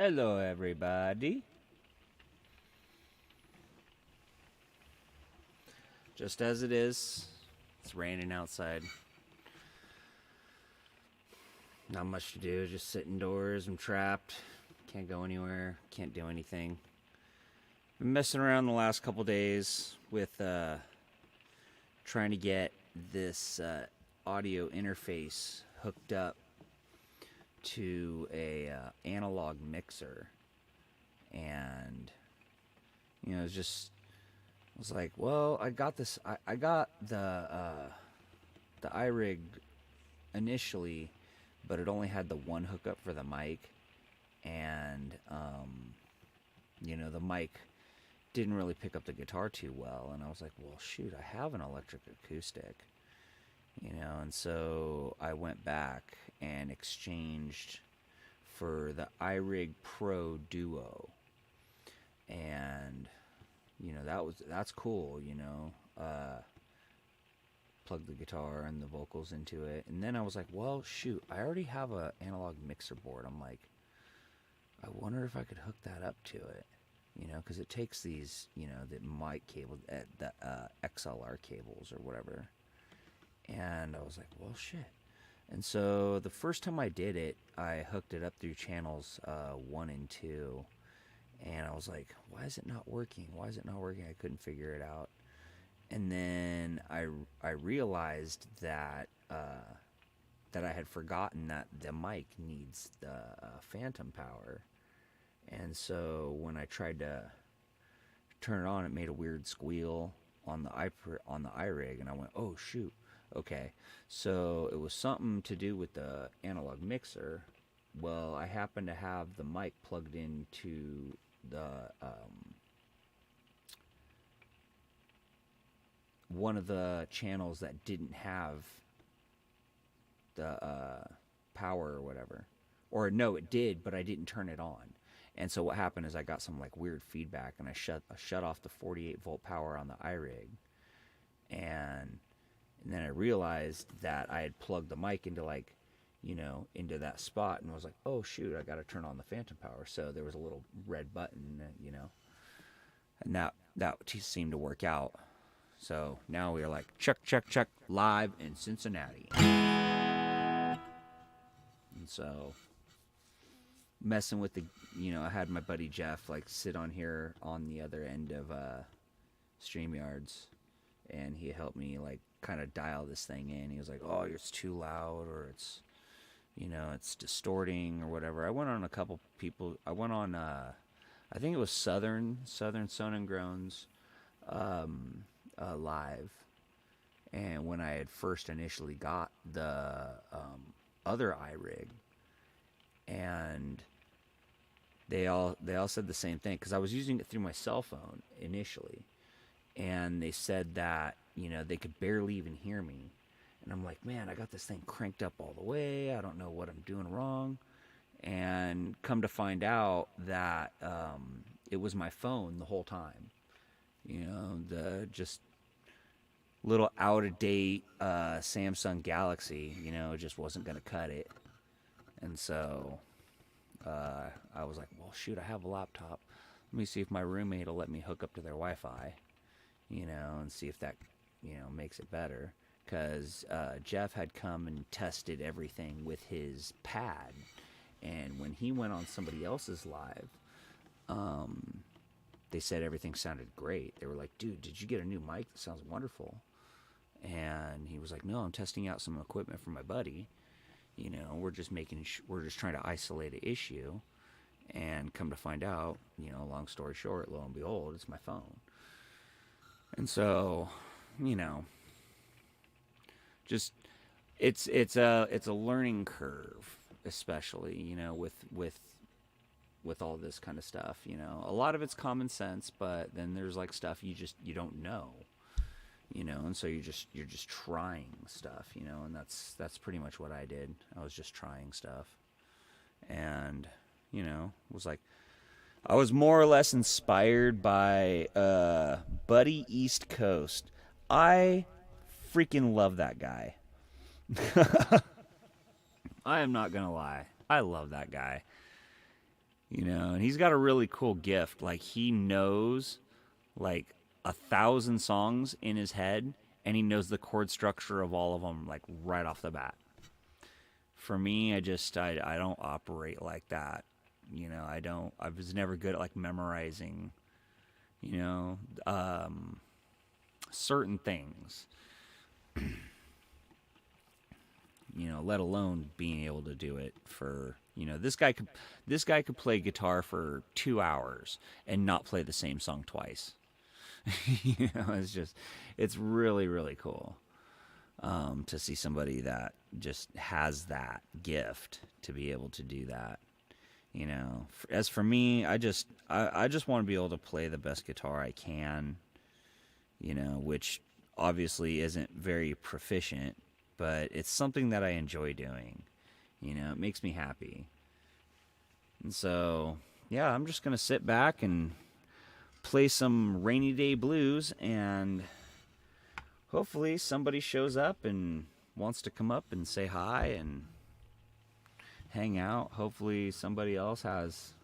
Hello, everybody. Just as it is, it's raining outside. Not much to do, just sit indoors. I'm trapped. Can't go anywhere. Can't do anything. Been messing around the last couple days with trying to get this audio interface hooked up to a analog mixer, and it's just I was like, well, I got this. I got the iRig initially, but it only had the one hookup for the mic, and the mic didn't really pick up the guitar too well. And I was like, well, shoot, I have an electric acoustic, and so I went back and exchanged for the iRig Pro Duo, and that's cool. Plug the guitar and the vocals into it, and then I was like, well, shoot, I already have a analog mixer board. I'm like, I wonder if I could hook that up to it, because it takes these, the mic cable, the XLR cables or whatever. And I was like, well, shit. And so the first time I did it, I hooked it up through channels 1 and 2. And I was like, why is it not working? Why is it not working? I couldn't figure it out. And then I realized that that I had forgotten that the mic needs the phantom power. And so when I tried to turn it on, it made a weird squeal on the iRig, and I went, oh shoot. Okay, so it was something to do with the analog mixer. Well, I happen to have the mic plugged into the one of the channels that didn't have the power or whatever. Or no, it did, but I didn't turn it on. And so what happened is I got some like weird feedback, and I shut off the 48 volt power on the iRig, and then I realized that I had plugged the mic into into that spot, and was like, oh shoot, I got to turn on the phantom power. So there was a little red button, and that seemed to work out. So now we are like, check, live in Cincinnati. And so messing with I had my buddy Jeff like sit on here on the other end of StreamYards, and he helped me like kind of dial this thing in. He was like, oh, it's too loud, or it's it's distorting or whatever. I went on a couple people. I went on I think it was Southern Sonnengroans live, and when I had first initially got the other iRig, and they all said the same thing, because I was using it through my cell phone initially, and they said that they could barely even hear me. And I'm like, man, I got this thing cranked up all the way. I don't know what I'm doing wrong. And come to find out that it was my phone the whole time. The just little out of date Samsung Galaxy, just wasn't going to cut it. And so I was like, well, shoot, I have a laptop. Let me see if my roommate will let me hook up to their Wi-Fi, and see if that, makes it better. Because Jeff had come and tested everything with his pad. And when he went on somebody else's live, they said everything sounded great. They were like, dude, did you get a new mic? That sounds wonderful. And he was like, no, I'm testing out some equipment for my buddy. We're just trying to isolate an issue. And come to find out, long story short, lo and behold, it's my phone. And so, just it's a learning curve, especially with all this kind of stuff. A lot of it's common sense, but then there's like stuff you don't know, and so you're just trying stuff, and that's pretty much what I did. I was just trying stuff, and was like, I was more or less inspired by Buddy East Coast. I freaking love that guy. I am not gonna lie. I love that guy. you know, and he's got a really cool gift. Like he knows like 1,000 songs in his head, and he knows the chord structure of all of them like right off the bat. For me, I don't operate like that. You know, I was never good at like memorizing, you know, certain things. You know, let alone being able to do it for, you know, this guy could play guitar for 2 hours and not play the same song twice. You know, it's really really cool to see somebody that just has that gift to be able to do that. You know, as for me, I just want to be able to play the best guitar I can. You know, which obviously isn't very proficient, but it's something that I enjoy doing. You know, it makes me happy. And so, yeah, I'm just going to sit back and play some rainy day blues, and hopefully somebody shows up and wants to come up and say hi and hang out. Hopefully somebody else has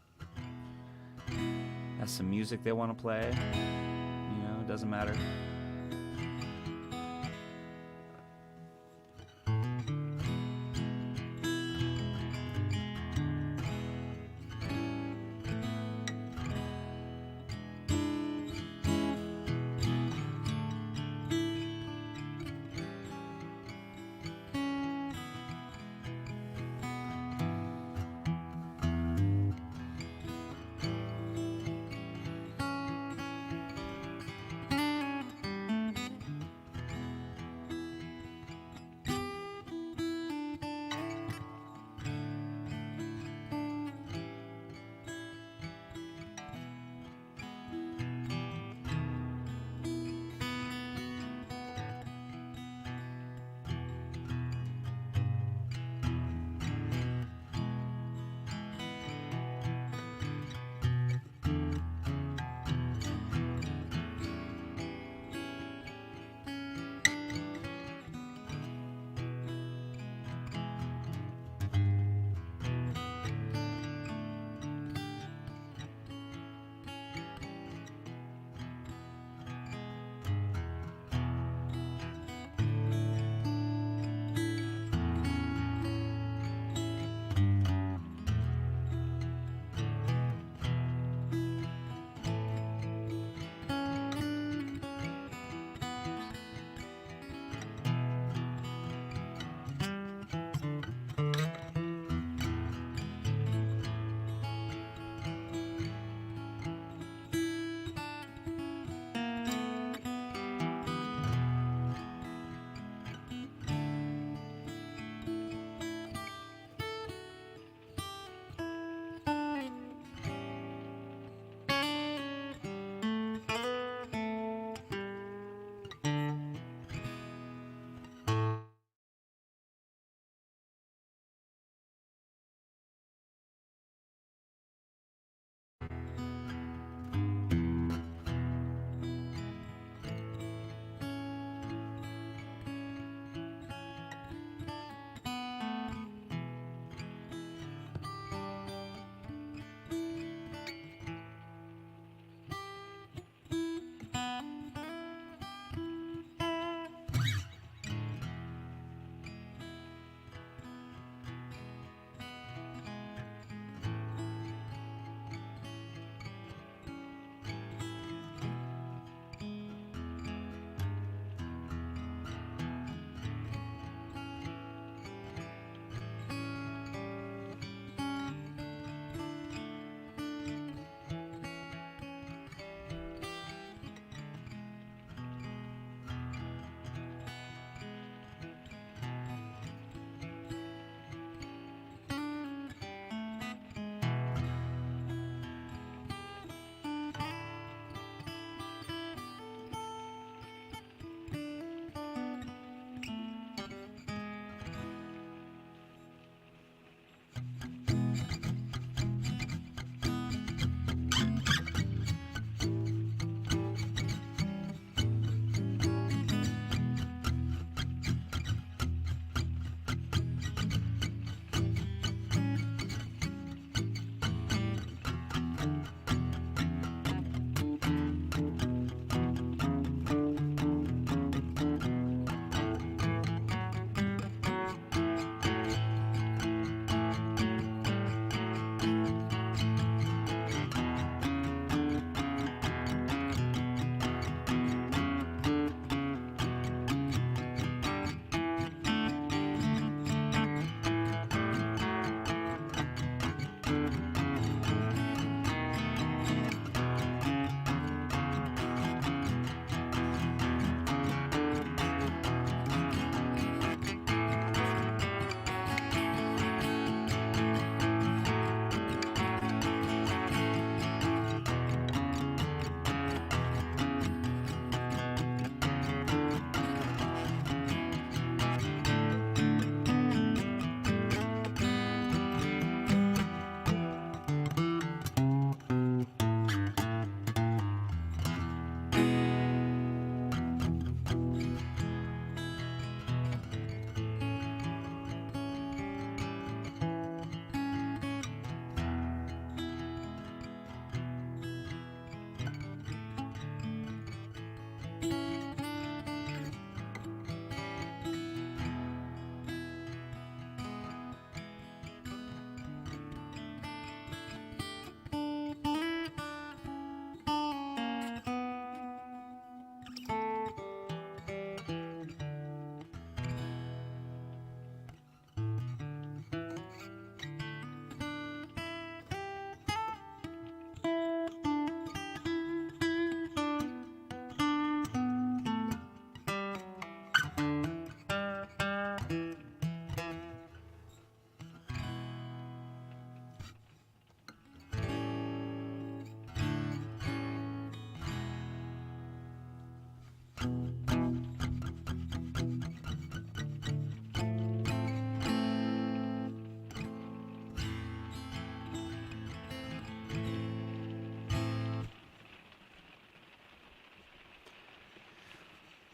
some music they want to play. You know, it doesn't matter.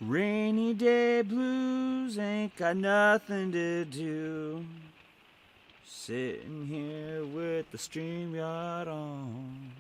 Rainy day blues, ain't got nothing to do. Sitting here with the StreamYard on.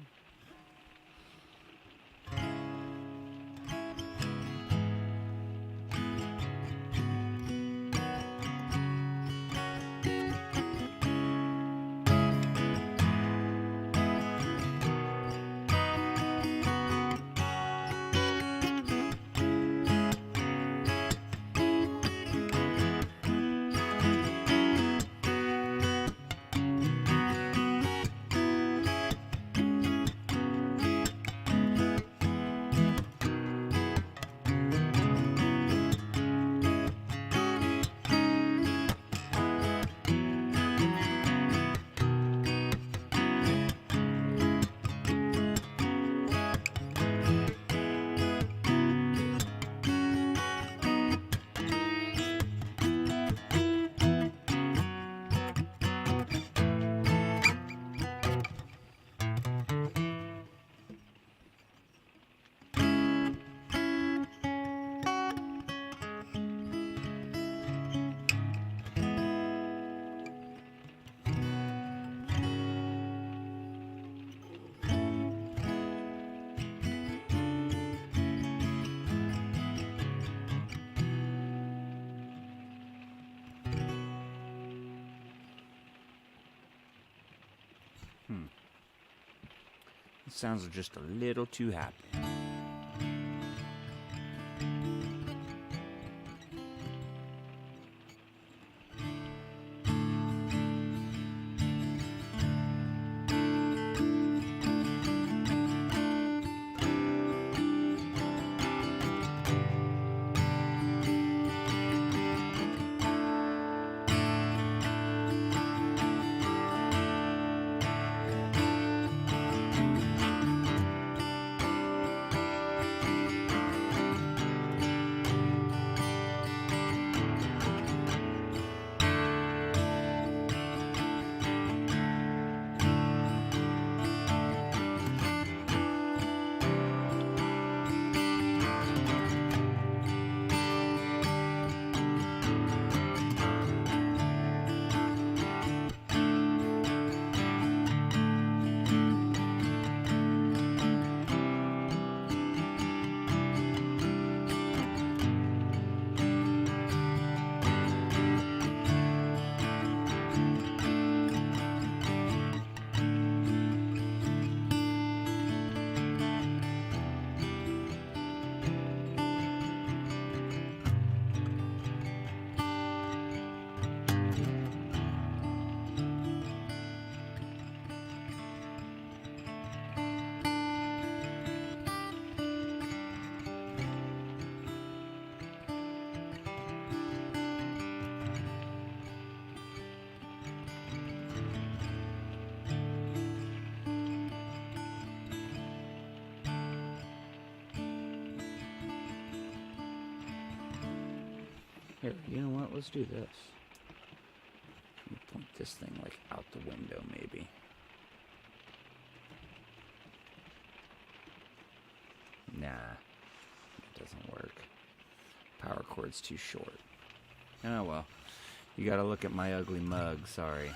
Sounds just a little too happy. Here, you know what? Let's do this. Let me point this thing like out the window, maybe. Nah, it doesn't work. Power cord's too short. Oh well, you gotta look at my ugly mug, sorry.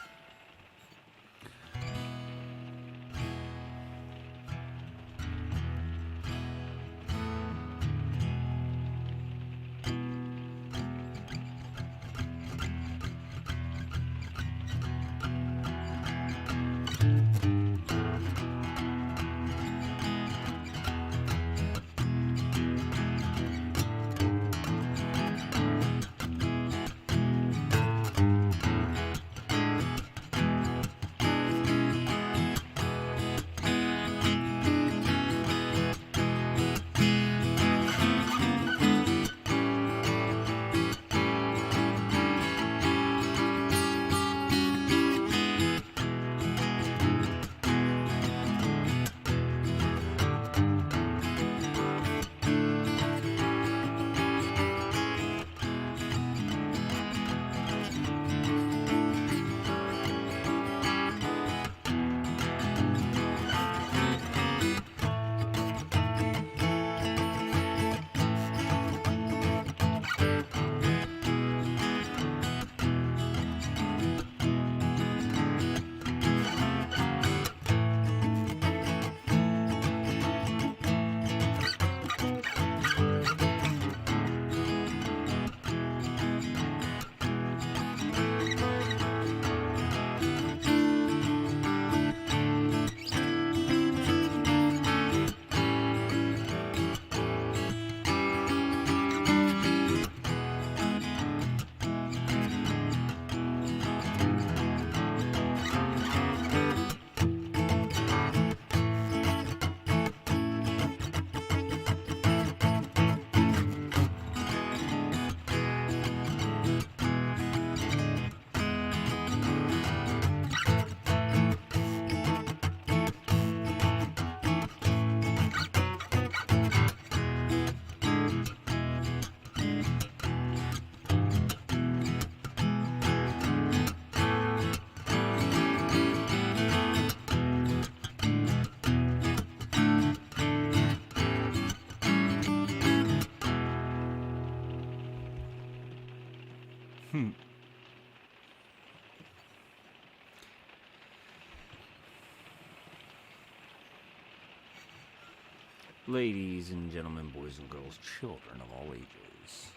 Ladies and gentlemen, boys and girls, children of all ages.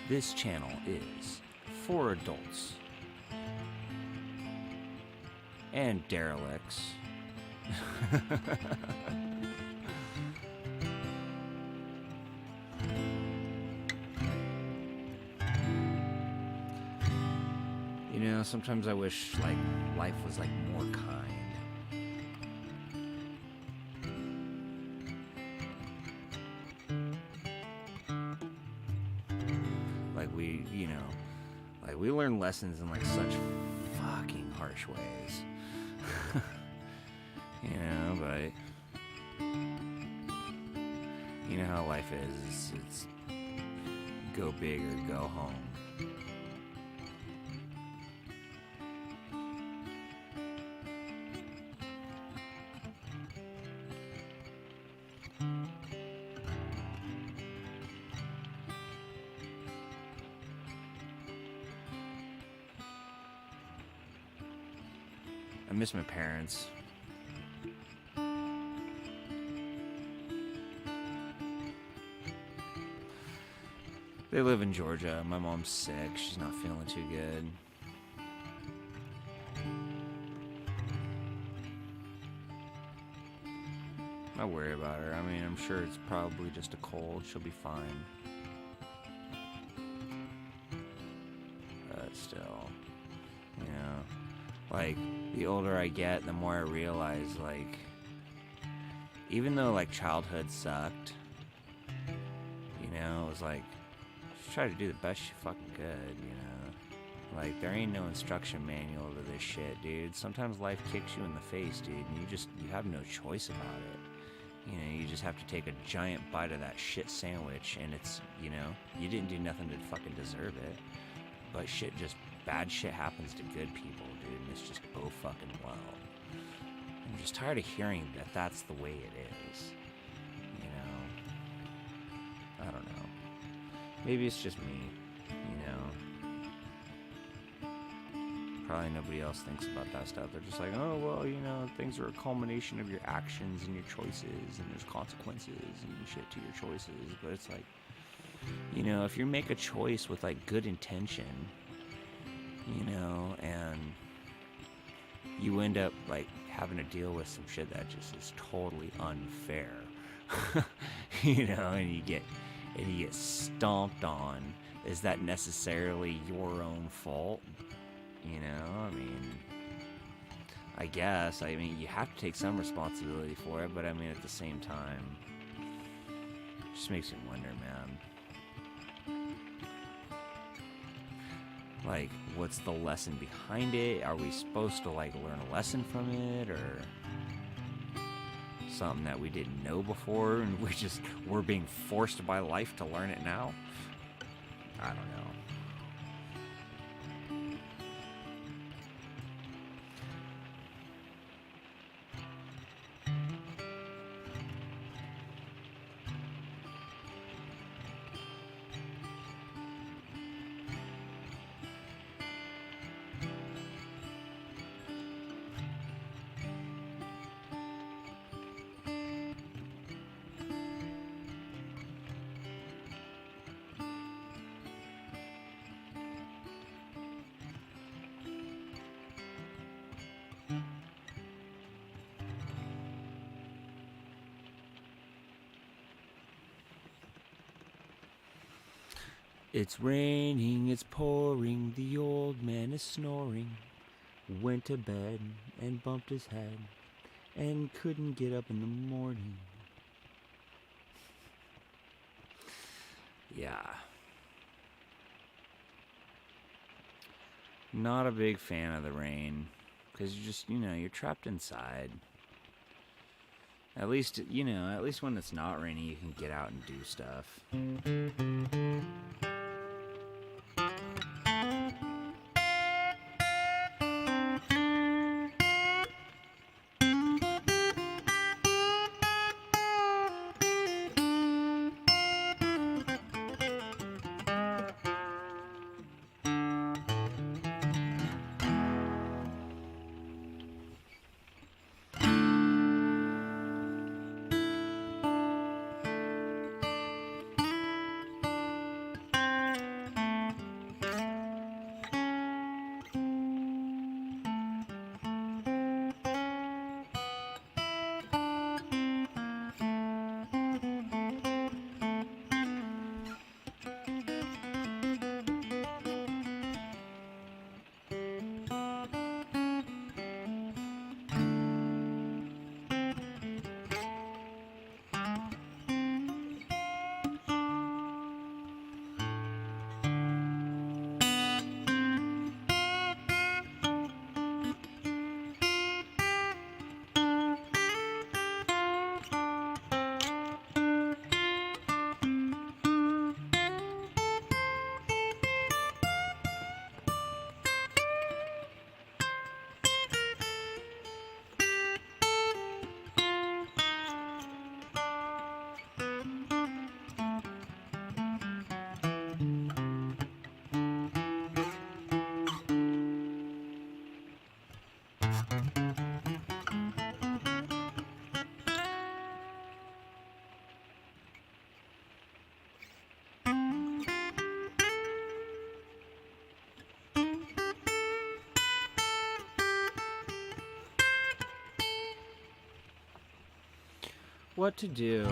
This channel is for adults and derelicts. You know, sometimes I wish, like, life was, like, more kind. Like, we learn lessons in, like, such fucking harsh ways. You know, but you know how life is. It's go big or go home. I miss my parents. They live in Georgia. My mom's sick. She's not feeling too good. I worry about her. I mean, I'm sure it's probably just a cold. She'll be fine. But still, you know, like, the older I get, the more I realize, like, even though, like, childhood sucked, you know, it was like, just try to do the best you fucking could, you know? Like, there ain't no instruction manual to this shit, dude. Sometimes life kicks you in the face, dude, and you have no choice about it. You know, you just have to take a giant bite of that shit sandwich, and it's, you know, you didn't do nothing to fucking deserve it. But bad shit happens to good people, dude, and it's just oh fucking well. I'm just tired of hearing that that's the way it is. You know? I don't know. Maybe it's just me, you know? Probably nobody else thinks about that stuff. They're just like, oh, well, you know, things are a culmination of your actions and your choices, and there's consequences and shit to your choices. But it's like, you know, if you make a choice with, like, good intention, you know, and you end up, like, having to deal with some shit that just is totally unfair, you know, and you get stomped on, is that necessarily your own fault? You know, I mean, I guess, I mean, you have to take some responsibility for it, but I mean, at the same time, it just makes me wonder, man. Like, what's the lesson behind it? Are we supposed to, like, learn a lesson from it, or something that we didn't know before, and we're being forced by life to learn it now? I don't know. It's raining, it's pouring, the old man is snoring. Went to bed and bumped his head and couldn't get up in the morning. Yeah. Not a big fan of the rain, because you're trapped inside. At least, when it's not raining, you can get out and do stuff. what to do.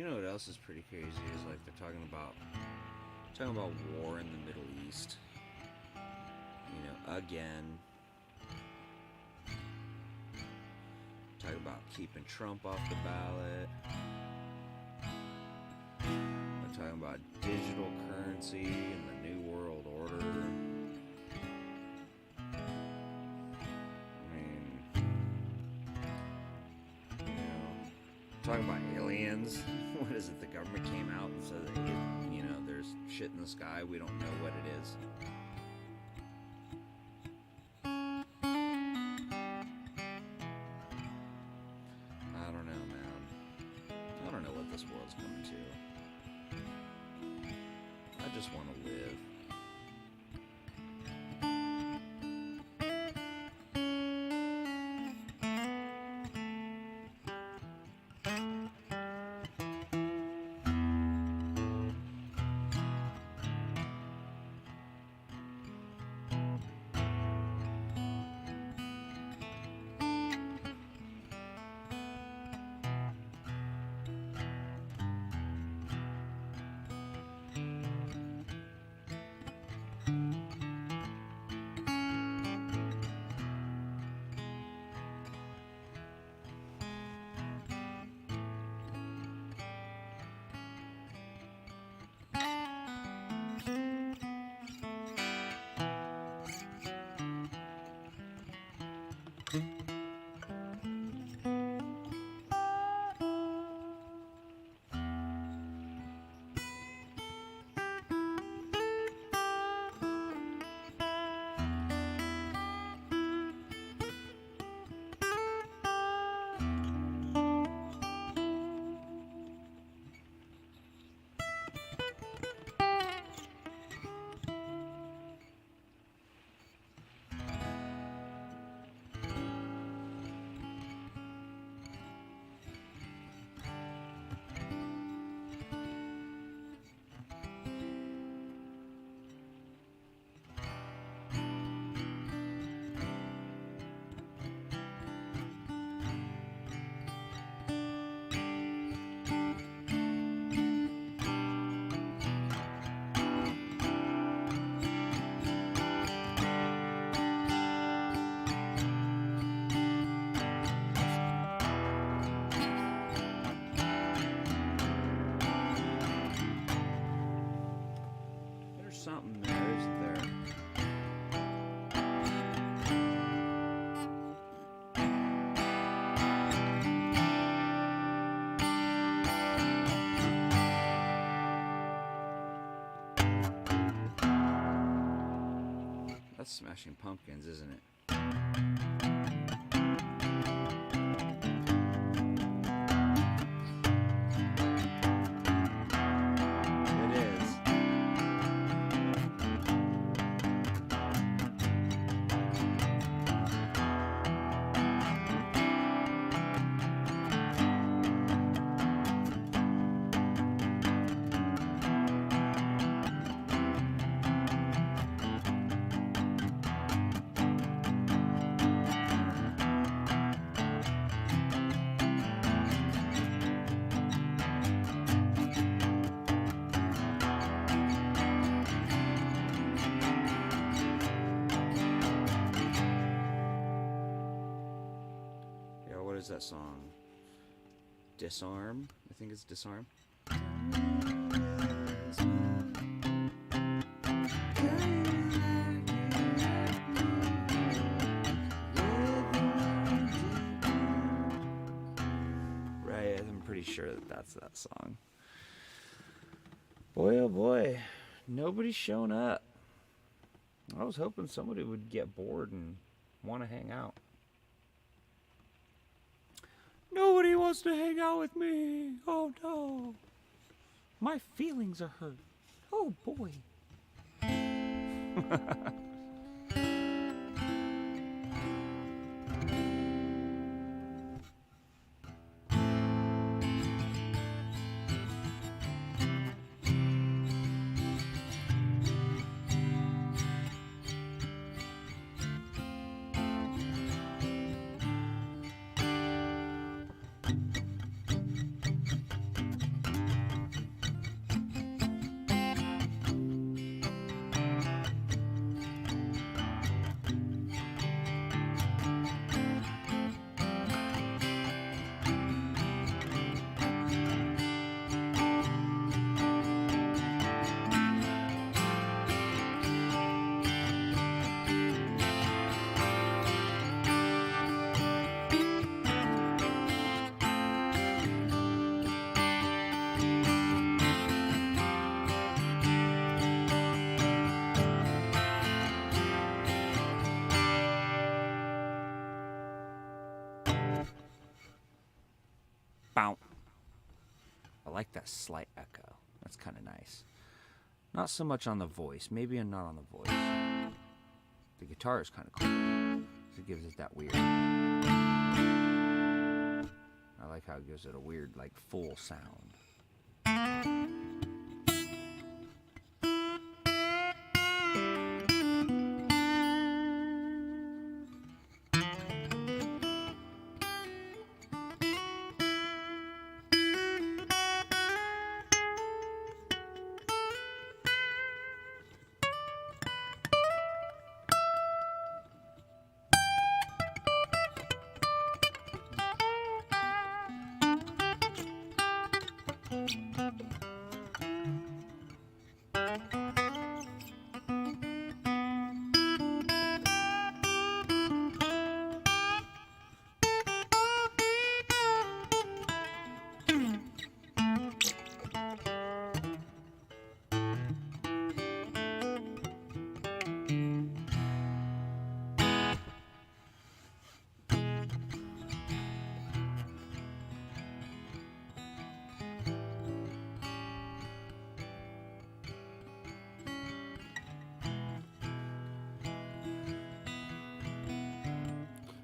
You know what else is pretty crazy is like they're talking about war in the Middle East. You know, again. Talking about keeping Trump off the ballot. They're talking about digital currency and the New World Order. I mean, you know, talking about aliens. What is it? The government came out and said that, you know, there's shit in the sky. We don't know what it is. I don't know, man. I don't know what this world's coming to. I just want to live. Something there, isn't there? That's Smashing Pumpkins, isn't it? What is that song? Disarm? I think it's Disarm. Right, I'm pretty sure that that's that song. Boy, oh boy, nobody's shown up. I was hoping somebody would get bored and want to hang out. Nobody wants to hang out with me. Oh no. My feelings are hurt. Oh boy. I like that slight echo. That's kind of nice. Not so much on the voice. Maybe I'm not on the voice. The guitar is kind of cool. It gives it that weird. I like how it gives it a weird, like, full sound.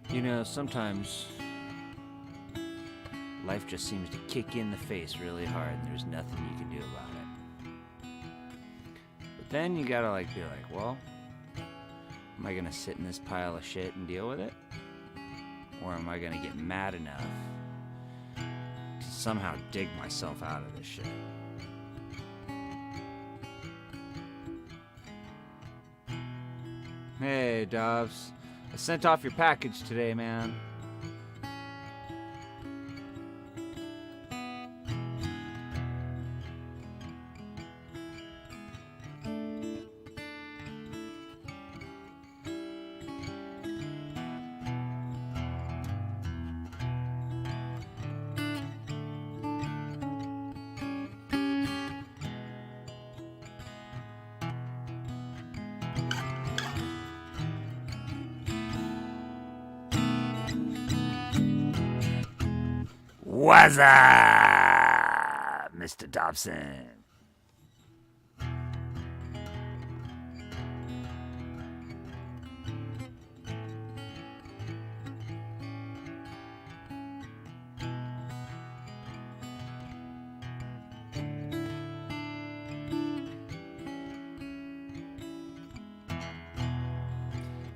You know, sometimes life just seems to kick you in the face really hard and there's nothing you can do about it. But then you gotta like be like, well, am I gonna sit in this pile of shit and deal with it? Or am I gonna get mad enough to somehow dig myself out of this shit? Hey, Dobbs. I sent off your package today, man. What's up, Mr. Dobson?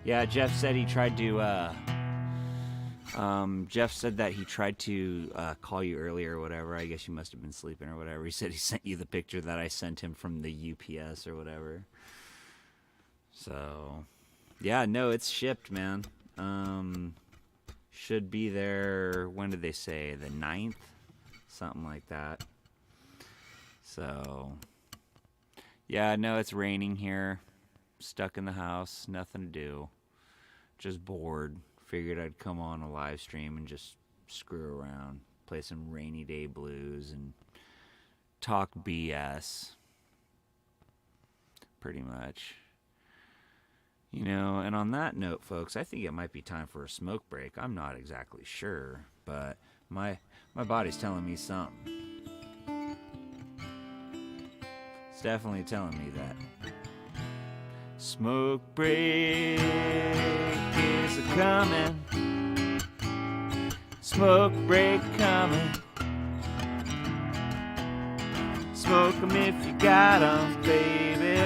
Yeah, Jeff said he tried to, Jeff said that he tried to call you earlier or whatever. I guess you must have been sleeping or whatever. He said he sent you the picture that I sent him from the UPS or whatever. So, yeah, no, it's shipped, man. Should be there, when did they say? The 9th? Something like that. So, yeah, no, it's raining here. Stuck in the house, nothing to do. Just bored. Figured I'd come on a live stream and just screw around, play some rainy day blues and talk BS. Pretty much. You know, and on that note, folks, I think it might be time for a smoke break. I'm not exactly sure, but my body's telling me something. It's definitely telling me that. Smoke break is a coming. Smoke break coming. Smoke 'em if you got 'em, baby.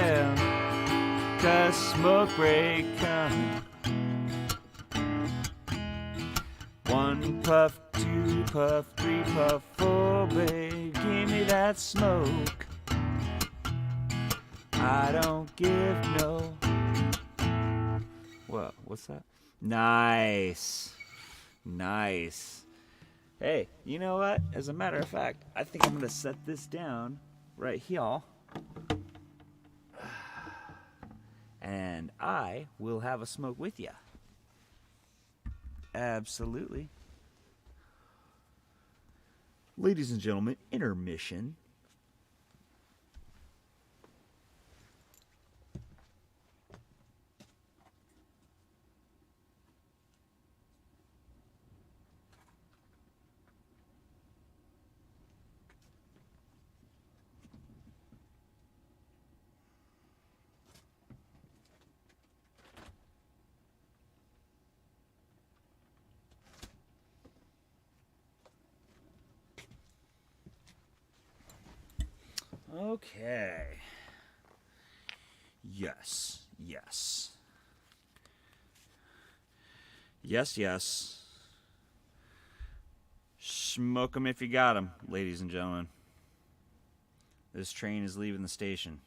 'Cause smoke break coming. 1 puff, 2 puff, 3 puff, 4, babe. Give me that smoke. I don't give no. What? What's that? Nice. Nice. Hey, you know what? As a matter of fact, I think I'm going to set this down right here. And I will have a smoke with ya. Absolutely. Ladies and gentlemen, intermission. Okay. Yes. Yes. Yes, yes. Smoke 'em if you got 'em, ladies and gentlemen. This train is leaving the station.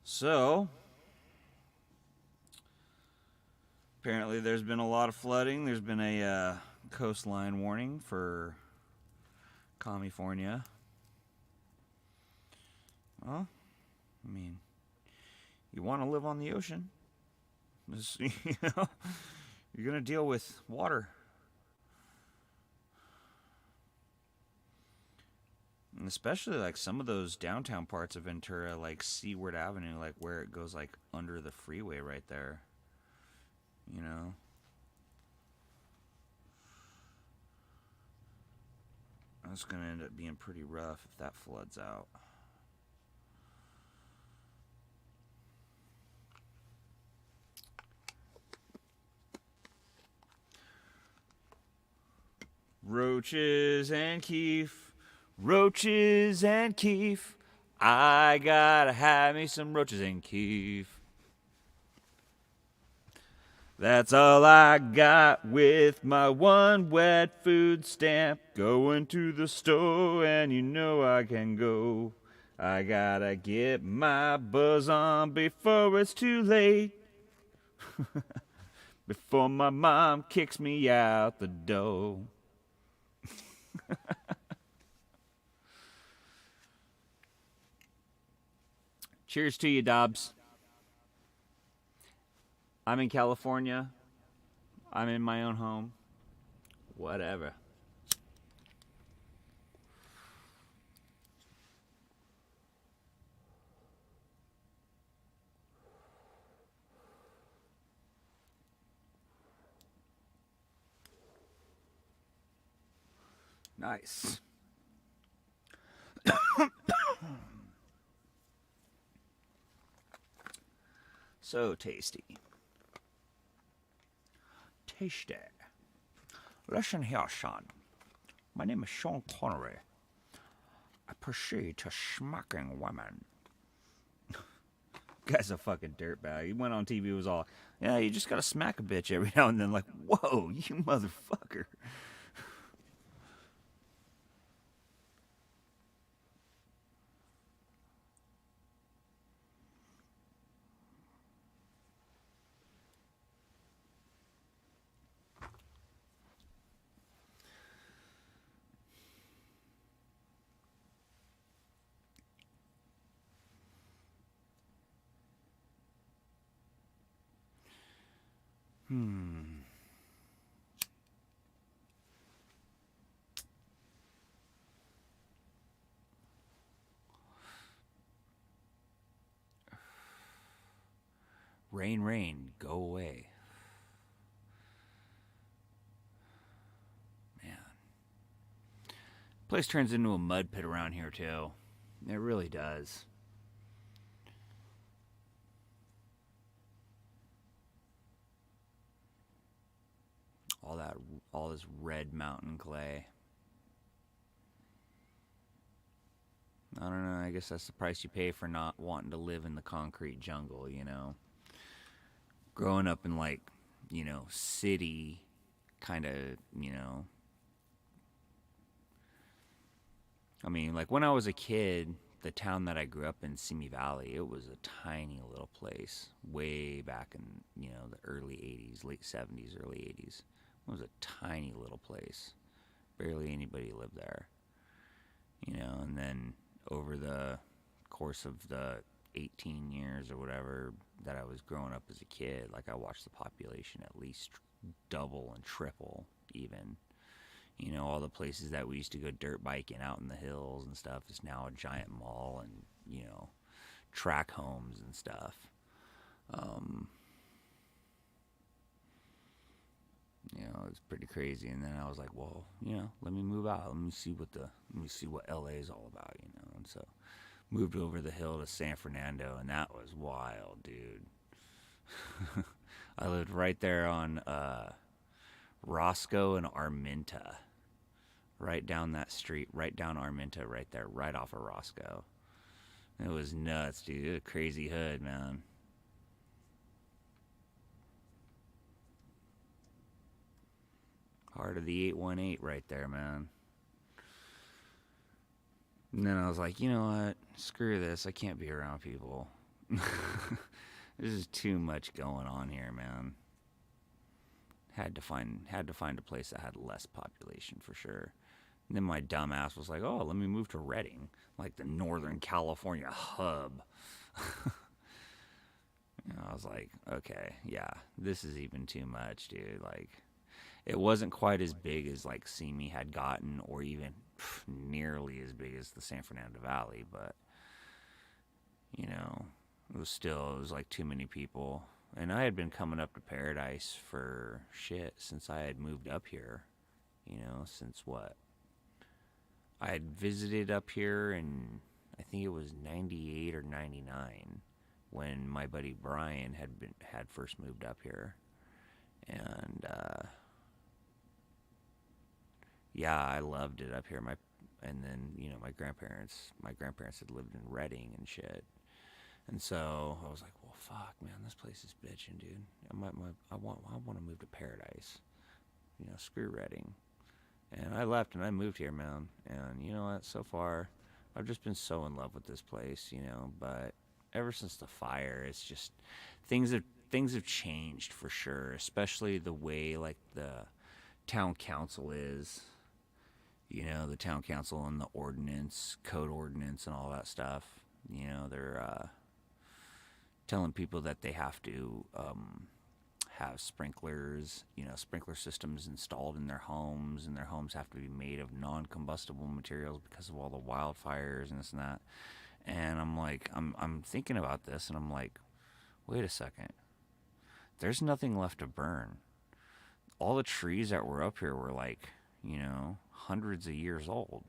So, apparently there's been a lot of flooding. There's been a coastline warning for California. Well, I mean, you want to live on the ocean. You know, you're going to deal with water. And especially like some of those downtown parts of Ventura, like Seaward Avenue, like where it goes like under the freeway right there. You know? That's going to end up being pretty rough if that floods out. Roaches and Keef, roaches and Keef. I gotta have me some roaches and Keef. That's all I got with my one wet food stamp. Going to the store and you know I can go. I gotta get my buzz on before it's too late. Before my mom kicks me out the door. Cheers to you, Dobbs. I'm in California. I'm in my own home. Whatever. Nice. So tasty. Tasty. Listen here, son. My name is Sean Connery. I proceed to smacking women. Guy's a fucking dirtbag. He went on TV, was all, yeah, you just gotta smack a bitch every now and then. Like, whoa, you motherfucker. Rain, rain, go away. Man. Place turns into a mud pit around here, too. It really does. All this red mountain clay. I don't know. I guess that's the price you pay for not wanting to live in the concrete jungle, you know? Growing up in, like, you know, city kind of, you know. I mean, like, when I was a kid, the town that I grew up in, Simi Valley, it was a tiny little place way back in, you know, the early 80s, late 70s, early 80s. It was a tiny little place. Barely anybody lived there. You know, and then over the course of the 18 years or whatever that I was growing up as a kid, like I watched the population at least double and triple even. You know, all the places that we used to go dirt biking out in the hills and stuff is now a giant mall and, you know, track homes and stuff. Um, it's pretty crazy. And then I was like, well, let me move out. Let me see what LA is all about, And so moved over the hill to San Fernando, and that was wild, dude. I lived right there on Roscoe and Arminta, right down that street, right down Arminta, right there, right off of Roscoe. It was nuts, dude. It was a crazy hood, man. Heart of the 818 right there, man. And then I was like, you know what? Screw this. I can't be around people. There's just too much going on here, man. Had to find a place that had less population for sure. And then my dumb ass was like, oh, let me move to Redding, like the Northern California hub. I was like, okay, yeah, this is even too much, dude. Like, it wasn't quite as big as like Simi had gotten, or even nearly as big as the San Fernando Valley, but it was like too many people. And I had been coming up to Paradise for shit since I had moved up here. Since what? I had visited up here in, I think it was 98 or 99 when my buddy Brian had first moved up here. And yeah, I loved it up here. And then my grandparents had lived in Redding and shit. And so I was like, well, fuck, man, this place is bitching, dude. I want to move to Paradise. Screw Redding. And I left and I moved here, man. And you know what? So far, I've just been so in love with this place, But ever since the fire, it's just things have changed for sure. Especially the way like the town council is. The town council and the code ordinance, and all that stuff. They're telling people that they have to have sprinklers, sprinkler systems installed in their homes, and their homes have to be made of non-combustible materials because of all the wildfires and this and that. And I'm like, I'm thinking about this, and I'm like, wait a second. There's nothing left to burn. All the trees that were up here were like, hundreds of years old,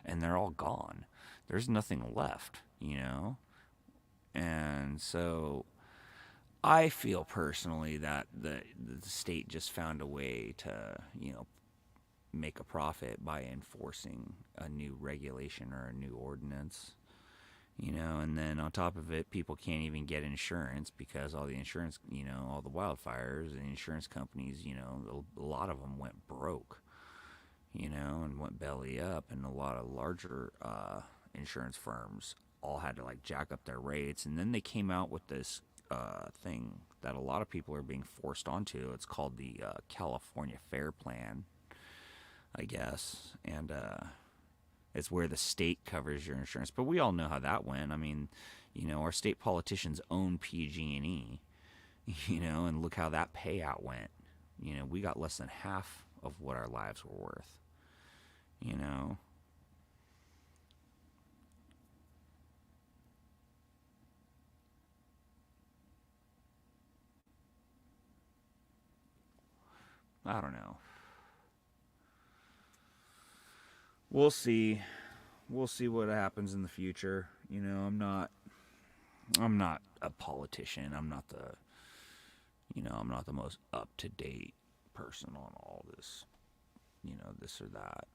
and they're all gone. There's nothing left, And so I feel personally that the state just found a way to, make a profit by enforcing a new regulation or a new ordinance, and then on top of it, people can't even get insurance because all the insurance, all the wildfires and insurance companies, a lot of them went broke, and went belly up, and a lot of larger insurance firms all had to like jack up their rates. And then they came out with this thing that a lot of people are being forced onto. It's called the California Fair Plan, I guess, and it's where the state covers your insurance. But we all know how that went. I mean, our state politicians own PG&E, and look how that payout went. We got less than half of what our lives were worth. I don't know. We'll see. We'll see what happens in the future. I'm not a politician. I'm not the most up to date person on all this, this or that.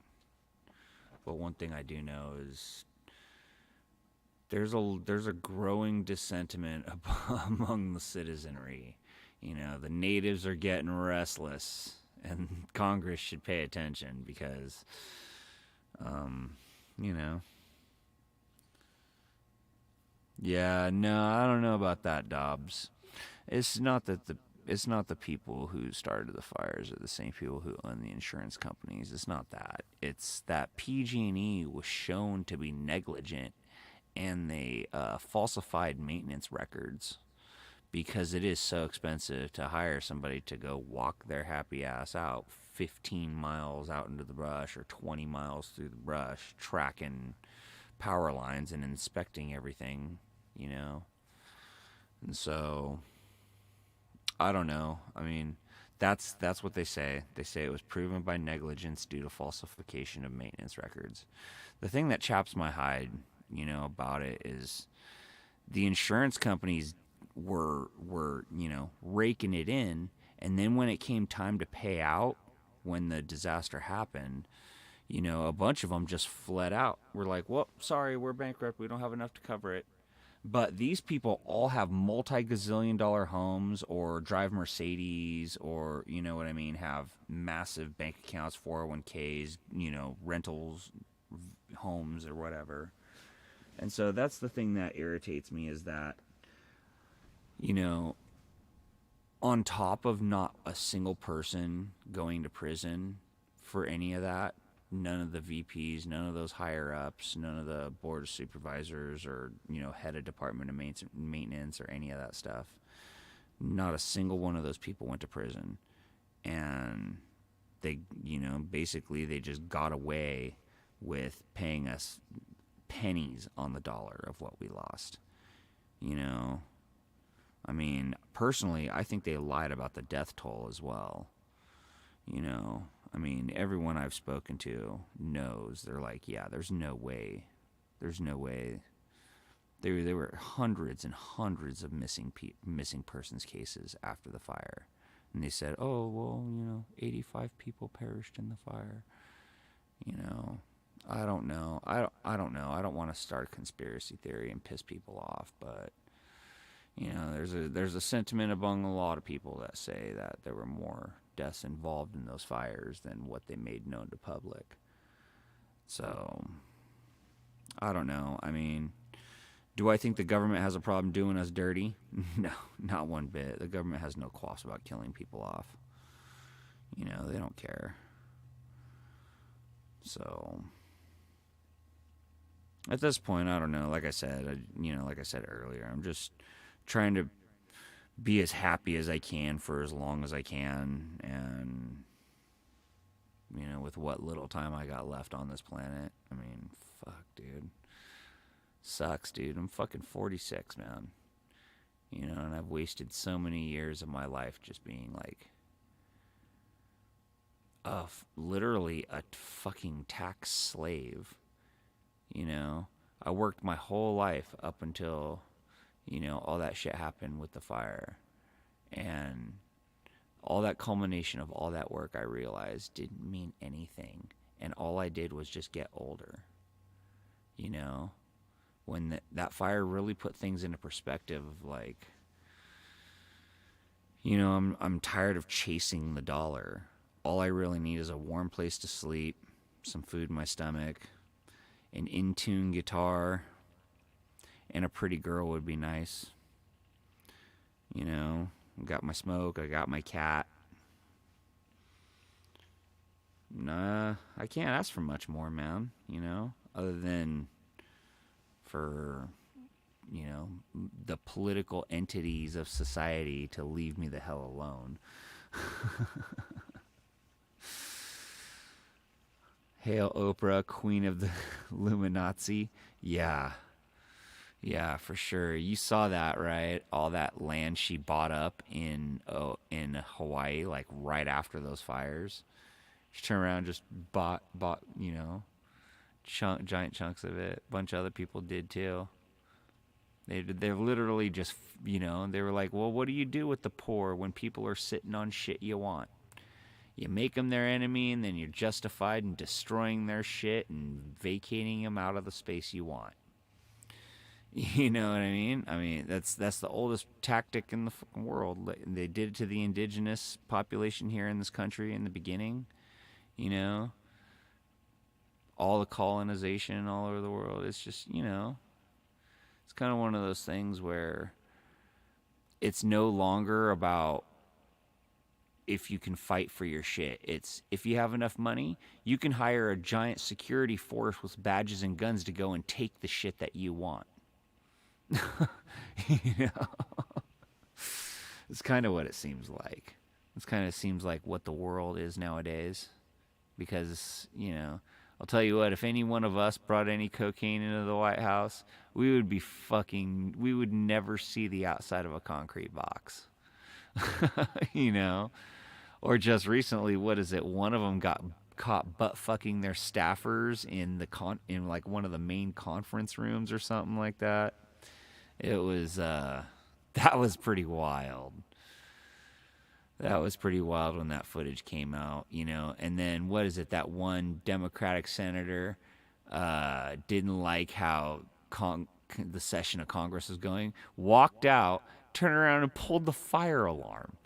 But one thing I do know is there's a growing dissentiment among the citizenry. The natives are getting restless, and Congress should pay attention because, you know. Yeah, no, I don't know about that, Dobbs. It's not the people who started the fires are the same people who own the insurance companies. It's not that. It's that PG&E was shown to be negligent, and they falsified maintenance records because it is so expensive to hire somebody to go walk their happy ass out 15 miles out into the brush or 20 miles through the brush tracking power lines and inspecting everything, you know. And so I don't know. I mean, that's what they say. They say it was proven by negligence due to falsification of maintenance records. The thing that chaps my hide, about it is the insurance companies were raking it in, and then when it came time to pay out when the disaster happened, a bunch of them just fled out. We're like, well, sorry, we're bankrupt, we don't have enough to cover it. But these people all have multi-gazillion dollar homes or drive Mercedes, or, you know what I mean, have massive bank accounts, 401ks, rentals, homes, or whatever. And so that's the thing that irritates me, is that, on top of not a single person going to prison for any of that, none of the VPs, none of those higher ups, none of the board of supervisors, or head of department of maintenance, or any of that stuff, not a single one of those people went to prison. And they, basically they just got away with paying us pennies on the dollar of what we lost. I mean, personally, I think they lied about the death toll as well. I mean, everyone I've spoken to knows. They're like, yeah, there's no way. There's no way. There were hundreds and hundreds of missing persons cases after the fire. And they said, oh, well, 85 people perished in the fire. I don't know. I don't know. I don't want to start a conspiracy theory and piss people off, but there's a sentiment among a lot of people that say that there were more deaths involved in those fires than what they made known to public. So I don't know. I mean, do I think the government has a problem doing us dirty? No, not one bit. The government has no qualms about killing people off. They don't care. So at this point, I don't know. Like I said, like I said earlier, I'm just trying to be as happy as I can for as long as I can, and with what little time I got left on this planet. I mean, fuck, dude. Sucks, dude. I'm fucking 46, man. And I've wasted so many years of my life just being like literally a fucking tax slave. I worked my whole life up until all that shit happened with the fire. And all that culmination of all that work, I realized, didn't mean anything. And all I did was just get older. When that fire really put things into perspective of like, I'm tired of chasing the dollar. All I really need is a warm place to sleep, some food in my stomach, an in-tune guitar, and a pretty girl would be nice. I got my smoke, I got my cat. Nah, I can't ask for much more, man, other than for, the political entities of society to leave me the hell alone. Hail Oprah, queen of the Illuminati. Yeah, for sure. You saw that, right? All that land she bought up in Hawaii, like right after those fires. She turned around and just bought, giant chunks of it. A bunch of other people did too. They're literally just, they were like, well, what do you do with the poor when people are sitting on shit you want? You make them their enemy, and then you're justified in destroying their shit and vacating them out of the space you want. You know what I mean? I mean, that's the oldest tactic in the fucking world. They did it to the indigenous population here in this country in the beginning. All the colonization all over the world. It's just, it's kind of one of those things where it's no longer about if you can fight for your shit. It's if you have enough money, you can hire a giant security force with badges and guns to go and take the shit that you want. It's kind of what it seems like. It kind of seems like what the world is nowadays, because I'll tell you what, if any one of us brought any cocaine into the White House, we would never see the outside of a concrete box. You know? Or just recently, what is it? One of them got caught butt fucking their staffers in in like one of the main conference rooms or something like that. It was that was pretty wild. That was pretty wild when that footage came out, you know. And then what is it? That one Democratic senator didn't like how the session of Congress was going, walked out, turned around and pulled the fire alarm.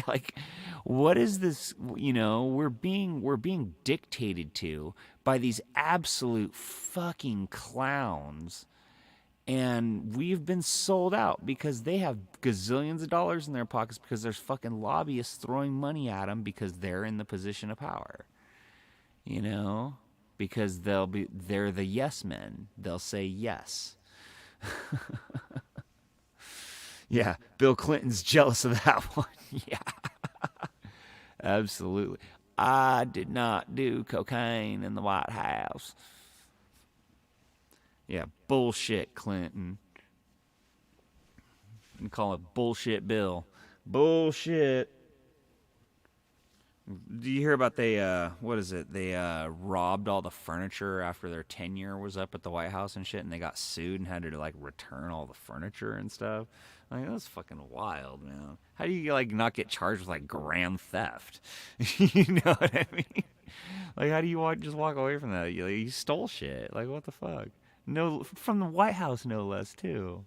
Like, what is this? You know, we're being dictated to by these absolute fucking clowns, and we've been sold out because they have gazillions of dollars in their pockets because there's fucking lobbyists throwing money at them because they're in the position of power. You know, because they're the yes men. They'll say yes. Yeah, Bill Clinton's jealous of that one. Yeah, absolutely. I did not do cocaine in the White House. Yeah, bullshit, Clinton. You call it bullshit, Bill. Bullshit. Do you hear about what is it? They robbed all the furniture after their tenure was up at the White House and shit, and they got sued and had to like return all the furniture and stuff. Like, that's fucking wild, man. How do you like not get charged with like grand theft? You know what I mean? Like, how do you just walk away from that? You stole shit. Like, what the fuck? No, from the White House, no less, too.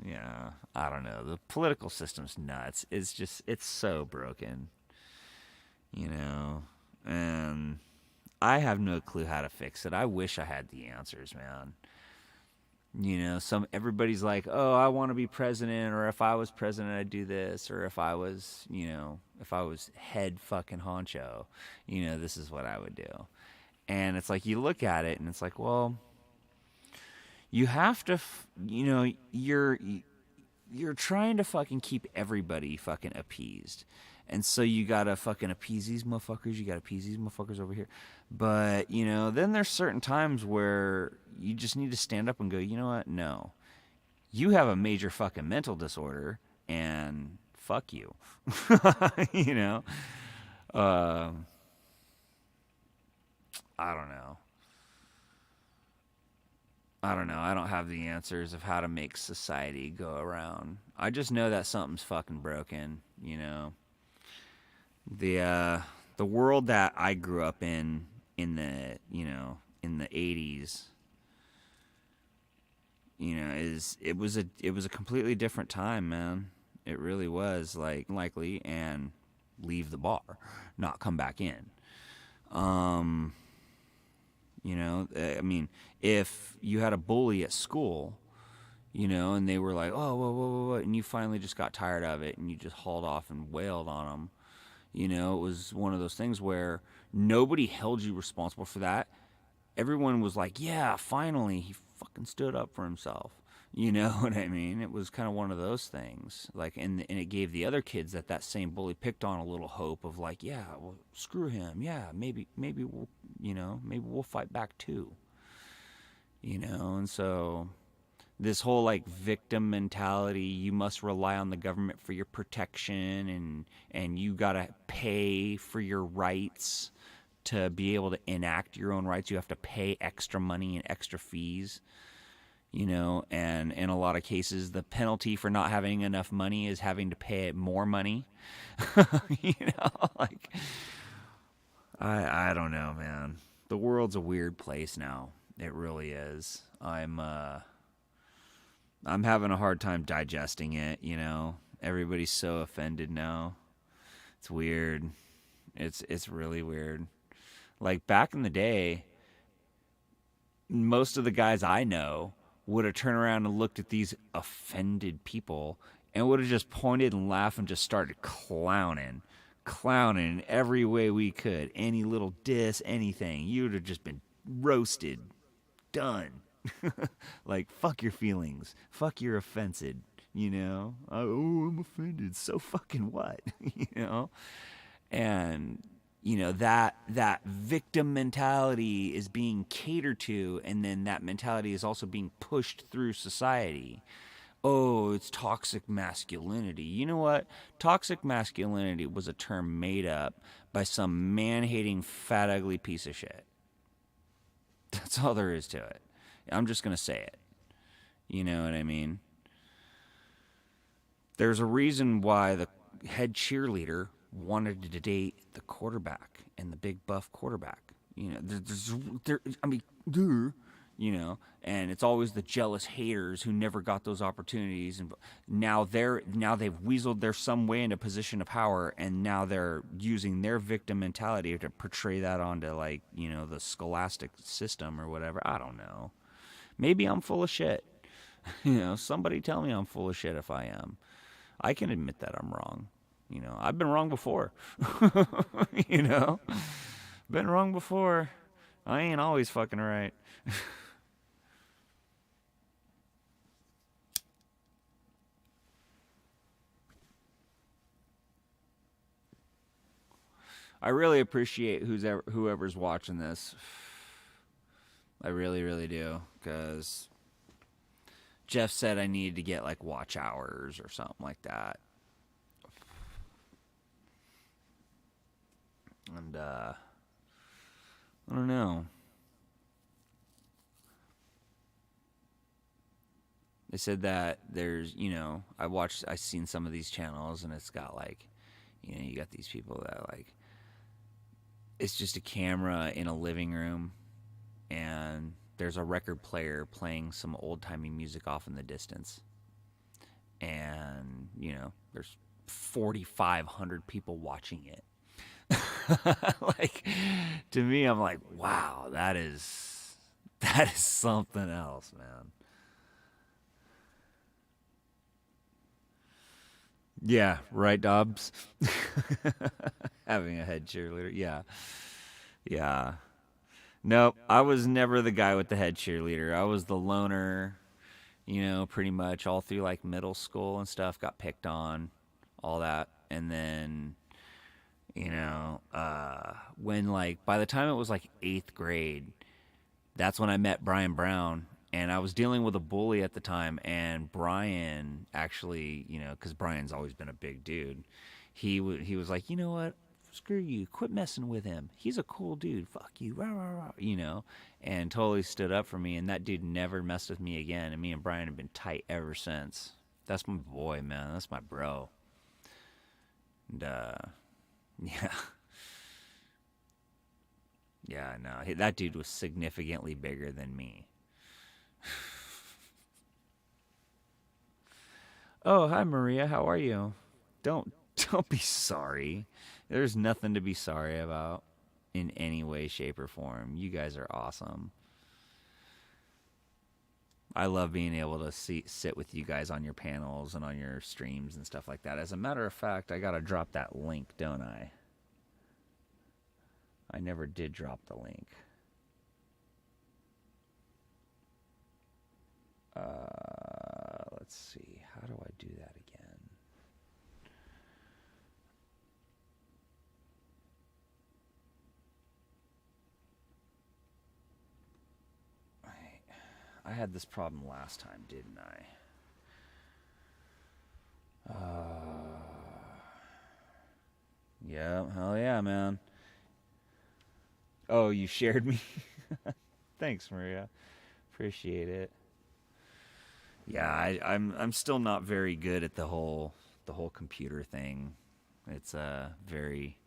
Yeah, I don't know. The political system's nuts. It's so broken. You know, and I have no clue how to fix it. I wish I had the answers, man. You know, everybody's like, "Oh, I want to be president," or "If I was president, I'd do this," or "If I was, if I was head fucking honcho, this is what I would do." And it's like you look at it, and it's like, well, you have to, you're trying to fucking keep everybody fucking appeased. And so you gotta fucking appease these motherfuckers. You gotta appease these motherfuckers over here. But, then there's certain times where you just need to stand up and go, you know what? No. You have a major fucking mental disorder, and fuck you. You know? I don't know. I don't know. I don't have the answers of how to make society go around. I just know that something's fucking broken, The world that I grew up in the in the 80s, it was a completely different time, man. It really was, like, likely and leave the bar, not come back in. I mean, if you had a bully at school, and they were like, "Oh, whoa," and you finally just got tired of it and you just hauled off and wailed on them. It was one of those things where nobody held you responsible for that. Everyone was like, yeah, finally, he fucking stood up for himself. You know what I mean? It was kind of one of those things. Like, and it gave the other kids that same bully picked on a little hope of like, yeah, well, screw him. Yeah, maybe we'll, maybe we'll fight back too. And so this whole like victim mentality, you must rely on the government for your protection, and you gotta pay for your rights to be able to enact your own rights. You have to pay extra money and extra fees, and in a lot of cases the penalty for not having enough money is having to pay more money. Like, I don't know, man. The world's a weird place now. It really is. I'm having a hard time digesting it, Everybody's so offended now. It's weird. It's really weird. Like, back in the day, most of the guys I know would have turned around and looked at these offended people and would have just pointed and laughed and just started clowning in every way we could. Any little diss, anything. You would have just been roasted. Done. Like, fuck your feelings. Fuck you're offended. Oh, I'm offended. So fucking what? And that victim mentality is being catered to, and then that mentality is also being pushed through society. Oh, it's toxic masculinity. You know what? Toxic masculinity was a term made up by some man-hating, fat, ugly piece of shit. That's all there is to it. I'm just going to say it. You know what I mean? There's a reason why the head cheerleader wanted to date the quarterback and the big buff quarterback. And it's always the jealous haters who never got those opportunities, and now they've weaseled their some way into a position of power, and now they're using their victim mentality to portray that onto the scholastic system or whatever. I don't know. Maybe I'm full of shit. Somebody tell me I'm full of shit if I am. I can admit that I'm wrong. I've been wrong before. Been wrong before. I ain't always fucking right. I really appreciate whoever's watching this. I really, really do. Because Jeff said I needed to get watch hours or something like that. And I don't know. They said that there's, I've seen some of these channels, and it's got you got these people that it's just a camera in a living room, and there's a record player playing some old-timey music off in the distance. And, there's 4,500 people watching it. To me, I'm like, wow, that is something else, man. Yeah, right, Dobbs. Having a head cheerleader. Yeah. Yeah. Nope, I was never the guy with the head cheerleader. I was the loner, pretty much all through middle school and stuff, got picked on, all that. And then, when by the time it was 8th grade, that's when I met Brian Brown. And I was dealing with a bully at the time, and Brian actually, because Brian's always been a big dude, he was like, you know what? Screw you. Quit messing with him. He's a cool dude. Fuck you. Rah, rah, rah, and totally stood up for me. And that dude never messed with me again. And me and Brian have been tight ever since. That's my boy, man. That's my bro. And, yeah. Yeah, no. That dude was significantly bigger than me. Oh, hi Maria, how are you? Don't be sorry. There's nothing to be sorry about in any way, shape, or form. You guys are awesome. I love being able to sit with you guys on your panels and on your streams and stuff like that. As a matter of fact, I gotta drop that link, don't I? I never did drop the link. Let's see. How do I do that again? I had this problem last time, didn't I? Yeah, hell yeah, man. Oh, you shared me? Thanks, Maria. Appreciate it. Yeah, I'm still not very good at the whole computer thing. It's very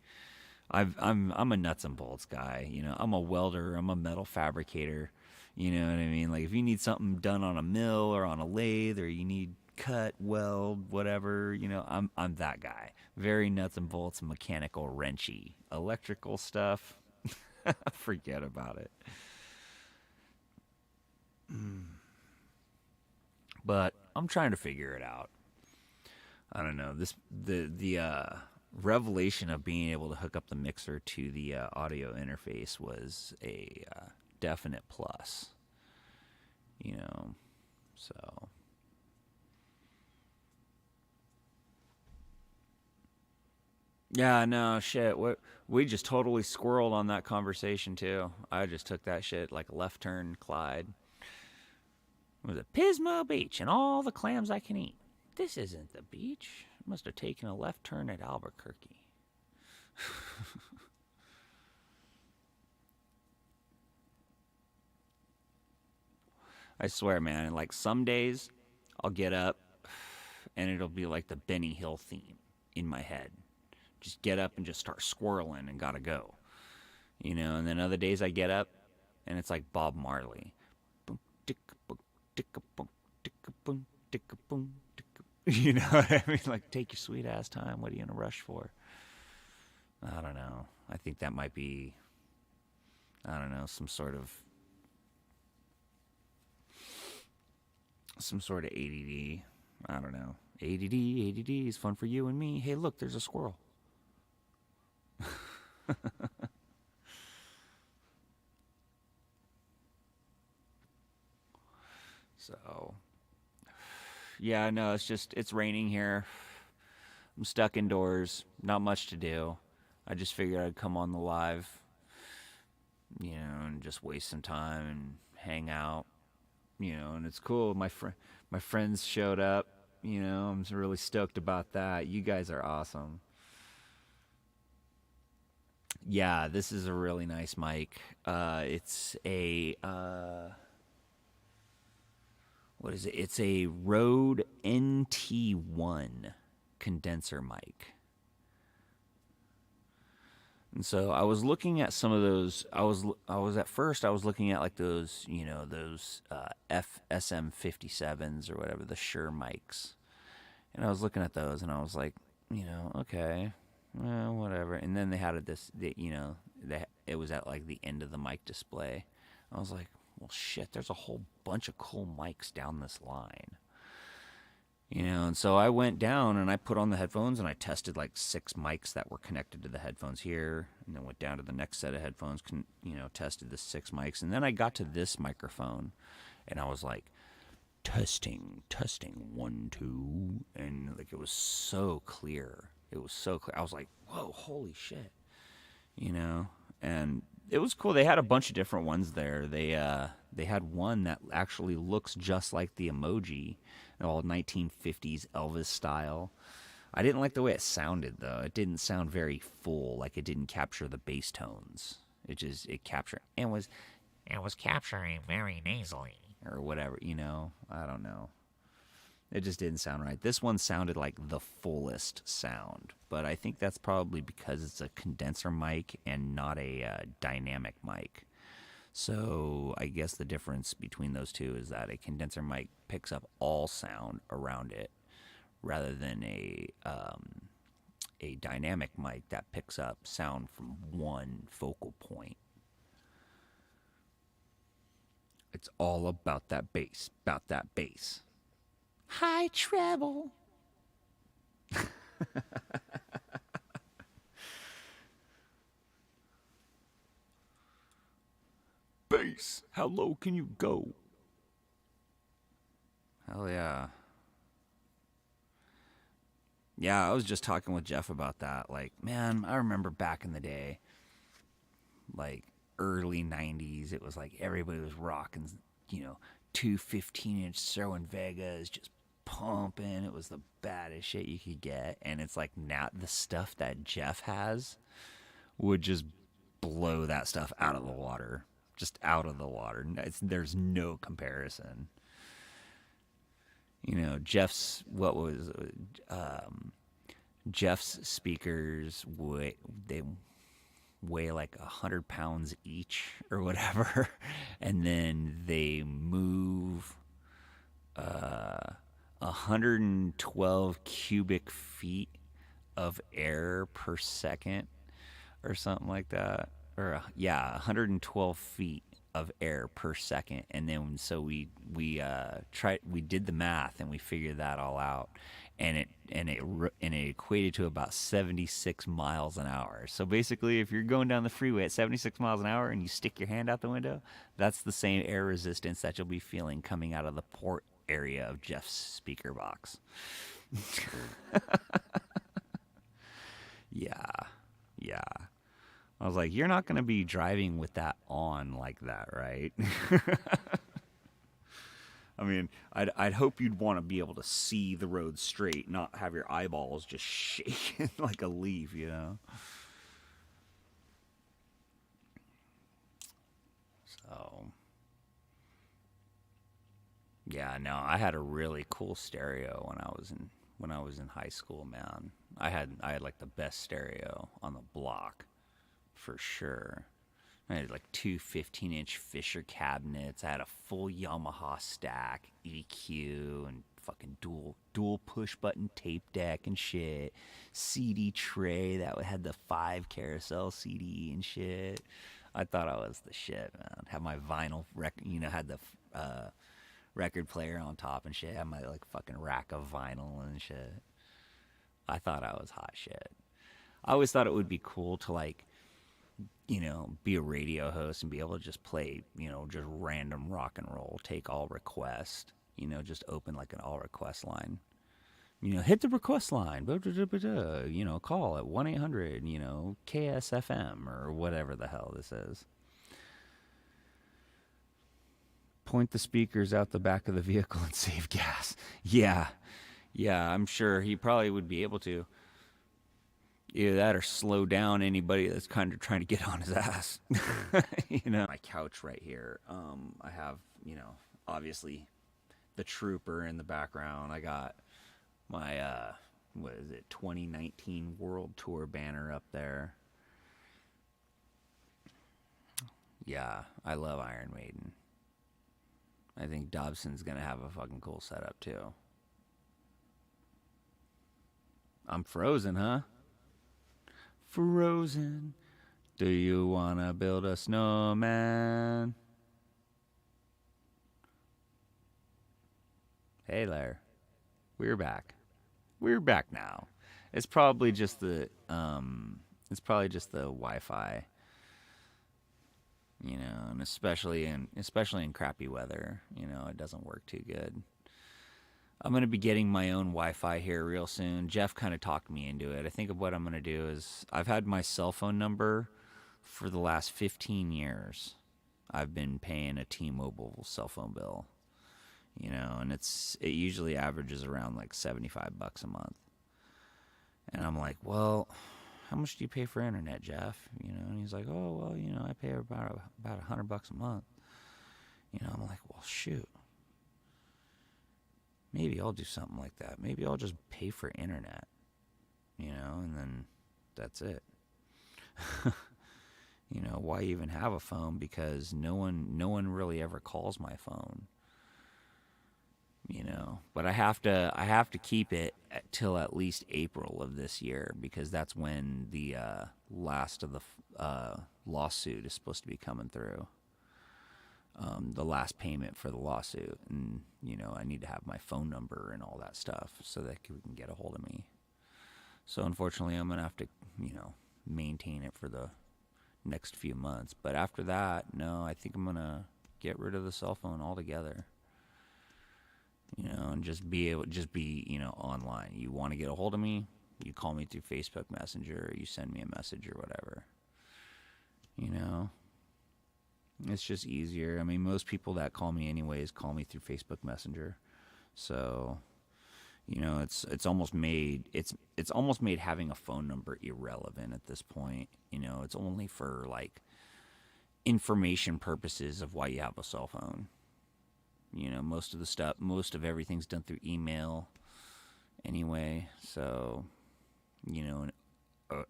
I'm a nuts and bolts guy, I'm a welder, I'm a metal fabricator, you know what I mean? If you need something done on a mill or on a lathe, or you need cut, weld, whatever, I'm that guy. Very nuts and bolts, mechanical, wrenchy. Electrical stuff, forget about it. But I'm trying to figure it out. I don't know. The revelation of being able to hook up the mixer to the audio interface was a definite plus. So Yeah, no shit. We just totally squirreled on that conversation too. I just took that shit like a left turn, Clyde. It was a Pismo Beach and all the clams I can eat. This isn't the beach. Must have taken a left turn at Albuquerque. I swear, man. Like some days, I'll get up and it'll be like the Benny Hill theme in my head. Just get up and just start squirreling and gotta go. You know, and then other days I get up and it's like Bob Marley. Boom, ticka, boom, ticka, boom, ticka, boom, ticka, boom, ticka. You know what I mean? Like, take your sweet ass time. What are you in a rush for? I don't know. I think that might be, I don't know, some sort of ADD. I don't know. ADD is fun for you and me. Hey, look, there's a squirrel. So, yeah, no, it's raining here. I'm stuck indoors. Not much to do. I just figured I'd come on the live, and just waste some time and hang out, and it's cool. My friends showed up, I'm really stoked about that. You guys are awesome. Yeah, this is a really nice mic. It's a what is it? It's a Rode NT1 condenser mic. And so I was looking at some of those. I was at first I was looking at like those those FSM 57s or whatever, the Shure mics, and I was looking at those and I was like, okay, well, whatever. And then they had it was at like the end of the mic display. I was like, well, shit, there's a whole bunch of cool mics down this line. And so I went down and I put on the headphones and I tested like 6 mics that were connected to the headphones here, and then went down to the next set of headphones, tested the 6 mics, and then I got to this microphone, and I was like, testing, 1, 2, and like it was so clear. It was so clear. I was like, whoa, holy shit, and it was cool. They had a bunch of different ones there. They had one that actually looks just like the emoji, all 1950s Elvis style. I didn't like the way it sounded though. It didn't sound very full. Like it didn't capture the bass tones. It captured it was capturing very nasally or whatever. I don't know. It just didn't sound right. This one sounded like the fullest sound, but I think that's probably because it's a condenser mic and not a dynamic mic. So I guess the difference between those two is that a condenser mic picks up all sound around it, rather than a dynamic mic that picks up sound from one focal point. It's all about that bass, about that bass. High treble. Bass. How low can you go? Hell yeah. Yeah, I was just talking with Jeff about that. Like, man, I remember back in the day, like early 90s, it was like everybody was rocking, two 15-inch Cerwin Vegas, just pumping. It was the baddest shit you could get. And it's like now the stuff that Jeff has would just blow that stuff out of the water. Just out of the water. There's no comparison. Jeff's what was Jeff's speakers weigh like 100 pounds each or whatever, and then they move 112 cubic feet of air per second or something like that. Or yeah, 112 feet of air per second. And then so we did the math and we figured that all out, and it equated to about 76 miles an hour. So basically, if you're going down the freeway at 76 miles an hour and you stick your hand out the window, that's the same air resistance that you'll be feeling coming out of the port area of Jeff's speaker box. Yeah. Yeah. I was like, you're not going to be driving with that on like that, right? I mean, I'd hope you'd want to be able to see the road straight, not have your eyeballs just shaking like a leaf, you know? So, yeah, no, I had a really cool stereo when I was in high school, man. I had like the best stereo on the block for sure. I had like two 15-inch Fisher cabinets. I had a full Yamaha stack, EQ, and fucking dual push button tape deck and shit. CD tray that had the 5 carousel CD and shit. I thought I was the shit, man. Had my vinyl record, had the record player on top and shit. Had my like fucking rack of vinyl and shit. I thought I was hot shit. I always thought it would be cool to like be a radio host and be able to just play, just random rock and roll, take all requests, just open like an all request line. Hit the request line, call at 1-800, KSFM or whatever the hell this is. Point the speakers out the back of the vehicle and save gas. Yeah, I'm sure he probably would be able to. Either that or slow down anybody that's kind of trying to get on his ass. My couch right here. I have, obviously the Trooper in the background. I got my, 2019 World Tour banner up there. Yeah, I love Iron Maiden. I think Dobson's going to have a fucking cool setup too. I'm frozen, huh? Frozen. Do you wanna build a snowman? Hey there. We're back. We're back now. It's probably just the Wi-Fi. And especially in crappy weather, it doesn't work too good. I'm going to be getting my own Wi-Fi here real soon. Jeff kind of talked me into it. I think of what I'm going to do is I've had my cell phone number for the last 15 years. I've been paying a T-Mobile cell phone bill, and it usually averages around like $75 a month. And I'm like, well, how much do you pay for internet, Jeff? And he's like, oh, well, I pay about $100 a month. I'm like, well, shoot. Maybe I'll do something like that. Maybe I'll just pay for internet, and then that's it. Why even have a phone? Because no one really ever calls my phone. But I have to keep it till at least April of this year because that's when the last of the lawsuit is supposed to be coming through. The last payment for the lawsuit, and I need to have my phone number and all that stuff so that we can get a hold of me. So unfortunately, I'm gonna have to maintain it for the next few months. But after that, no, I think I'm gonna get rid of the cell phone altogether. And just be online. You want to get a hold of me, you call me through Facebook Messenger, or you send me a message or whatever. It's just easier. I mean, most people that call me anyways call me through Facebook Messenger. So, it's almost made having a phone number irrelevant at this point. It's only for like information purposes of why you have a cell phone. Most of everything's done through email anyway. So,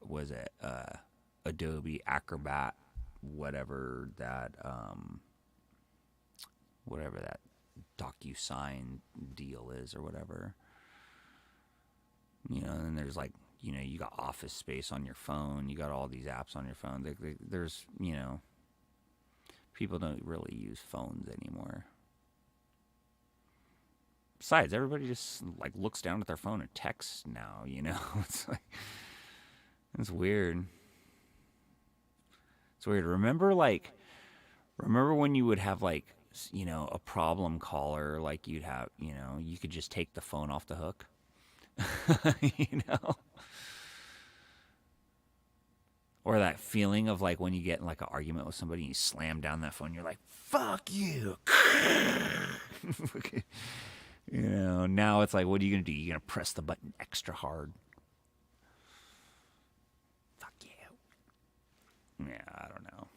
was it Adobe Acrobat, whatever that DocuSign deal is or whatever. And there's like, you got Office Space on your phone. You got all these apps on your phone. There's, people don't really use phones anymore. Besides, everybody just like looks down at their phone and texts now, It's like, it's weird. It's weird. Remember when you would have like, a problem caller, like you'd have, you could just take the phone off the hook, Or that feeling of like when you get in like an argument with somebody and you slam down that phone, you're like, fuck you. You know, now it's like, what are you going to do? You're going to press the button extra hard. Fuck you. Yeah, I don't know.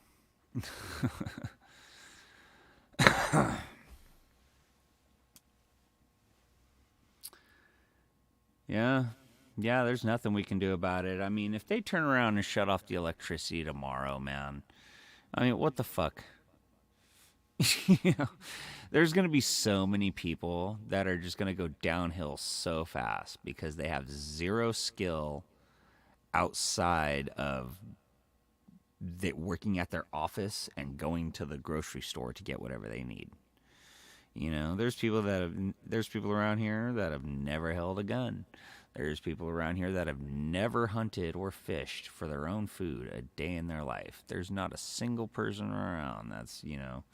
Yeah. Yeah, there's nothing we can do about it. I mean, if they turn around and shut off the electricity tomorrow, man, I mean, what the fuck? You know, there's going to be so many people that are just going to go downhill so fast because they have zero skill outside of working at their office and going to the grocery store to get whatever they need. You know, there's people around here that have never held a gun. There's people around here that have never hunted or fished for their own food a day in their life. There's not a single person around that's, you know,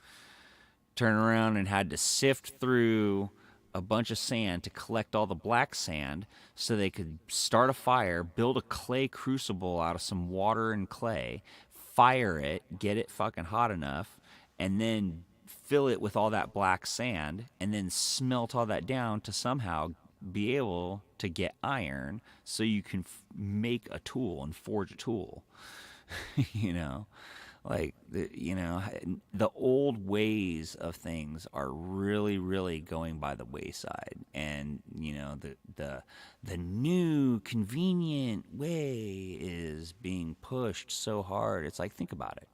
turned around and had to sift through a bunch of sand to collect all the black sand so they could start a fire, build a clay crucible out of some water and clay, fire it, get it fucking hot enough, and then fill it with all that black sand, and then smelt all that down to somehow be able to get iron so you can make a tool and forge a tool. You know, like the old ways of things are really, really going by the wayside, and you know the new convenient way is being pushed so hard. It's like, think about it.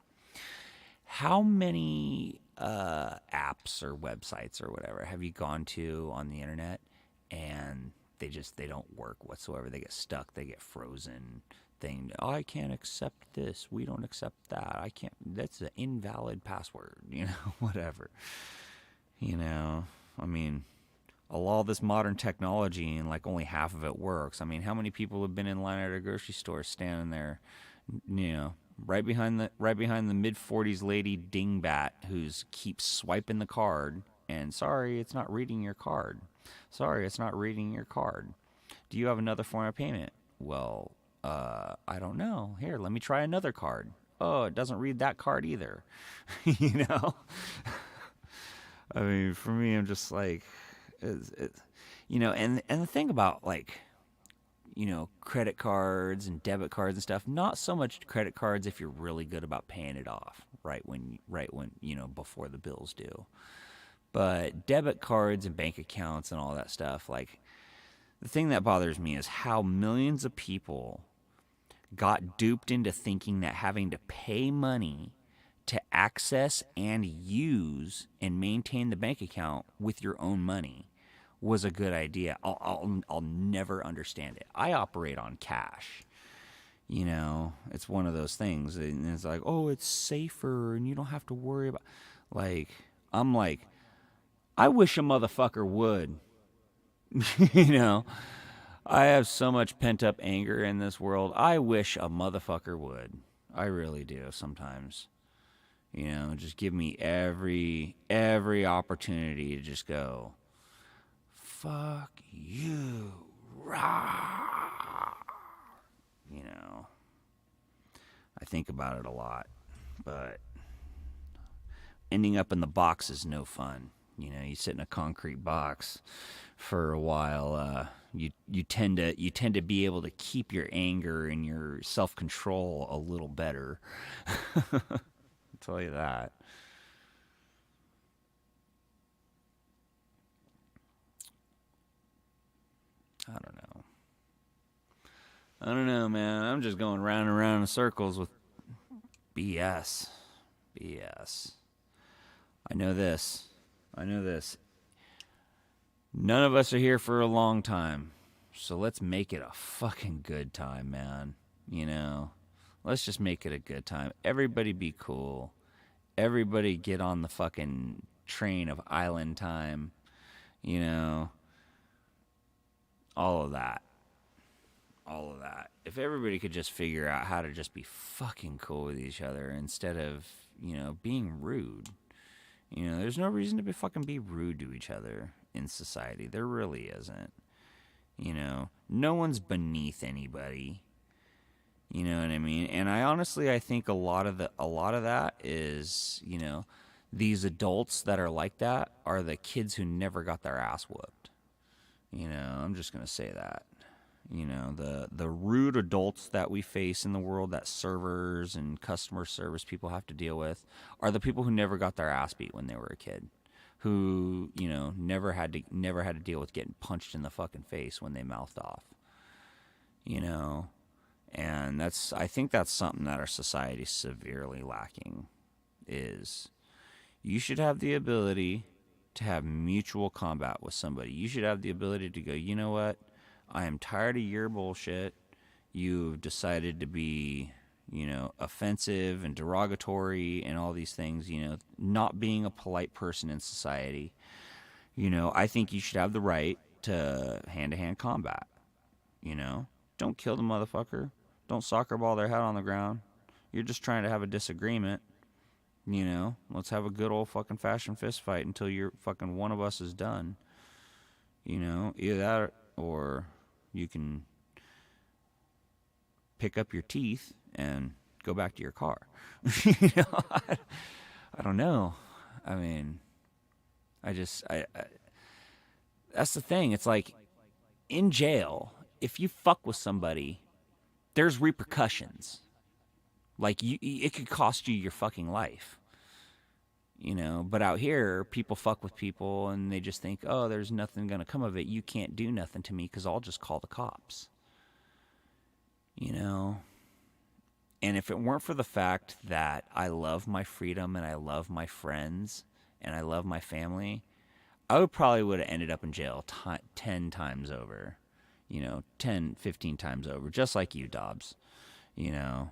How many apps or websites or whatever have you gone to on the internet and they don't work whatsoever? They get stuck, they get frozen. Oh, I can't accept this. We don't accept that. I can't. That's an invalid password. You know, whatever. You know, I mean, all this modern technology and like only half of it works. I mean, how many people have been in line at a grocery store standing there, you know, right behind the mid-40s lady dingbat who's keeps swiping the card and sorry, it's not reading your card. Sorry, it's not reading your card. Do you have another form of payment? Well, I don't know. Here, let me try another card. Oh, it doesn't read that card either. You know? I mean, for me, I'm just like, you know, and the thing about like, you know, credit cards and debit cards and stuff, not so much credit cards if you're really good about paying it off right when, you know, before the bills due. But debit cards and bank accounts and all that stuff, like, the thing that bothers me is how millions of people got duped into thinking that having to pay money to access and use and maintain the bank account with your own money was a good idea. I'll never understand it. I operate on cash. You know, it's one of those things. And it's like, oh, it's safer and you don't have to worry about. Like, I'm like, I wish a motherfucker would. You know, I have so much pent up anger in this world. I wish a motherfucker would. I really do sometimes. You know, just give me every opportunity to just go, fuck you, rah. You know, I think about it a lot, but ending up in the box is no fun. You know, you sit in a concrete box for a while. You tend to be able to keep your anger and your self-control a little better. I'll tell you that. I don't know, man. I'm just going round and round in circles with BS. BS. I know this. None of us are here for a long time. So let's make it a fucking good time, man. You know? Let's just make it a good time. Everybody be cool. Everybody get on the fucking train of island time. You know? All of that. If everybody could just figure out how to just be fucking cool with each other instead of, you know, being rude. You know, there's no reason to be rude to each other in society. There really isn't. You know, no one's beneath anybody. You know what I mean? And I think a lot of that is, these adults that are like that are the kids who never got their ass whooped. I'm just going to say that. The rude adults that we face in the world, that servers and customer service people have to deal with, are the people who never got their ass beat when they were a kid, who never had to deal with getting punched in the fucking face when they mouthed off. you know and I think that's something that our society is severely lacking. Is you should have the ability to have mutual combat with somebody. You should have the ability to go, you know what, I am tired of your bullshit. You've decided to be, offensive and derogatory and all these things, not being a polite person in society. I think you should have the right to hand-to-hand combat. Don't kill the motherfucker. Don't soccer ball their head on the ground. You're just trying to have a disagreement. Let's have a good old fucking fashion fist fight until you're fucking one of us is done. Either that or you can pick up your teeth and go back to your car. I don't know. I mean, I that's the thing. It's like in jail, if you fuck with somebody, there's repercussions. Like it could cost you your fucking life. But out here, people fuck with people and they just think, oh, there's nothing going to come of it. You can't do nothing to me because I'll just call the cops. And if it weren't for the fact that I love my freedom and I love my friends and I love my family, I would have ended up in jail 10 times over. 10, 15 times over, just like you, Dobbs. I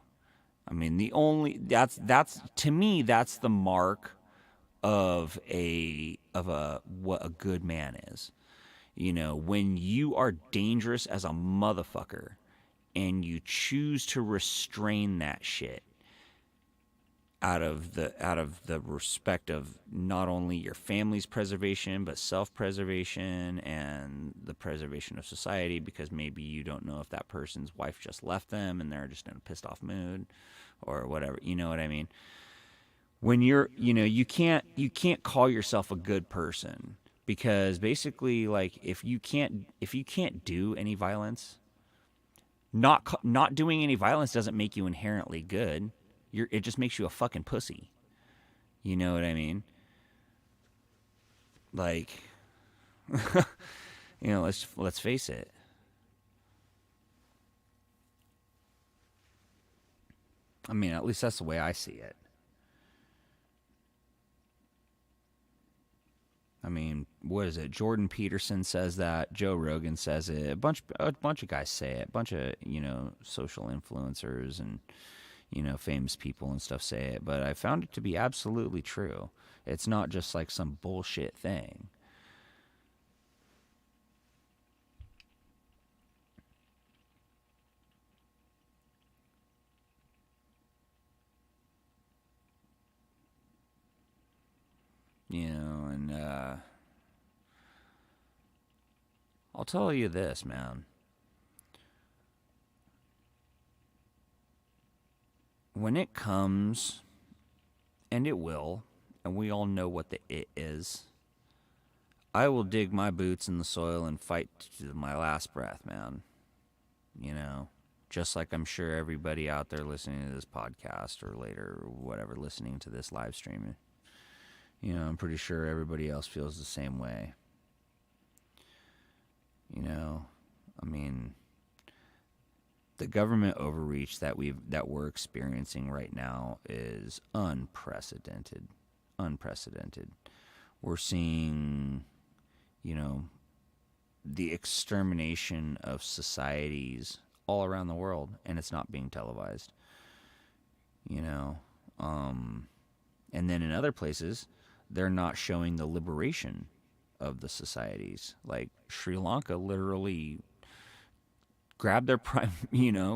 mean, that's to me, that's the mark of what a good man is. When you are dangerous as a motherfucker and you choose to restrain that shit out of the respect of not only your family's preservation but self-preservation and the preservation of society, because maybe you don't know if that person's wife just left them and they're just in a pissed off mood or whatever. You know what I mean? When you're, you can't call yourself a good person, because basically, like, if you can't do any violence, not doing any violence doesn't make you inherently good. It just makes you a fucking pussy. You know what I mean? Like, let's face it. I mean, at least that's the way I see it. I mean, what is it? Jordan Peterson says that. Joe Rogan says it. A bunch of guys say it. A bunch of, social influencers and, famous people and stuff say it. But I found it to be absolutely true. It's not just like some bullshit thing. And I'll tell you this, man. When it comes, and it will, and we all know what the it is, I will dig my boots in the soil and fight to my last breath, man. Just like I'm sure everybody out there listening to this podcast or later, or whatever, listening to this live stream, I'm pretty sure everybody else feels the same way. I mean, the government overreach that we're experiencing right now is unprecedented. Unprecedented. We're seeing, the extermination of societies all around the world, and it's not being televised. And then in other places, they're not showing the liberation of the societies. Like Sri Lanka literally grabbed their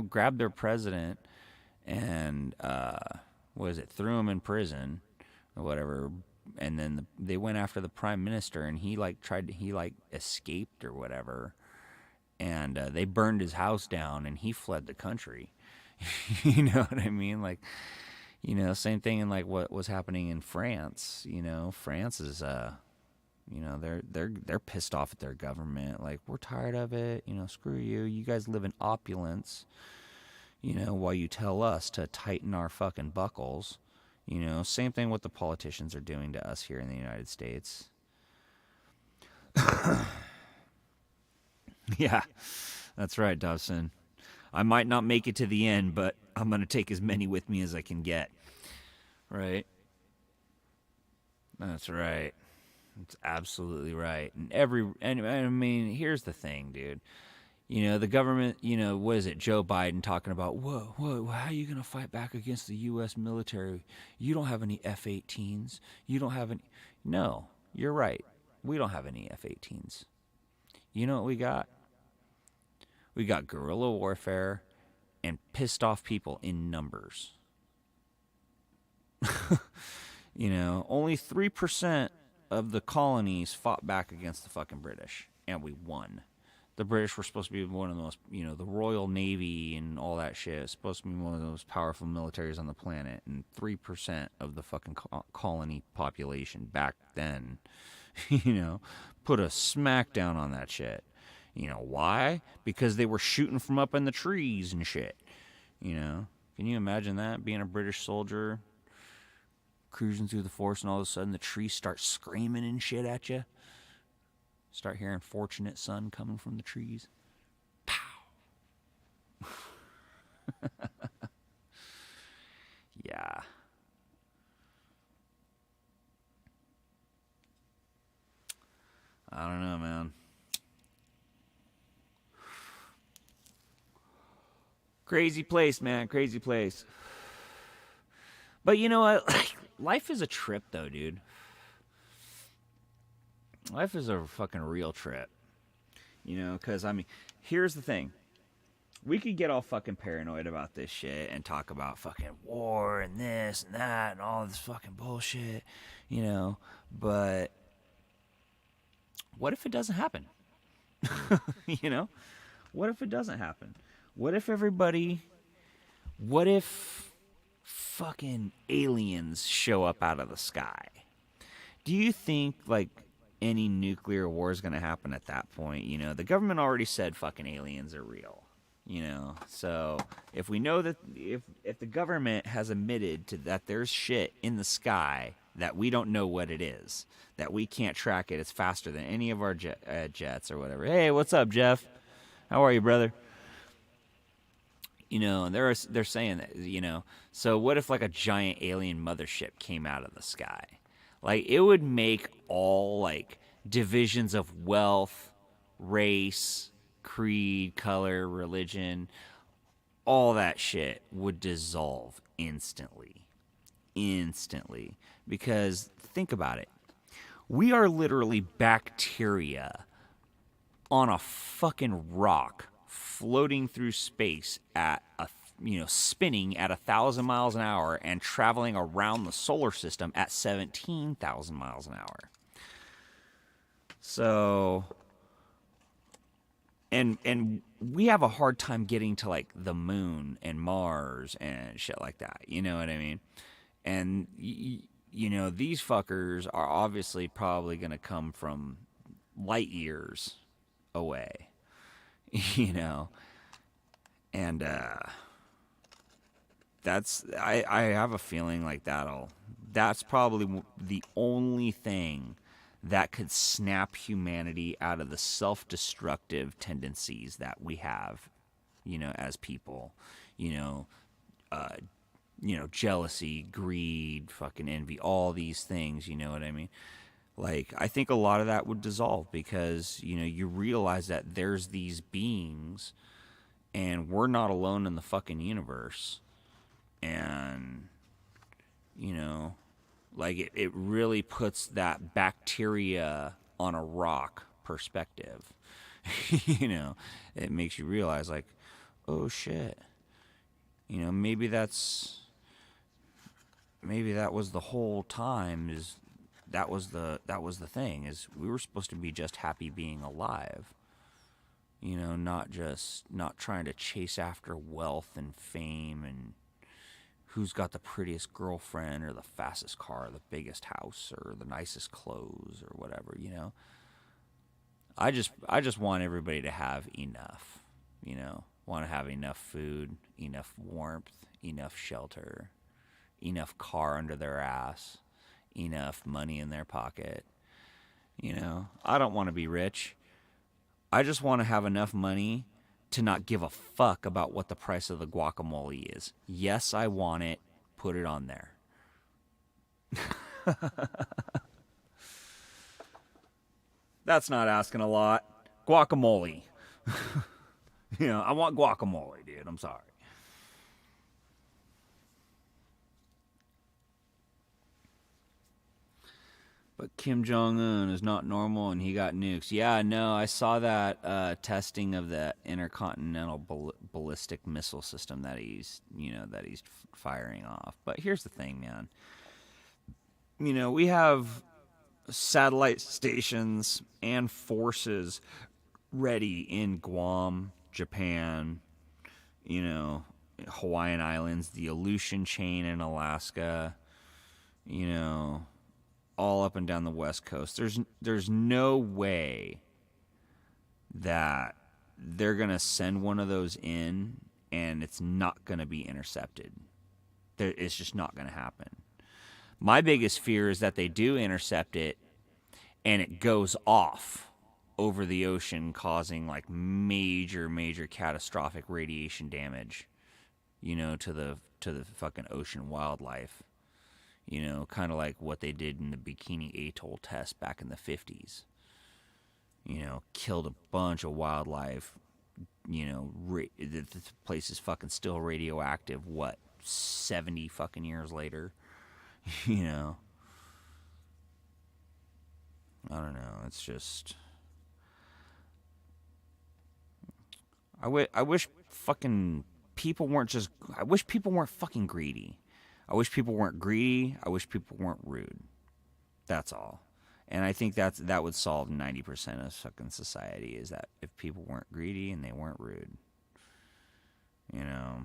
grabbed their president and threw him in prison or whatever. And then they went after the prime minister, and he escaped or whatever. And they burned his house down, and he fled the country. You know what I mean? Like, same thing in like what was happening in France. France is they're pissed off at their government. Like, we're tired of it. Screw you. You guys live in opulence. While you tell us to tighten our fucking buckles. Same thing what the politicians are doing to us here in the United States. Yeah, that's right, Dobson. I might not make it to the end, but I'm going to take as many with me as I can get. Right? That's right. That's absolutely right. And I mean, here's the thing, dude. The government, what is it? Joe Biden talking about, whoa, how are you going to fight back against the U.S. military? You don't have any F-18s. You don't have any. No, you're right. We don't have any F-18s. You know what we got? We got guerrilla warfare and pissed off people in numbers. Only 3% of the colonies fought back against the fucking British, and we won. The British were supposed to be one of the most, the Royal Navy and all that shit is supposed to be one of the most powerful militaries on the planet, and 3% of the fucking colony population back then, put a smackdown on that shit. Why? Because they were shooting from up in the trees and shit. Can you imagine that? Being a British soldier, cruising through the forest, and all of a sudden the trees start screaming and shit at you. Start hearing Fortunate Son coming from the trees. Pow! Yeah. I don't know, man. Crazy place, man. Crazy place. But you know what? Life is a trip, though, dude. Life is a fucking real trip. Because, I mean, here's the thing. We could get all fucking paranoid about this shit and talk about fucking war and this and that and all this fucking bullshit, but what if it doesn't happen? What if it doesn't happen? What if fucking aliens show up out of the sky? Do you think, like, any nuclear war is going to happen at that point? The government already said fucking aliens are real. So if we know that, if the government has admitted to that there's shit in the sky that we don't know what it is, that we can't track it, it's faster than any of our jets or whatever. Hey, what's up, Jeff? How are you, brother? And they're saying that, so what if like a giant alien mothership came out of the sky? Like, it would make all like divisions of wealth, race, creed, color, religion, all that shit would dissolve instantly. Instantly. Because think about it. We are literally bacteria on a fucking rock floating through space at spinning at 1,000 miles an hour and traveling around the solar system at 17,000 miles an hour. So, and we have a hard time getting to like the moon and Mars and shit like that. You know what I mean? And these fuckers are obviously probably going to come from light years away. And I have a feeling like that's probably the only thing that could snap humanity out of the self-destructive tendencies that we have, as people, jealousy, greed, fucking envy, all these things, you know what I mean? Like, I think a lot of that would dissolve because, you realize that there's these beings and we're not alone in the fucking universe. And, like it really puts that bacteria on a rock perspective. It makes you realize like, oh shit. Maybe that was the whole time, that was the thing, is we were supposed to be just happy being alive. You know, not trying to chase after wealth and fame and who's got the prettiest girlfriend or the fastest car, or the biggest house or the nicest clothes or whatever, you know. I just want everybody to have enough, you know. Want to have enough food, enough warmth, enough shelter, enough car under their ass, enough money in their pocket. You know, I don't want to be rich. I just want to have enough money to not give a fuck about what the price of the guacamole is. Yes, I want it. Put it on there. That's not asking a lot. Guacamole. You know, I want guacamole, dude. I'm sorry. But Kim Jong Un is not normal, and he got nukes. Yeah, no, I saw that testing of the intercontinental ballistic missile system that he's firing off. But here's the thing, man. You know, we have satellite stations and forces ready in Guam, Japan, you know, Hawaiian Islands, the Aleutian Chain in Alaska, you know, all up and down the West Coast. There's no way that they're going to send one of those in and it's not going to be intercepted. It's just not going to happen. My biggest fear is that they do intercept it and it goes off over the ocean, causing like major catastrophic radiation damage, you know, to the fucking ocean wildlife. You know, kind of like what they did in the Bikini Atoll test back in the 50s. You know, killed a bunch of wildlife. You know, the place is fucking still radioactive, what, 70 fucking years later? You know. I don't know. It's just... I wish fucking people weren't just... I wish people weren't fucking greedy. I wish people weren't greedy. I wish people weren't rude. That's all. And I think that would solve 90% of fucking society, is that if people weren't greedy and they weren't rude. You know.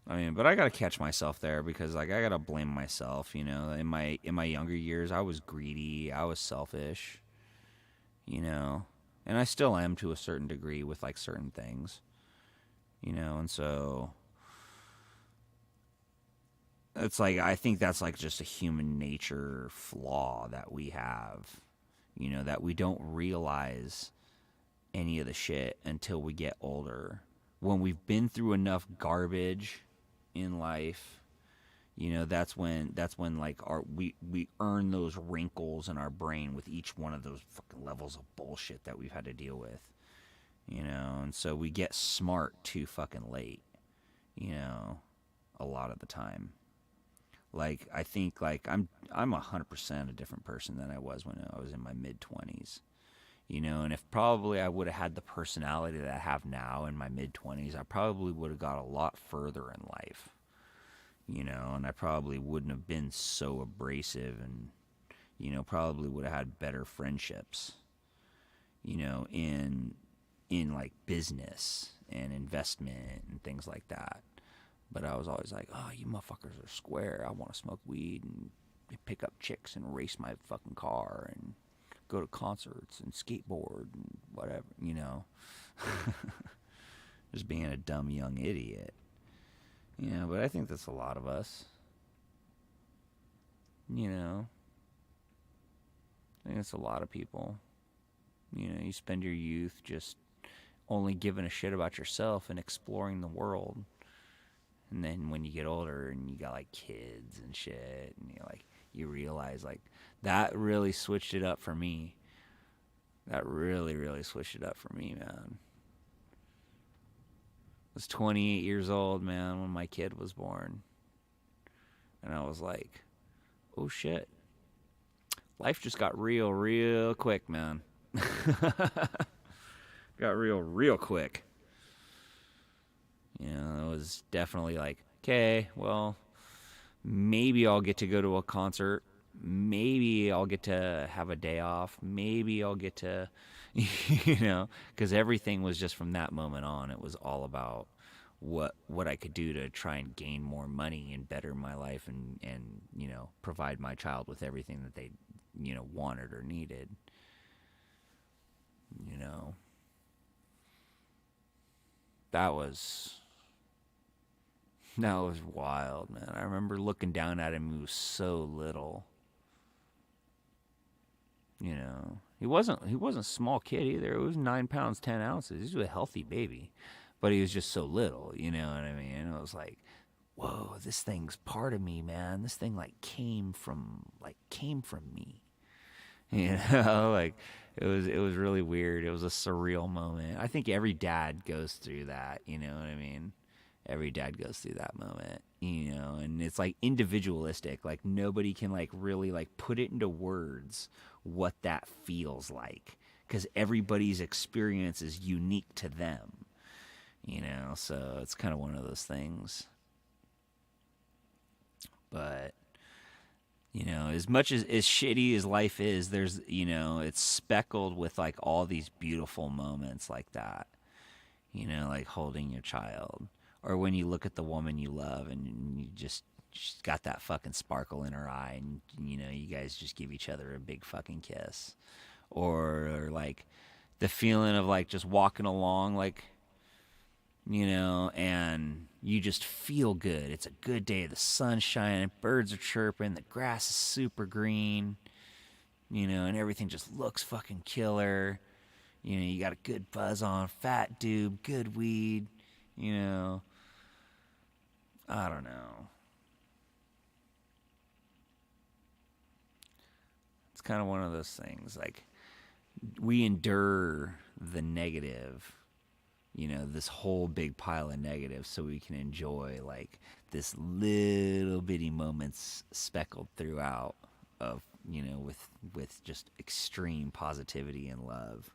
I mean, but I gotta catch myself there, because like I gotta blame myself. You know, in my younger years, I was greedy. I was selfish. You know. And I still am to a certain degree with like certain things, you know, and so it's like, I think that's like just a human nature flaw that we have, you know, that we don't realize any of the shit until we get older. When we've been through enough garbage in life, you know, that's when like we earn those wrinkles in our brain with each one of those fucking levels of bullshit that we've had to deal with. You know, and so we get smart too fucking late, you know, a lot of the time. Like, I think like I'm 100% a different person than I was when I was in my mid-20s. You know, and if probably I would have had the personality that I have now in my mid-20s, I probably would have got a lot further in life. You know, and I probably wouldn't have been so abrasive, and, you know, probably would have had better friendships, you know, in like business and investment and things like that. But I was always like, oh, you motherfuckers are square. I want to smoke weed and pick up chicks and race my fucking car and go to concerts and skateboard and whatever, you know. Just being a dumb young idiot. You know, but I think that's a lot of us. You know. I think it's a lot of people. You know, you spend your youth just only giving a shit about yourself and exploring the world. And then when you get older and you got like kids and shit, and you realize like that really switched it up for me. That really switched it up for me, man. I was 28 years old, man, when my kid was born. And I was like, oh shit. Life just got real quick, man. Got real quick. You know, it was definitely like, okay, well, maybe I'll get to go to a concert maybe I'll get to have a day off. Maybe I'll get to, you know, because everything was just from that moment on. It was all about what I could do to try and gain more money and better my life and you know, provide my child with everything that they, you know, wanted or needed. You know, that was that was wild, man. I remember looking down at him. He was so little. You know, he wasn't a small kid either. It was 9 pounds 10 ounces. He was a healthy baby, but he was just so little. You know what I mean? And it was like, whoa, this thing's part of me, man. This thing came from me. You know, like it was really weird. It was a surreal moment. I think every dad goes through that. You know what I mean? Every dad goes through that moment, you know, and it's like individualistic. Like nobody can like really like put it into words what that feels like because everybody's experience is unique to them, you know. So it's kind of one of those things. But you know, as much as shitty as life is, there's, you know, it's speckled with like all these beautiful moments like that, you know, like holding your child, or when you look at the woman you love and you just she's got that fucking sparkle in her eye, and you know you guys just give each other a big fucking kiss, or like the feeling of like just walking along, like, you know, and you just feel good. It's a good day. The sun's shining, birds are chirping, the grass is super green, you know, and everything just looks fucking killer. You know, you got a good buzz on, fat dude, good weed, you know. I don't know. It's kind of one of those things. Like, we endure the negative, you know, this whole big pile of negative so we can enjoy, like, this little bitty moments speckled throughout of, you know, with just extreme positivity and love.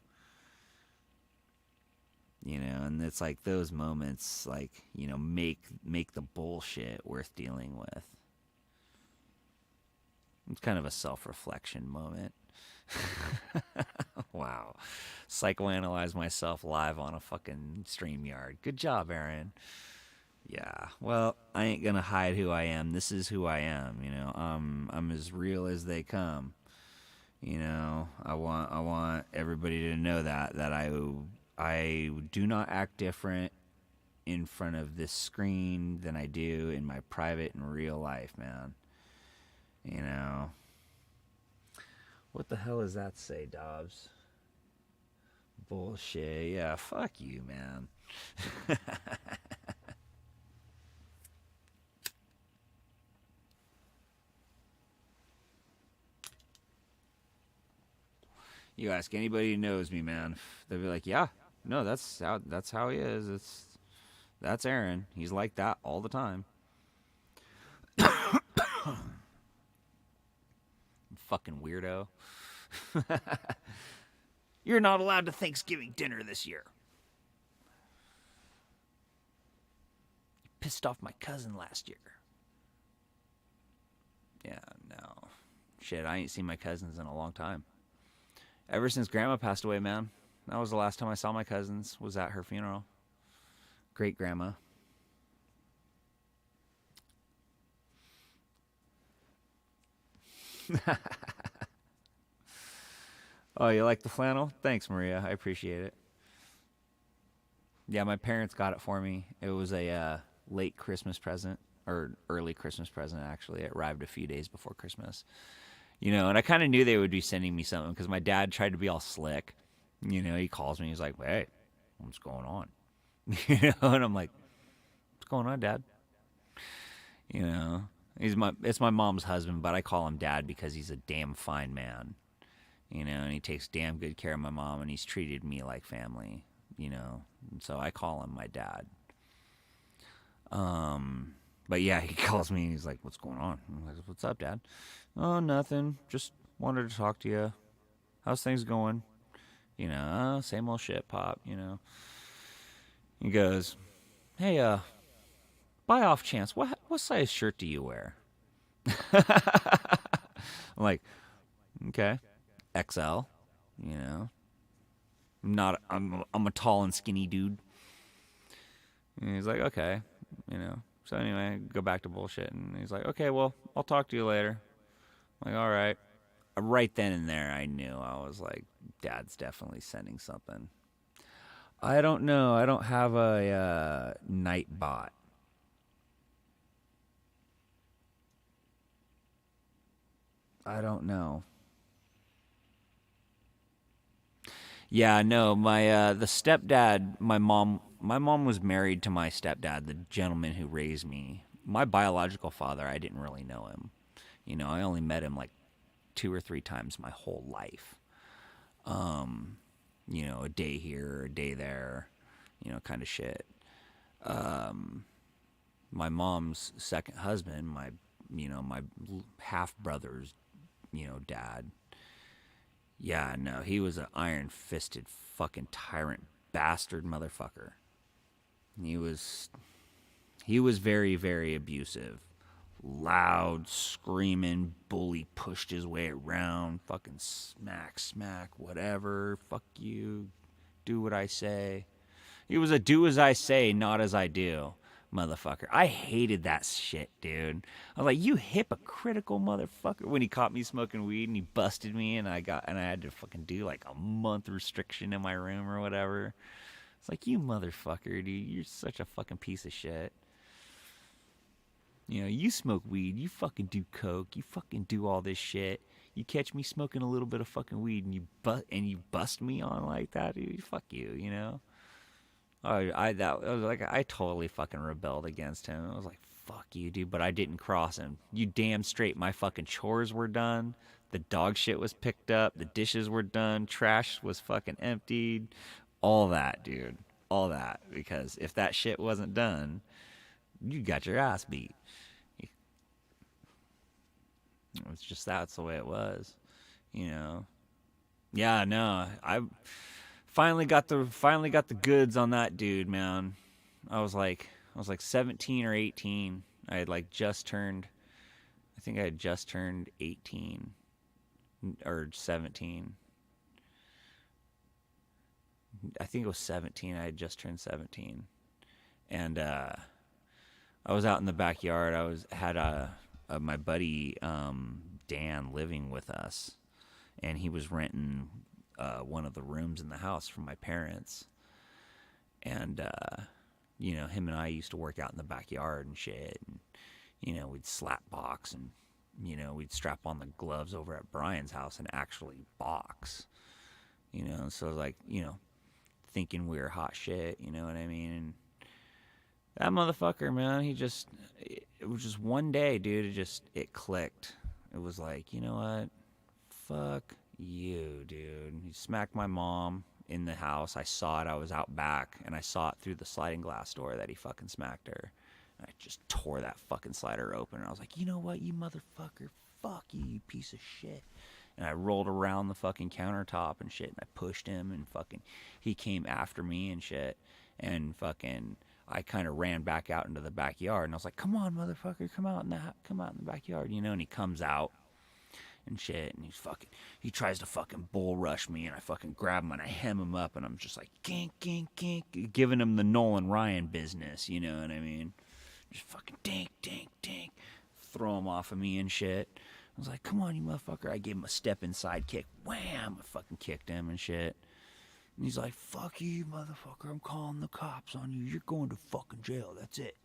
You know, and it's like those moments, like, you know, make the bullshit worth dealing with. It's kind of a self-reflection moment. Wow. Psychoanalyze myself live on a fucking StreamYard. Good job, Aaron. Yeah. Well, I ain't gonna hide who I am. This is who I am, you know. I'm as real as they come. You know, I want everybody to know that I do not act different in front of this screen than I do in my private and real life, man. You know. What the hell does that say, Dobbs? Bullshit. Yeah, fuck you, man. You ask anybody who knows me, man, they'll be like, "Yeah, no, that's how he is. That's Aaron. He's like that all the time." Fucking weirdo. You're not allowed to Thanksgiving dinner this year. You pissed off my cousin last year. Yeah, no. Shit, I ain't seen my cousins in a long time. Ever since Grandma passed away, man. That was the last time I saw my cousins, was at her funeral. Great grandma. Oh, you like the flannel? Thanks, Maria. I appreciate it. Yeah, my parents got it for me. It was a late Christmas present, or early Christmas present, actually. It arrived a few days before Christmas. You know, and I kind of knew they would be sending me something because my dad tried to be all slick. You know, he calls me. He's like, "Hey, what's going on?" You know, and I'm like, "What's going on, Dad?" You know, it's my mom's husband, but I call him Dad because he's a damn fine man. You know, and he takes damn good care of my mom, and he's treated me like family. You know, and so I call him my dad. But yeah, he calls me and he's like, "What's going on?" I'm like, "What's up, Dad?" "Oh, nothing. Just wanted to talk to you. How's things going?" You know, same old shit, Pop. You know. He goes, "Hey, by off chance, what size shirt do you wear?" I'm like, okay, XL, you know, I'm a tall and skinny dude. And he's like, okay, you know. So anyway, go back to bullshit, and he's like, okay, well, I'll talk to you later. I'm like, all right. Right then and there, I knew. I was like, Dad's definitely sending something. I don't know. I don't have a night bot. I don't know. Yeah, no, my the stepdad, my mom was married to my stepdad, the gentleman who raised me. My biological father, I didn't really know him. You know, I only met him like 2 or 3 times my whole life. You know, a day here, a day there, you know, kind of shit. My mom's second husband, my half brother's, dad. Yeah, no, he was an iron fisted fucking tyrant bastard motherfucker. He was he was very, very abusive. Loud, screaming, bully, pushed his way around, fucking smack, smack, whatever, fuck you, do what I say. He was a do as I say, not as I do, motherfucker. I hated that shit, dude. I was like, you hypocritical motherfucker. When he caught me smoking weed and he busted me and I had to fucking do like a month restriction in my room or whatever. It's like, you motherfucker, dude. You're such a fucking piece of shit. You know, you smoke weed, you fucking do coke, you fucking do all this shit. You catch me smoking a little bit of fucking weed and you bust me on like that, dude. Fuck you, you know. I totally fucking rebelled against him. I was like, fuck you, dude. But I didn't cross him. You damn straight. My fucking chores were done. The dog shit was picked up. The dishes were done. Trash was fucking emptied. All that, dude. All that. Because if that shit wasn't done, you got your ass beat. It's just that's the way it was, you know. Yeah, no, I finally got the goods on that dude, man. I was like 17 or 18. I had like just turned. I think I had just turned 18 or 17. I think it was 17. I had just turned 17, and I was out in the backyard. I was had my buddy Dan living with us, and he was renting one of the rooms in the house from my parents. And him and I used to work out in the backyard and shit. And we'd slap box, and we'd strap on the gloves over at Brian's house and actually box. So like thinking we were hot shit. You know what I mean? And that motherfucker, man, it was just one day, dude. It clicked. It was like, you know what? Fuck you, dude. He smacked my mom in the house. I saw it. I was out back, and I saw it through the sliding glass door that he fucking smacked her. And I just tore that fucking slider open, and I was like, you know what, you motherfucker? Fuck you, you piece of shit. And I rolled around the fucking countertop and shit, and I pushed him, and fucking he came after me and shit, and fucking I kind of ran back out into the backyard, and I was like, come on, motherfucker, come out in the backyard, and he comes out and shit, and he tries to fucking bull rush me, and I fucking grab him and I hem him up, and I'm just like gink gink gink, giving him the Nolan Ryan business, you know what I mean? Just fucking dink dink dink, throw him off of me and shit. I was like, come on, you motherfucker. I gave him a step inside kick, wham, I fucking kicked him and shit. And he's like, fuck you, motherfucker, I'm calling the cops on you, you're going to fucking jail, that's it.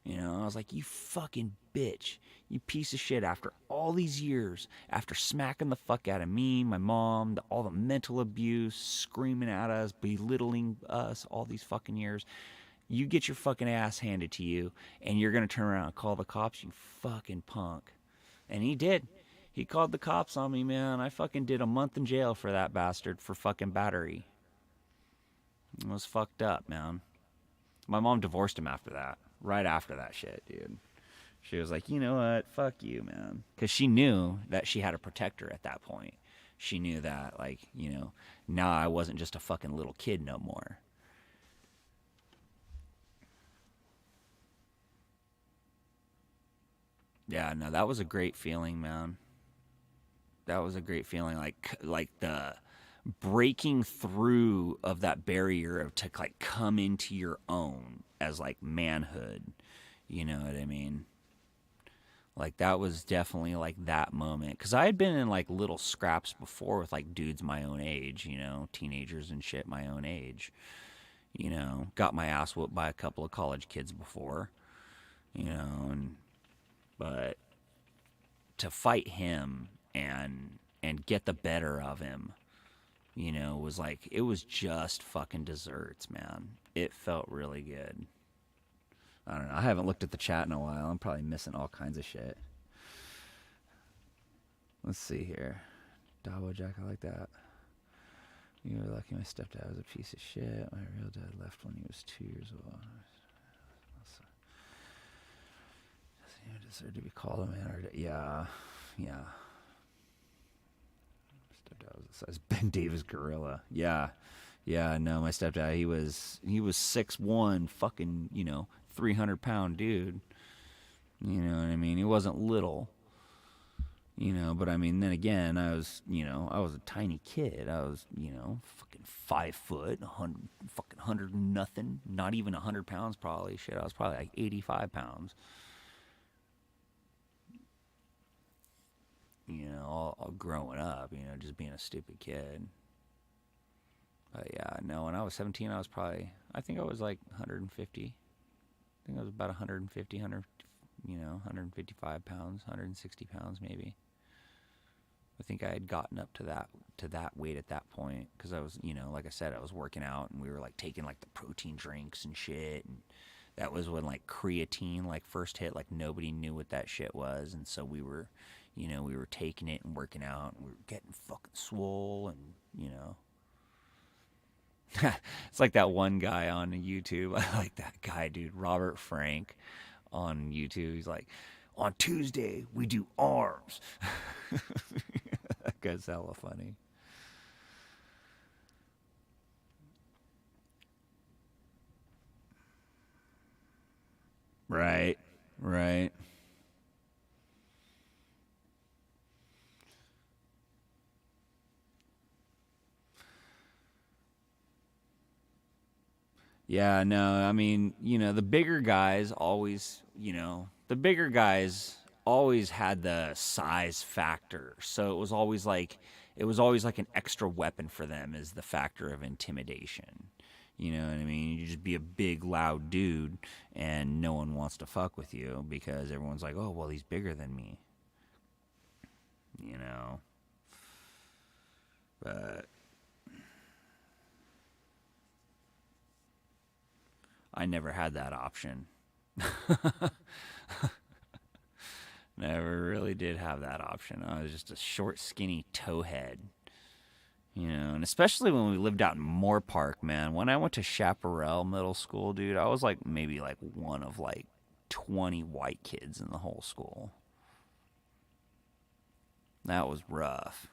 I was like, you fucking bitch. You piece of shit. After all these years, after smacking the fuck out of me, my mom, all the mental abuse, screaming at us, belittling us all these fucking years, you get your fucking ass handed to you, and you're going to turn around and call the cops, you fucking punk. And he did. He called the cops on me, man. I fucking did a month in jail for that bastard for fucking battery. It was fucked up, man. My mom divorced him after that. Right after that shit, dude. She was like, you know what? Fuck you, man. Because she knew that she had a protector at that point. She knew that, like, now I wasn't just a fucking little kid no more. Yeah, no, that was a great feeling, man. That was a great feeling. Like the breaking through of that barrier of to like come into your own as like manhood. You know what I mean? Like that was definitely like that moment because I had been in like little scraps before with like dudes my own age, you know, teenagers and shit my own age. You know, got my ass whooped by a couple of college kids before, you know, and but to fight him and get the better of him, you know, was like it was just fucking desserts, man. It felt really good. I don't know. I haven't looked at the chat in a while. I'm probably missing all kinds of shit. Let's see here. Dabo Jack, I like that. You were lucky my stepdad was a piece of shit. My real dad left when he was 2 years old. Doesn't even deserve to be called a man or yeah. Yeah. Stepdad was the size Ben Davis gorilla. Yeah. Yeah, no, my stepdad, he was 6'1", fucking, you know, 300-pound dude. You know what I mean? He wasn't little. You know, but I mean, then again, I was a tiny kid. I was, you know, fucking 5 foot, 100, fucking 100 nothing, not even 100 pounds probably. Shit, I was probably like 85 pounds. You know, all growing up, you know, just being a stupid kid. But yeah, no, when I was 17, I think I was like 150. I think I was about 150, 100, you know, 155 pounds, 160 pounds maybe. I think I had gotten up to that weight at that point because I was, you know, like I said, I was working out and we were like taking like the protein drinks and shit, and that was when like creatine like first hit. Like nobody knew what that shit was, and so we were, you know, we were taking it and working out, and we were getting fucking swole, and you know. It's like that one guy on YouTube. I like that guy, dude. Robert Frank on YouTube. He's like, on Tuesday, we do arms. That guy's hella funny. Right. Right. Yeah, no, I mean, you know, the bigger guys always had the size factor. So it was always like an extra weapon for them is the factor of intimidation. You know what I mean? You just be a big, loud dude, and no one wants to fuck with you because everyone's like, oh, well, he's bigger than me. You know? But I never had that option. Never really did have that option. I was just a short, skinny towhead. You know, and especially when we lived out in Moore Park, man. When I went to Chaparral Middle School, dude, I was like maybe like one of like 20 white kids in the whole school. That was rough.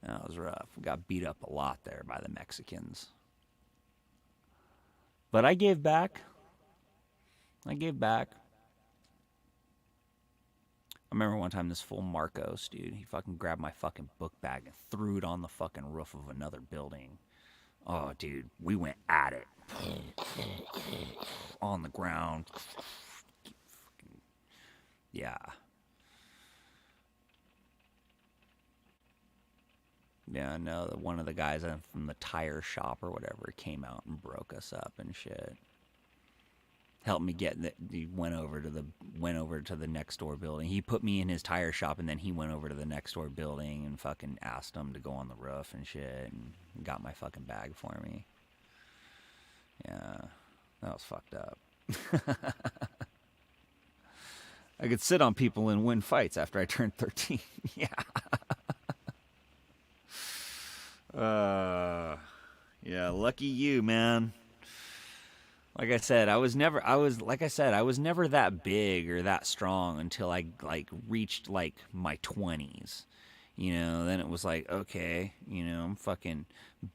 That was rough. We got beat up a lot there by the Mexicans. But I gave back. I gave back. I remember one time this fool Marcos, dude, he fucking grabbed my fucking book bag and threw it on the fucking roof of another building. Oh, dude, we went at it. On the ground. Yeah. Yeah, no, one of the guys from the tire shop or whatever came out and broke us up and shit. Helped me get the, he went over to the next door building. He put me in his tire shop and then he went over to the next door building and fucking asked him to go on the roof and shit and got my fucking bag for me. Yeah, that was fucked up. I could sit on people and win fights after I turned 13. Yeah. Yeah, lucky you, man. Like I said, I was never that big or that strong until I like reached like my 20s. You know, then it was like, okay, you know, I'm fucking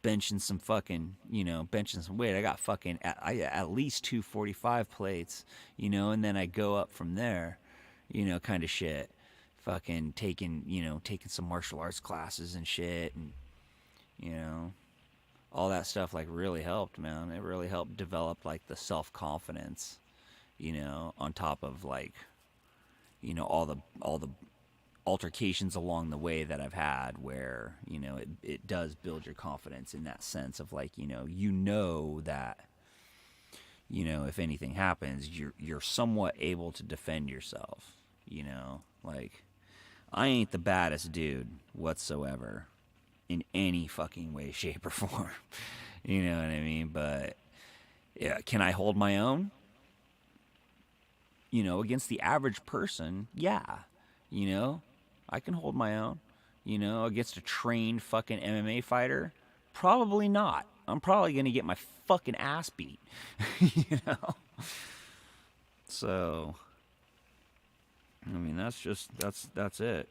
benching some fucking, you know, benching some weight. I got fucking at least 245 plates, you know, and then I go up from there, you know, kind of shit. fucking taking some martial arts classes and shit, and you know, all that stuff like really helped, man. It really helped develop like the self-confidence, on top of like, all the altercations along the way that I've had where, it does build your confidence in that sense of like, that, if anything happens, you're somewhat able to defend yourself, like I ain't the baddest dude whatsoever in any fucking way, shape, or form. You know what I mean? But yeah, can I hold my own? Against the average person, yeah. I can hold my own. Against a trained fucking MMA fighter, probably not. I'm probably gonna get my fucking ass beat. you know? So, I mean, that's it.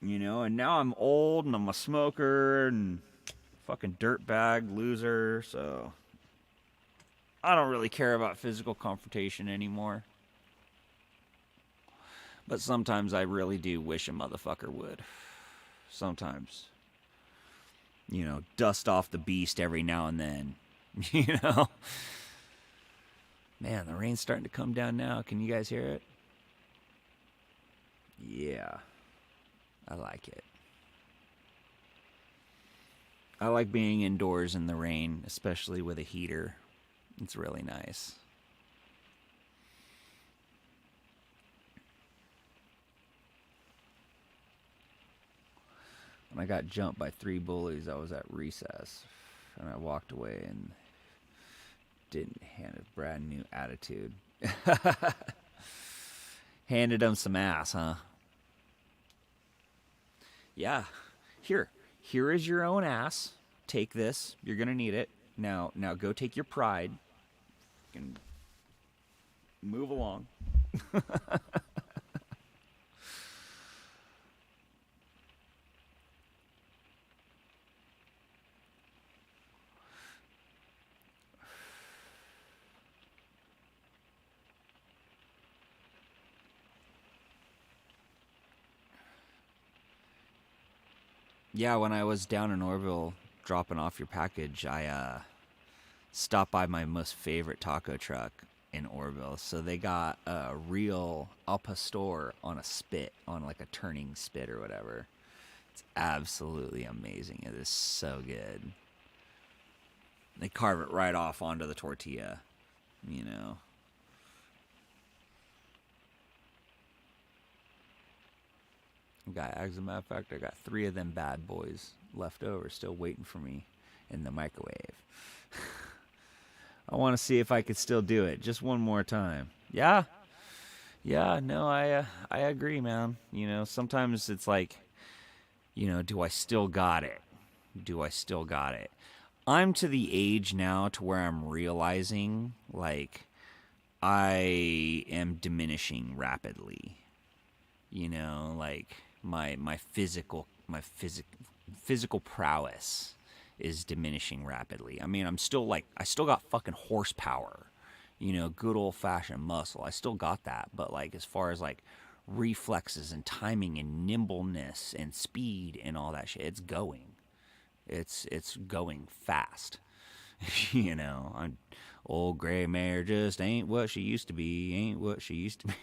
And now I'm old and I'm a smoker and fucking dirtbag loser, so I don't really care about physical confrontation anymore. But sometimes I really do wish a motherfucker would. Sometimes. Dust off the beast every now and then. you know? Man, the rain's starting to come down now. Can you guys hear it? Yeah. I like it. I like being indoors in the rain, especially with a heater. It's really nice. When I got jumped by 3 bullies, I was at recess. And I walked away and didn't hand a brand new attitude. Handed them some ass, huh? Yeah. Here is your own ass. Take this. You're going to need it. Now go take your pride and move along. Yeah, when I was down in Orville dropping off your package, I stopped by my most favorite taco truck in Orville. So they got a real al pastor on a spit, on like a turning spit or whatever. It's absolutely amazing. It is so good. They carve it right off onto the tortilla, you know. As a matter of fact, I got 3 of them bad boys left over, still waiting for me in the microwave. I want to see if I could still do it just one more time. Yeah, no, I agree, man. Sometimes it's like, do I still got it? Do I still got it? I'm to the age now to where I'm realizing like I am diminishing rapidly. Like my physical prowess is diminishing rapidly. I mean, I still got fucking horsepower, good old fashioned muscle. I still got that, but like as far as like reflexes and timing and nimbleness and speed and all that shit, it's going. It's going fast. Old gray mare just ain't what she used to be, ain't what she used to be.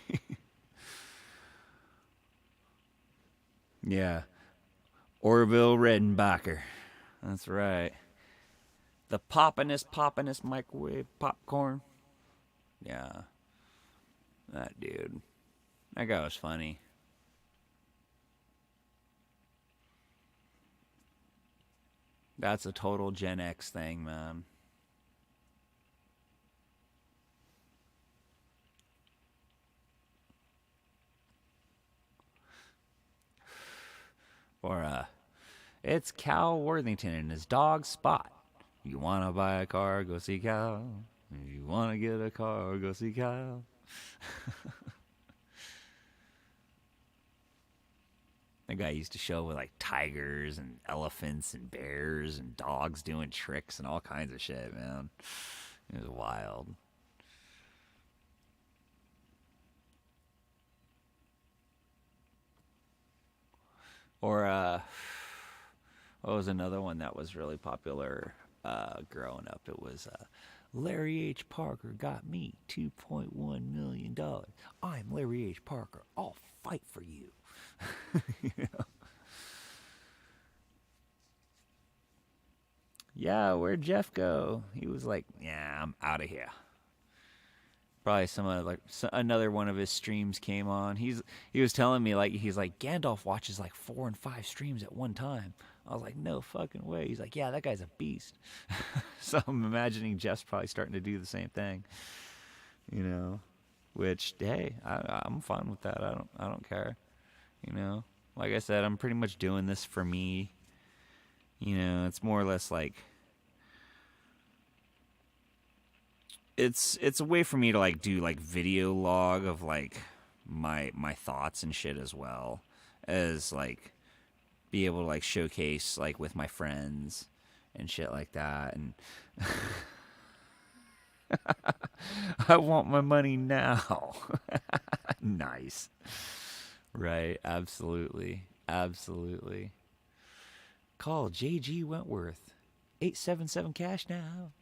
Yeah. Orville Redenbacher. That's right. The poppinest microwave popcorn. Yeah. That dude. That guy was funny. That's a total Gen X thing, man. Or, it's Cal Worthington and his dog Spot. You want to buy a car, go see Cal. If you want to get a car, go see Cal. That guy used to show with like tigers and elephants and bears and dogs doing tricks and all kinds of shit, man. It was wild. Or what was another one that was really popular growing up? It was Larry H. Parker got me $2.1 million. I'm Larry H. Parker. I'll fight for you. You know? Yeah, where'd Jeff go? He was like, yeah, I'm out of here. Probably another one of his streams came on. He was telling me he's like Gandalf watches like 4 and 5 streams at one time. I was like, no fucking way. He's like, yeah, that guy's a beast. So I'm imagining Jeff's probably starting to do the same thing, you know. Which, hey, I'm fine with that. I don't care, you know. Like I said, I'm pretty much doing this for me. You know, it's more or less like it's a way for me to like do like video log of like my thoughts and shit, as well as like be able to like showcase like with my friends and shit like that. And I want my money now. Nice. Right, absolutely. Absolutely. Call JG Wentworth. 877 cash now.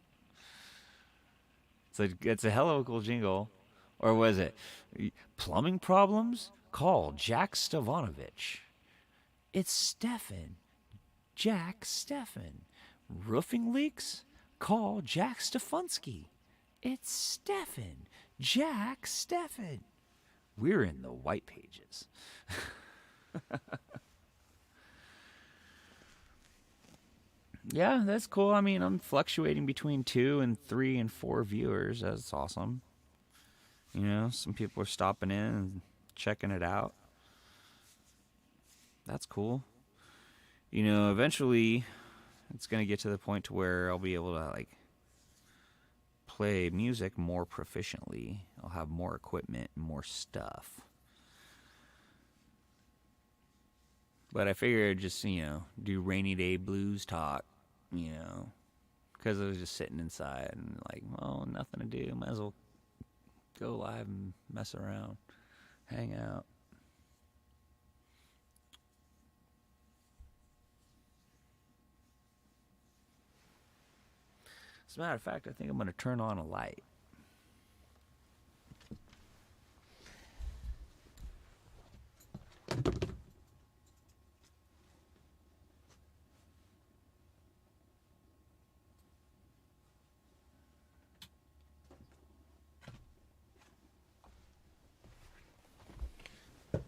It's a hell of a cool jingle. Or was it plumbing problems? Call Jack Stavanovich. It's Stefan. Jack Stefan. Roofing leaks? Call Jack Stefanski. It's Stefan. Jack Stefan. We're in the white pages. Yeah, that's cool. I mean, I'm fluctuating between 2 and 3 and 4 viewers. That's awesome. You know, some people are stopping in and checking it out. That's cool. You know, eventually it's going to get to the point to where I'll be able to like play music more proficiently. I'll have more equipment and more stuff. But I figured just, you know, do rainy day blues talk, you know, because I was just sitting inside and like, well, nothing to do. Might as well go live and mess around, hang out. As a matter of fact, I think I'm going to turn on a light.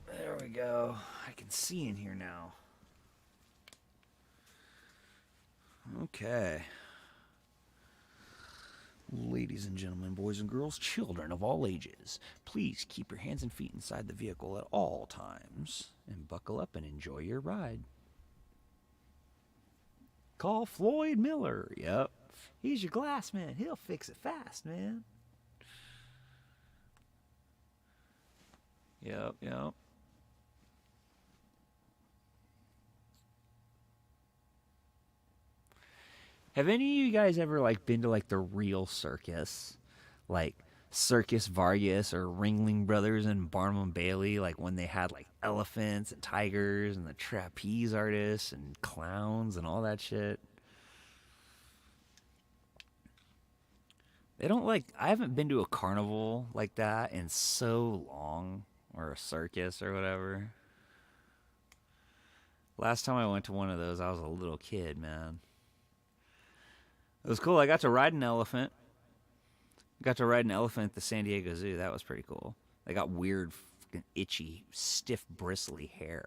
There we go. I can see in here now. Okay. Ladies and gentlemen, boys and girls, children of all ages, please keep your hands and feet inside the vehicle at all times and buckle up and enjoy your ride. Call Floyd Miller. Yep. He's your glass man. He'll fix it fast, man. Yep. Have any of you guys ever like been to like the real circus? Like Circus Vargas or Ringling Brothers and Barnum and Bailey, like when they had like elephants and tigers and the trapeze artists and clowns and all that shit? They don't like, I haven't been to a carnival like that in so long, or a circus or whatever. Last time I went to one of those, I was a little kid, man. It was cool. I got to ride an elephant. Got to ride an elephant at the San Diego Zoo. That was pretty cool. They got weird, itchy, stiff, bristly hair.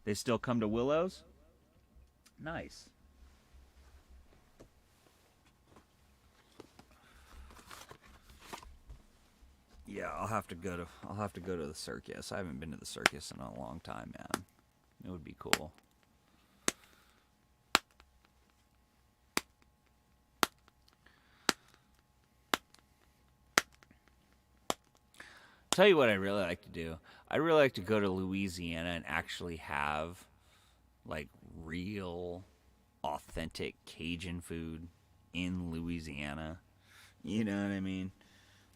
They still come to Willows? Nice. Yeah, I'll have to go to the circus. I haven't been to the circus in a long time, man. It would be cool. Tell you what I really like to do. I really like to go to Louisiana and actually have like real authentic Cajun food. in Louisiana. You know what I mean?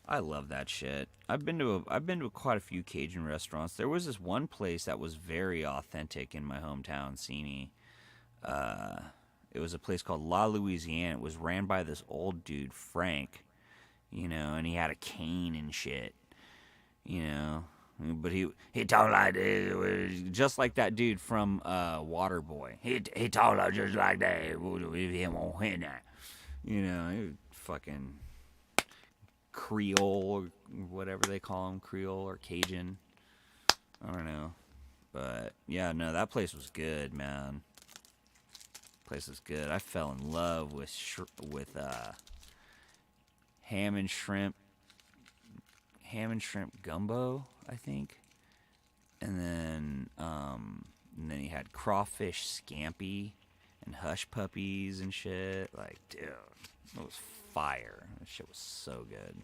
I love that shit. I've been to quite a few Cajun restaurants. There was this one place that was very authentic in my hometown, Simi. Uh, it was a place called La Louisiane. It was ran by this old dude, Frank, and he had a cane and shit, you know. But he talked like this, just like that dude from Waterboy. He talked like just like that. He fucking Creole or whatever they call him, Creole or Cajun. I don't know, but yeah, no, that place was good, man. Place was good. I fell in love with ham and shrimp gumbo, I think, and then he had crawfish scampi and hush puppies and shit. Like, dude, it was fire. That shit was so good.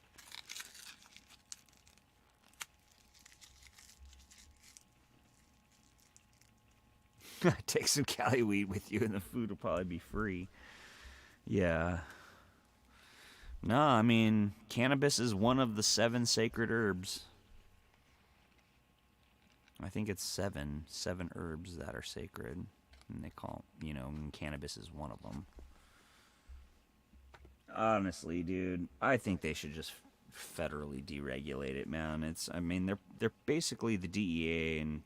Take some Cali weed with you, and the food will probably be free. Yeah. No, I mean, cannabis is one of the 7 sacred herbs. I think it's seven herbs that are sacred, and they call, and cannabis is one of them. Honestly, dude, I think they should just federally deregulate it, man. I mean, they're basically the DEA and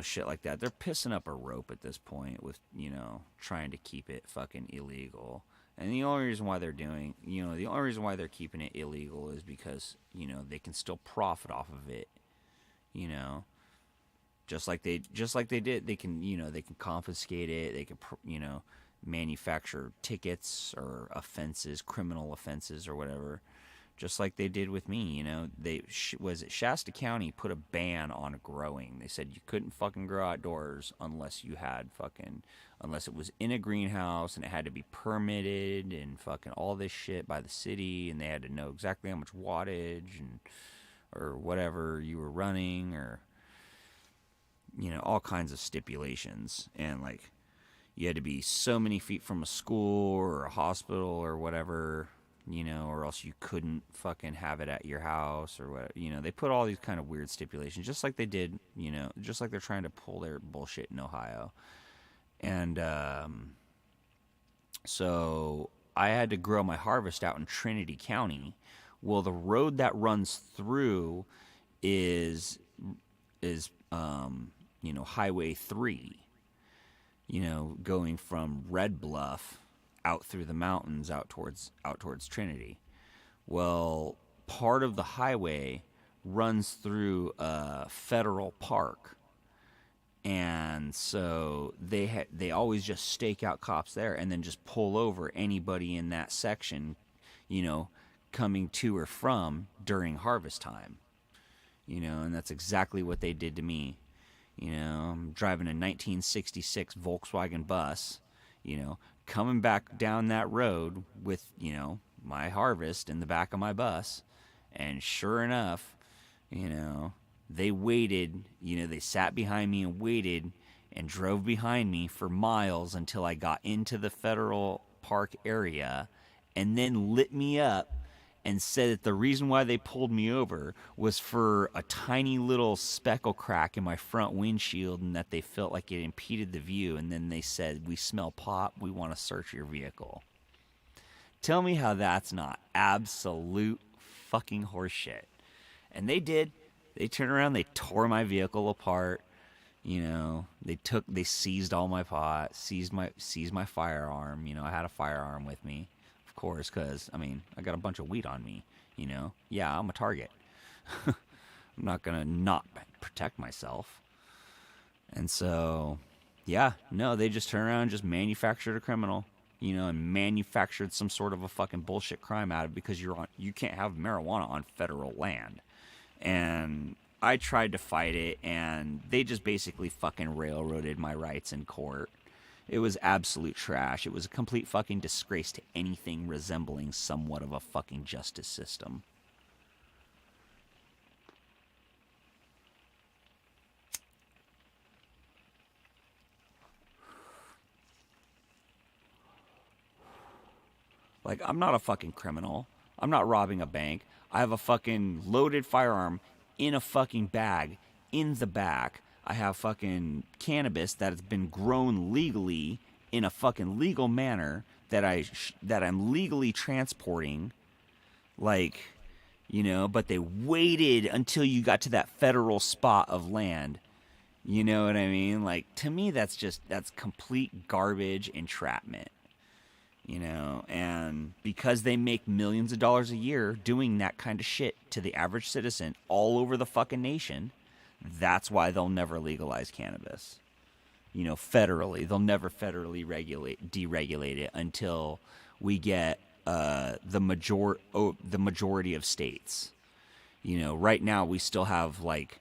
shit like that. They're pissing up a rope at this point with, trying to keep it fucking illegal. And the only reason why they're keeping it illegal is because, they can still profit off of it. Just like they did, they can confiscate it. They can, manufacture tickets or offenses, criminal offenses or whatever. Just like they did with me, Shasta County put a ban on growing. They said you couldn't fucking grow outdoors unless it was in a greenhouse, and it had to be permitted and fucking all this shit by the city, and they had to know exactly how much wattage or whatever you were running, or all kinds of stipulations. And like, you had to be so many feet from a school or a hospital or whatever, or else you couldn't fucking have it at your house or what. They put all these kind of weird stipulations, just like they did, just like they're trying to pull their bullshit in Ohio. And so I had to grow my harvest out in Trinity County. Well, the road that runs through is Highway 3, going from Red Bluff out through the mountains out towards Trinity. Well, part of the highway runs through a federal park, and so they always just stake out cops there and then just pull over anybody in that section, coming to or from during harvest time. And that's exactly what they did to me. I'm driving a 1966 Volkswagen bus, coming back down that road with, my harvest in the back of my bus. And sure enough, they waited, they sat behind me and waited and drove behind me for miles until I got into the federal park area, and then lit me up and said that the reason why they pulled me over was for a tiny little speckle crack in my front windshield, and that they felt like it impeded the view. And then they said, "We smell pot. We want to search your vehicle." Tell me how that's not absolute fucking horseshit. And they did. They turned around. They tore my vehicle apart. They seized all my pot, seized my firearm. I had a firearm with me, of course, because, I got a bunch of weed on me, Yeah, I'm a target. I'm not going to not protect myself. And so, yeah, no, they just turned around and just manufactured a criminal, and manufactured some sort of a fucking bullshit crime out of it, because you can't have marijuana on federal land. And I tried to fight it, and they just basically fucking railroaded my rights in court. It was absolute trash. It was a complete fucking disgrace to anything resembling somewhat of a fucking justice system. Like, I'm not a fucking criminal. I'm not robbing a bank. I have a fucking loaded firearm in a fucking bag in the back. I have fucking cannabis that has been grown legally in a fucking legal manner that I'm legally transporting. Like, you know, but they waited until you got to that federal spot of land. You know what I mean? Like, to me, that's complete garbage entrapment. You know, and because they make millions of dollars a year doing that kind of shit to the average citizen all over the fucking nation, that's why they'll never legalize cannabis. You know, federally. They'll never federally deregulate it until we get the majority of states. You know, right now we still have, like,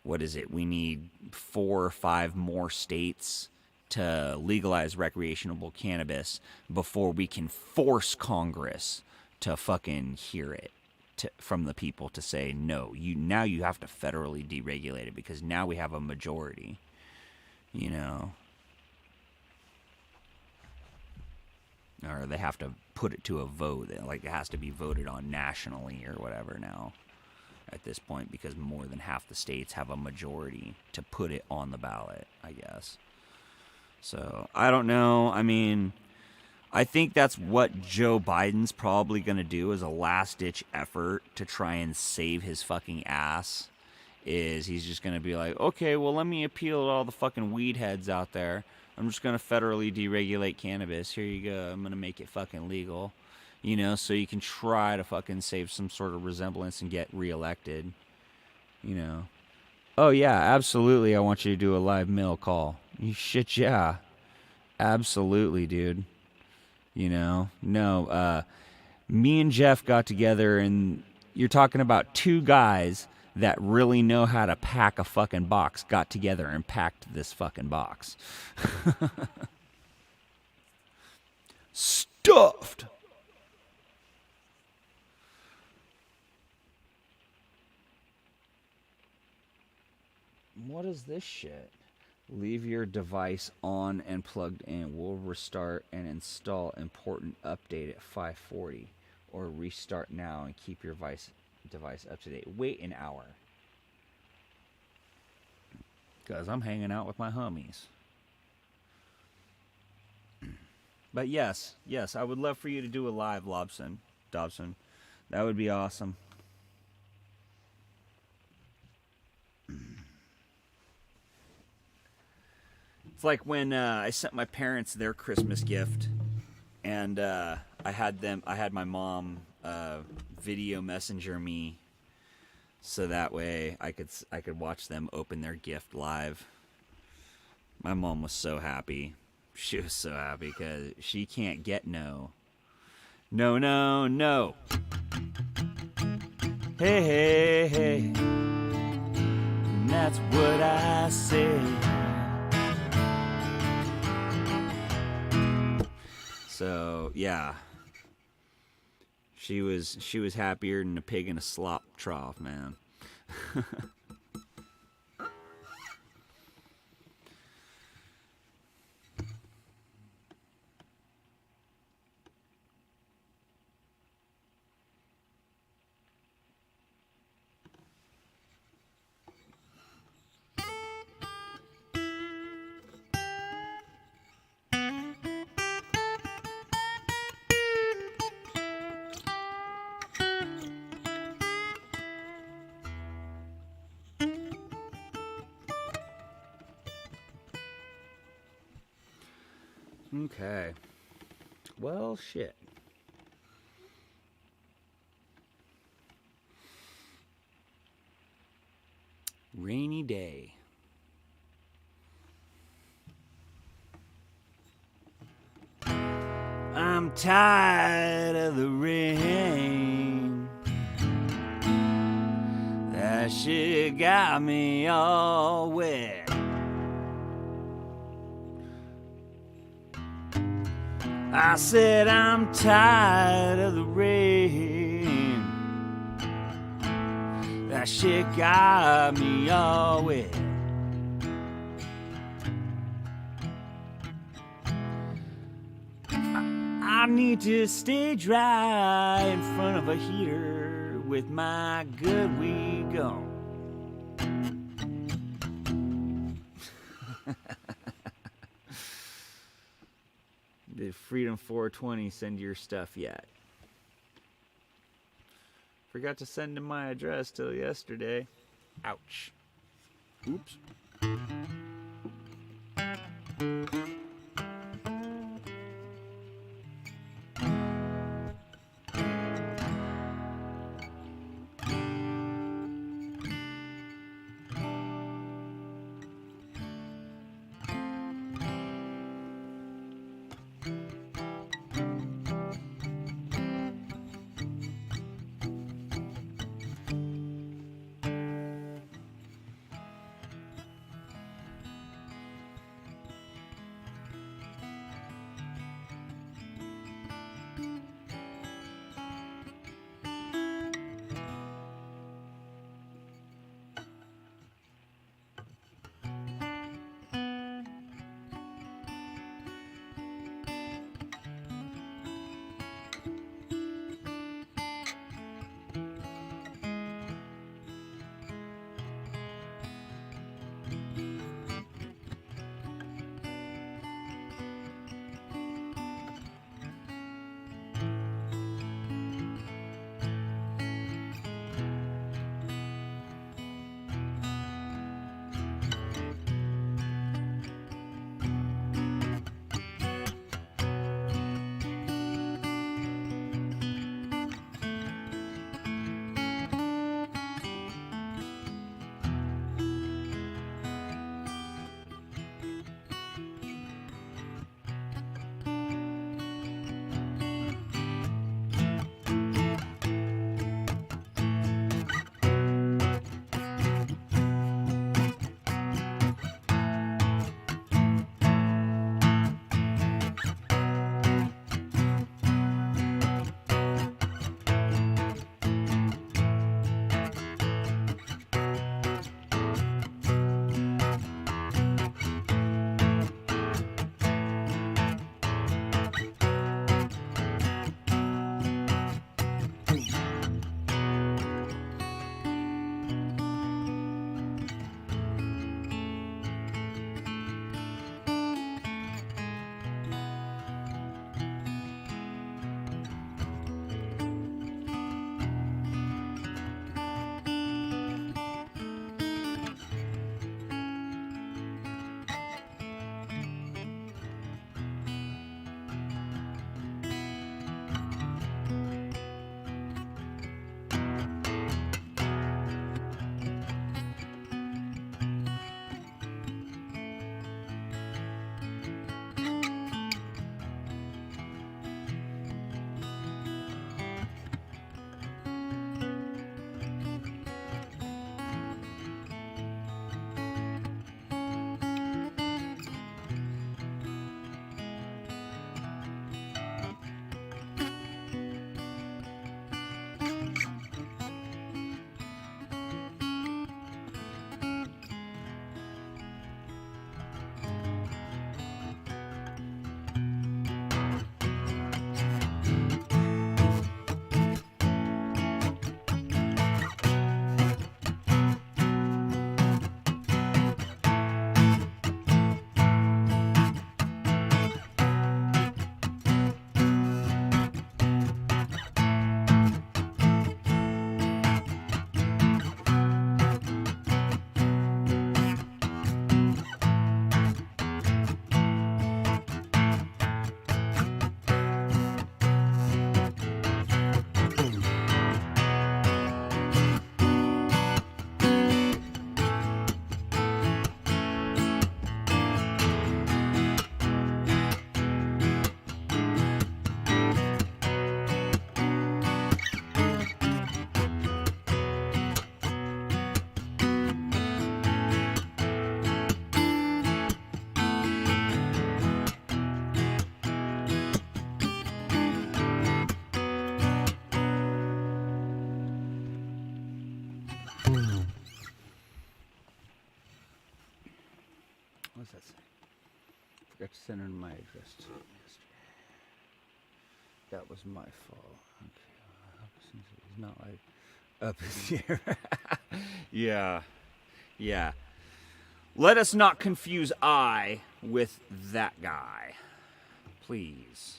what is it? We need 4 or 5 more states to legalize recreational cannabis before we can force Congress to fucking hear it from the people to say, no, you have to federally deregulate it because now we have a majority, you know. Or they have to put it to a vote. Like, it has to be voted on nationally or whatever now at this point, because more than half the states have a majority to put it on the ballot, I guess. So, I don't know. I mean, I think that's what Joe Biden's probably going to do as a last-ditch effort to try and save his fucking ass. Is he's just going to be like, okay, well, let me appeal to all the fucking weed heads out there. I'm just going to federally deregulate cannabis. Here you go. I'm going to make it fucking legal. You know, so you can try to fucking save some sort of resemblance and get reelected. You know. Oh, yeah, absolutely. I want you to do a live mail call. You shit, yeah. Absolutely, dude. You know? No, me and Jeff got together, and you're talking about 2 guys that really know how to pack a fucking box got together and packed this fucking box. Stuffed. What is this shit? Leave your device on and plugged in. We'll restart and install important update at 5:40, or restart now and keep your device up to date. Wait an hour. Because I'm hanging out with my homies. But yes, I would love for you to do a live, Dobson. That would be awesome. It's like when I sent my parents their Christmas gift, and I had my mom video messenger me, so that way I could watch them open their gift live. My mom was so happy. She was so happy because she can't get no. Hey. And that's what I say. So, yeah. She was happier than a pig in a slop trough, man. Okay. Well, shit. Rainy day. I'm tired of the rain. That shit got me all wet. I said I'm tired of the rain. That shit got me all wet. I I need to stay dry in front of a heater with my good wig on. Did Freedom 420 send your stuff yet? Forgot to send him my address till yesterday. Ouch. Oops. What does that say? Forgot to send in my address too yesterday. That was my fault. Okay. Since it's not like up here. Yeah. Yeah. Let us not confuse I with that guy. Please.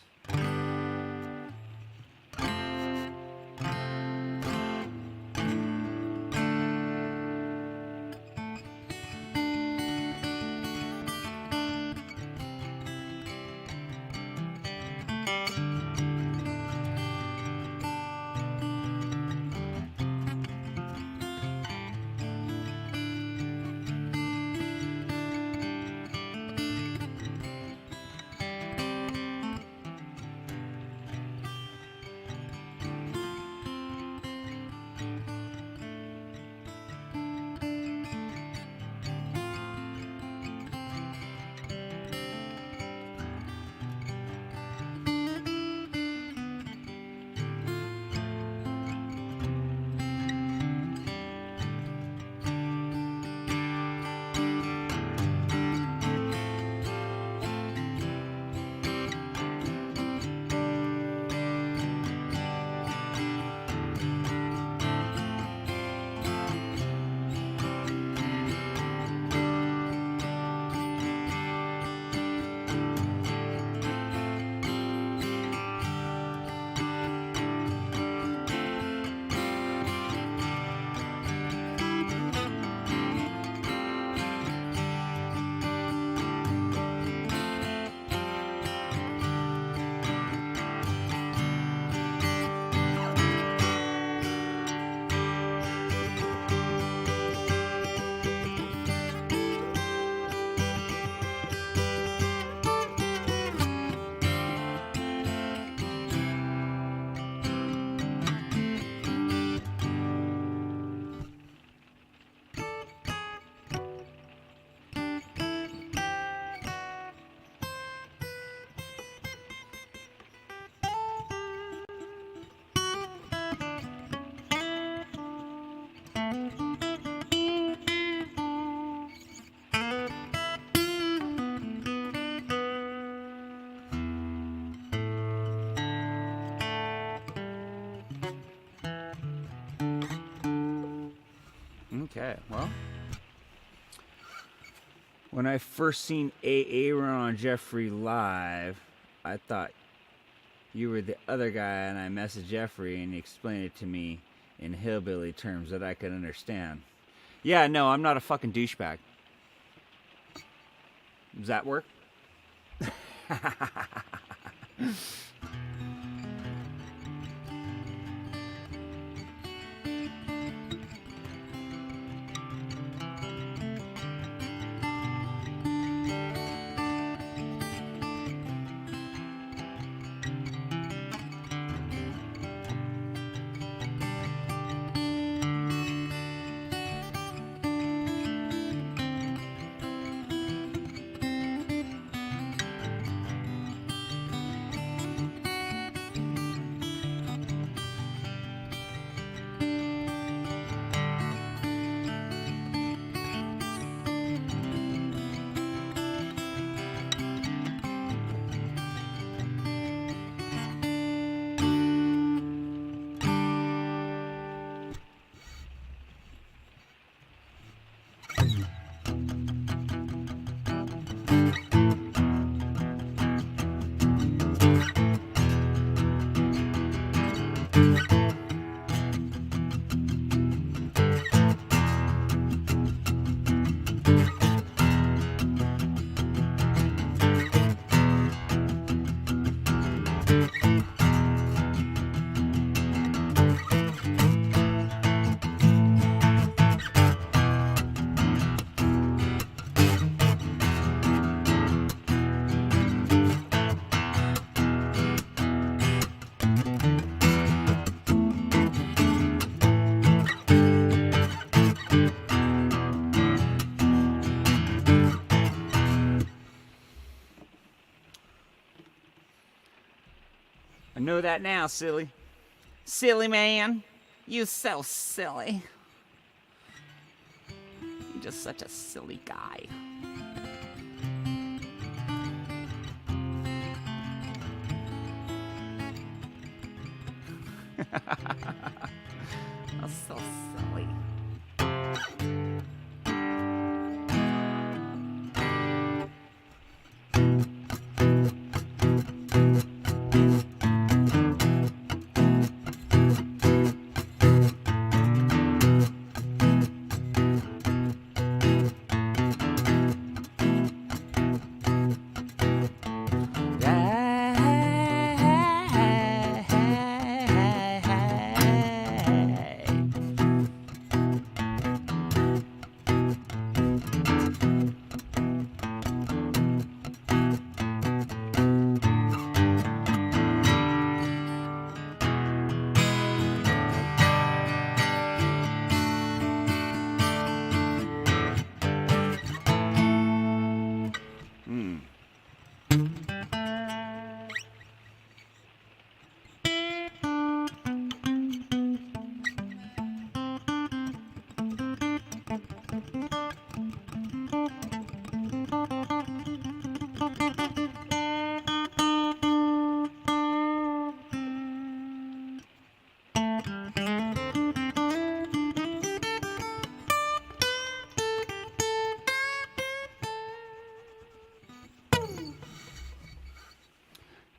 Okay, well, when I first seen Aaron Jeffrey live, I thought you were the other guy, and I messaged Jeffrey, and he explained it to me in hillbilly terms that I could understand. Yeah, no, I'm not a fucking douchebag. Does that work? I know that now, silly. Silly man. You so silly. You're just such a silly guy. That's so silly.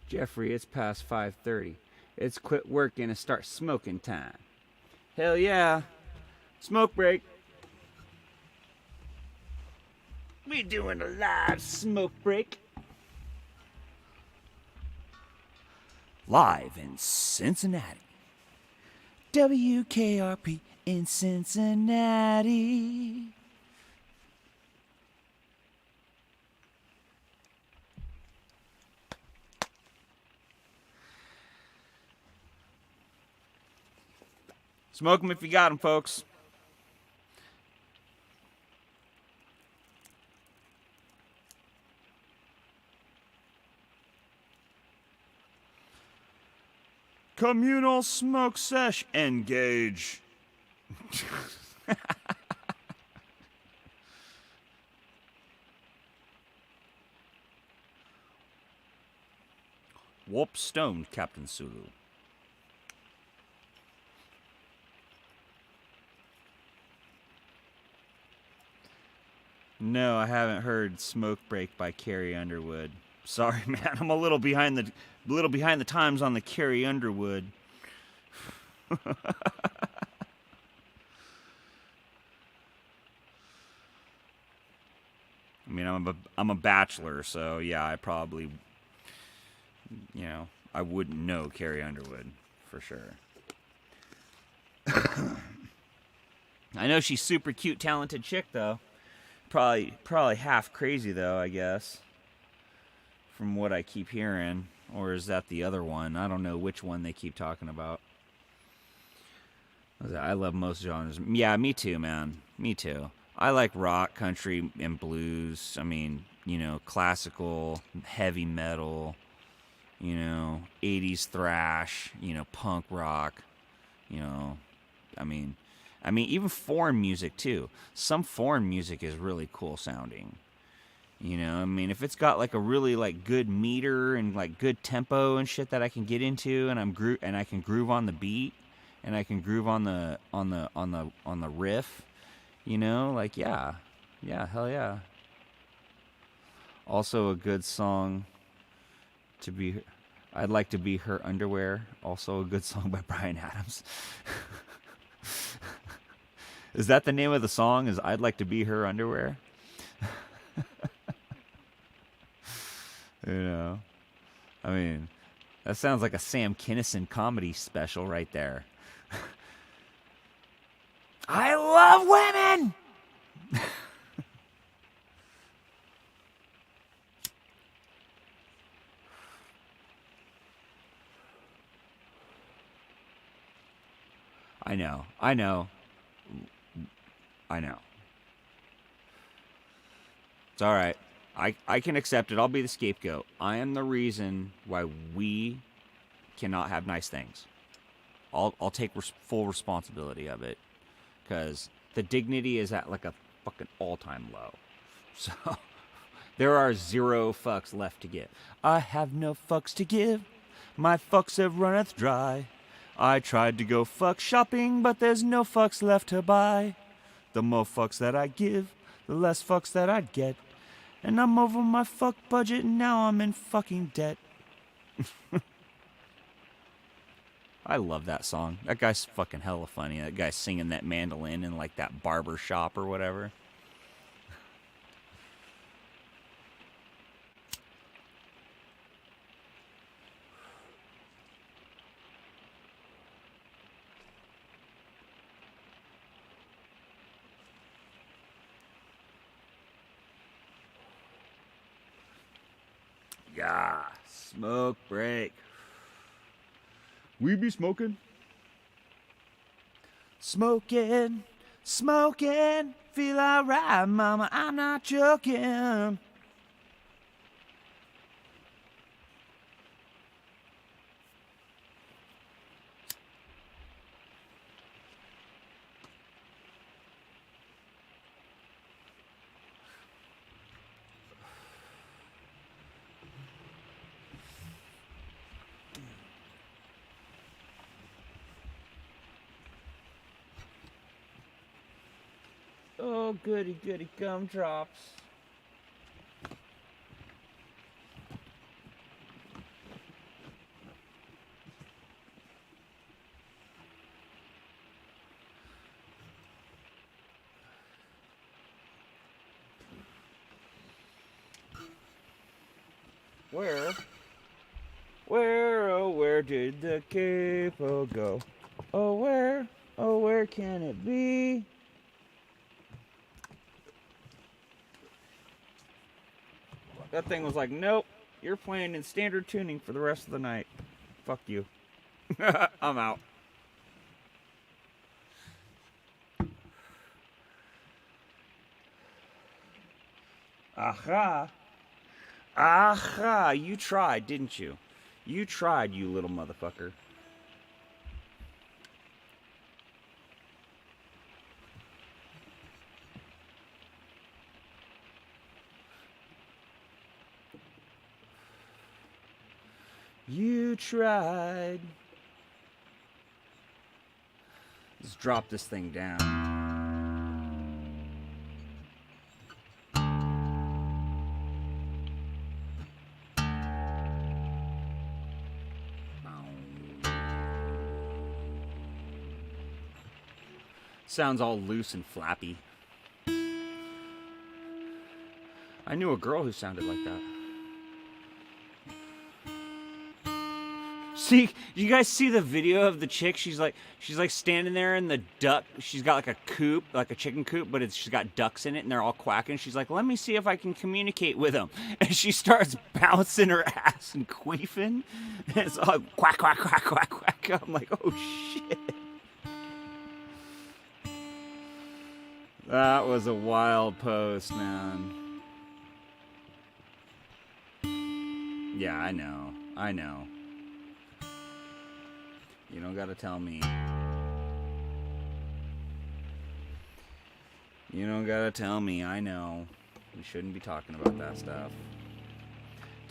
Jeffrey, it's past 5:30. It's quit working and start smoking time. Hell yeah. Smoke break. We doing a live smoke break. Live in Cincinnati. WKRP in Cincinnati. Smoke them if you got them, folks. Communal smoke sesh, engage. Whoop stoned, Captain Sulu. No, I haven't heard "Smoke Break" by Carrie Underwood. Sorry, man. I'm a little behind the times on the Carrie Underwood. I mean, I'm a bachelor, so yeah, I probably, I wouldn't know Carrie Underwood for sure. I know she's super cute, talented chick though. Probably half crazy though, I guess. From what I keep hearing, or is that the other one? I don't know which one they keep talking about. I love most genres. Yeah, me too, man. Me too. I like rock, country, and blues. I mean, classical, heavy metal, 80s thrash, punk rock, I mean, even foreign music too. Some foreign music is really cool sounding. I mean, if it's got like a really like good meter and like good tempo and shit that I can get into, and I can groove on the beat, and I can groove on the riff, like yeah, hell yeah. Also a good song to be. I'd Like to Be Her Underwear. Also a good song by Bryan Adams. Is that the name of the song? Is I'd Like to Be Her Underwear? I mean, that sounds like a Sam Kinison comedy special right there. I love women! I know. It's all right. I can accept it. I'll be the scapegoat. I am the reason why we cannot have nice things. I'll take full responsibility of it, because the dignity is at like a fucking all-time low. So there are 0 fucks left to give. I have no fucks to give. My fucks have runneth dry. I tried to go fuck shopping, but there's no fucks left to buy. The more fucks that I give, the less fucks that I'd get. And I'm over my fuck budget and now I'm in fucking debt. I love that song. That guy's fucking hella funny. That guy's singing that mandolin in like that barber shop or whatever. Yeah, smoke break. We be smoking. Smoking, smoking, feel alright, mama, I'm not joking. Oh, goody, goody gumdrops. Where did the capo go? Oh, where can it be? That thing was like, nope, you're playing in standard tuning for the rest of the night. Fuck you. I'm out. Aha. Aha, you tried, didn't you? You tried, you little motherfucker. You tried. Let's drop this thing down. Sounds all loose and flappy. I knew a girl who sounded like that. See, you guys see the video of the chick? She's like standing there in the duck. She's got like a coop, like a chicken coop, but she's got ducks in it, and they're all quacking. She's like, "Let me see if I can communicate with them." And she starts bouncing her ass and queefing. And it's all quack, quack, quack, quack, quack. I'm like, oh shit. That was a wild post, man. Yeah, I know. You don't gotta tell me. You don't gotta tell me, I know. We shouldn't be talking about that stuff.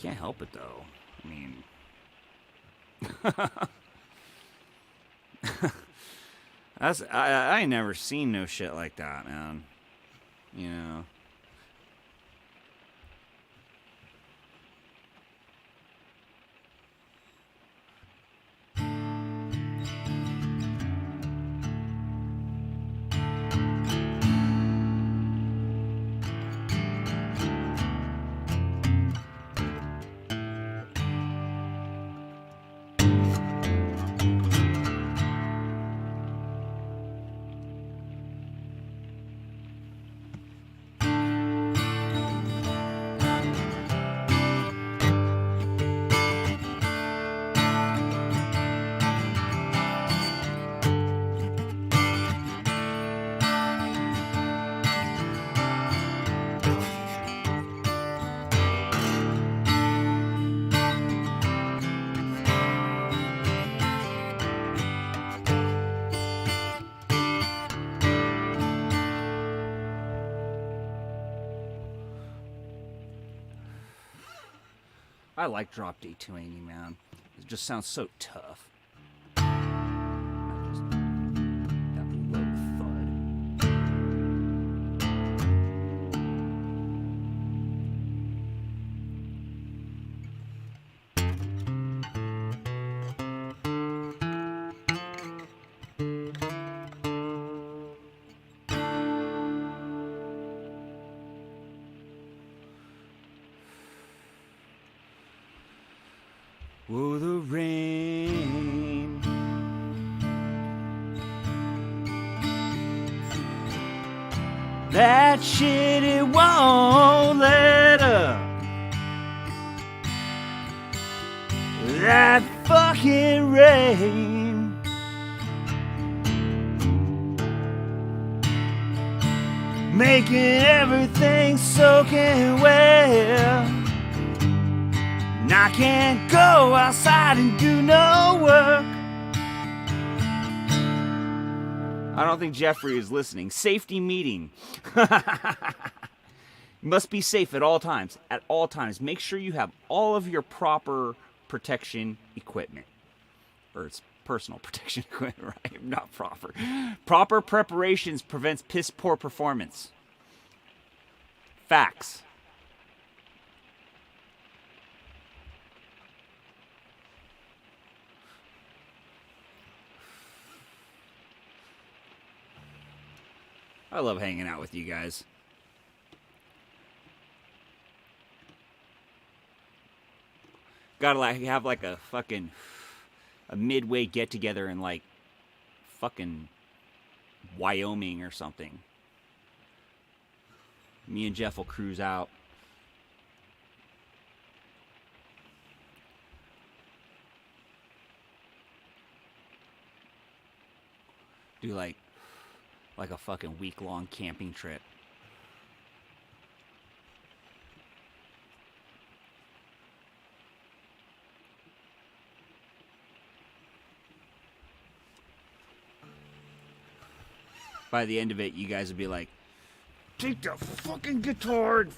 Can't help it though. I mean... I ain't never seen no shit like that, man. You know. I like Drop D280, man. It just sounds so tough. Oh, the rain. That shit, it won't let up. That fucking rain. Making everything soaking wet. And I can't go outside and do no work. I don't think Jeffrey is listening. Safety meeting. You must be safe at all times. At all times. Make sure you have all of your proper protection equipment. Or it's personal protection equipment, right? Not proper. Proper preparations prevents piss poor performance. Facts. I love hanging out with you guys. Gotta like have like a fucking a midway get together in like fucking Wyoming or something. Me and Jeff will cruise out. Do like a fucking week-long camping trip. By the end of it, you guys would be like, take the fucking guitar and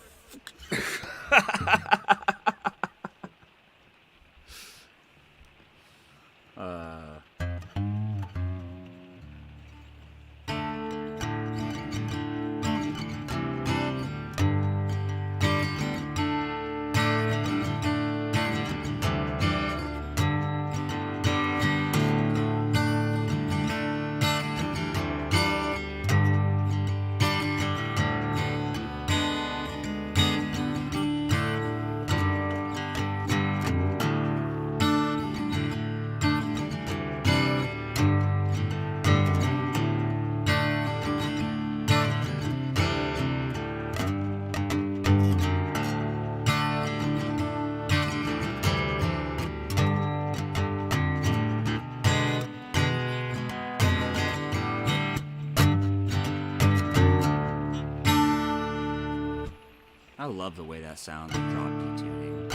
I love the way that sounds with drop D tuning.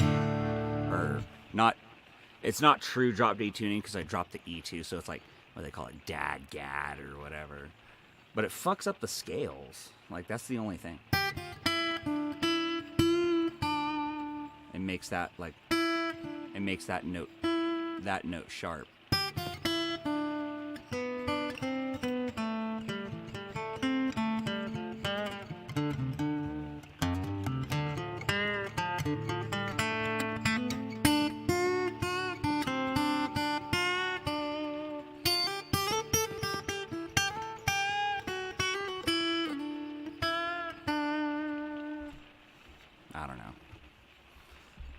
Or not, it's not true drop D tuning because I dropped the E2, so it's like what they call it, dad gad or whatever. But it fucks up the scales. Like that's the only thing. It makes that like, it makes that note sharp. I don't know.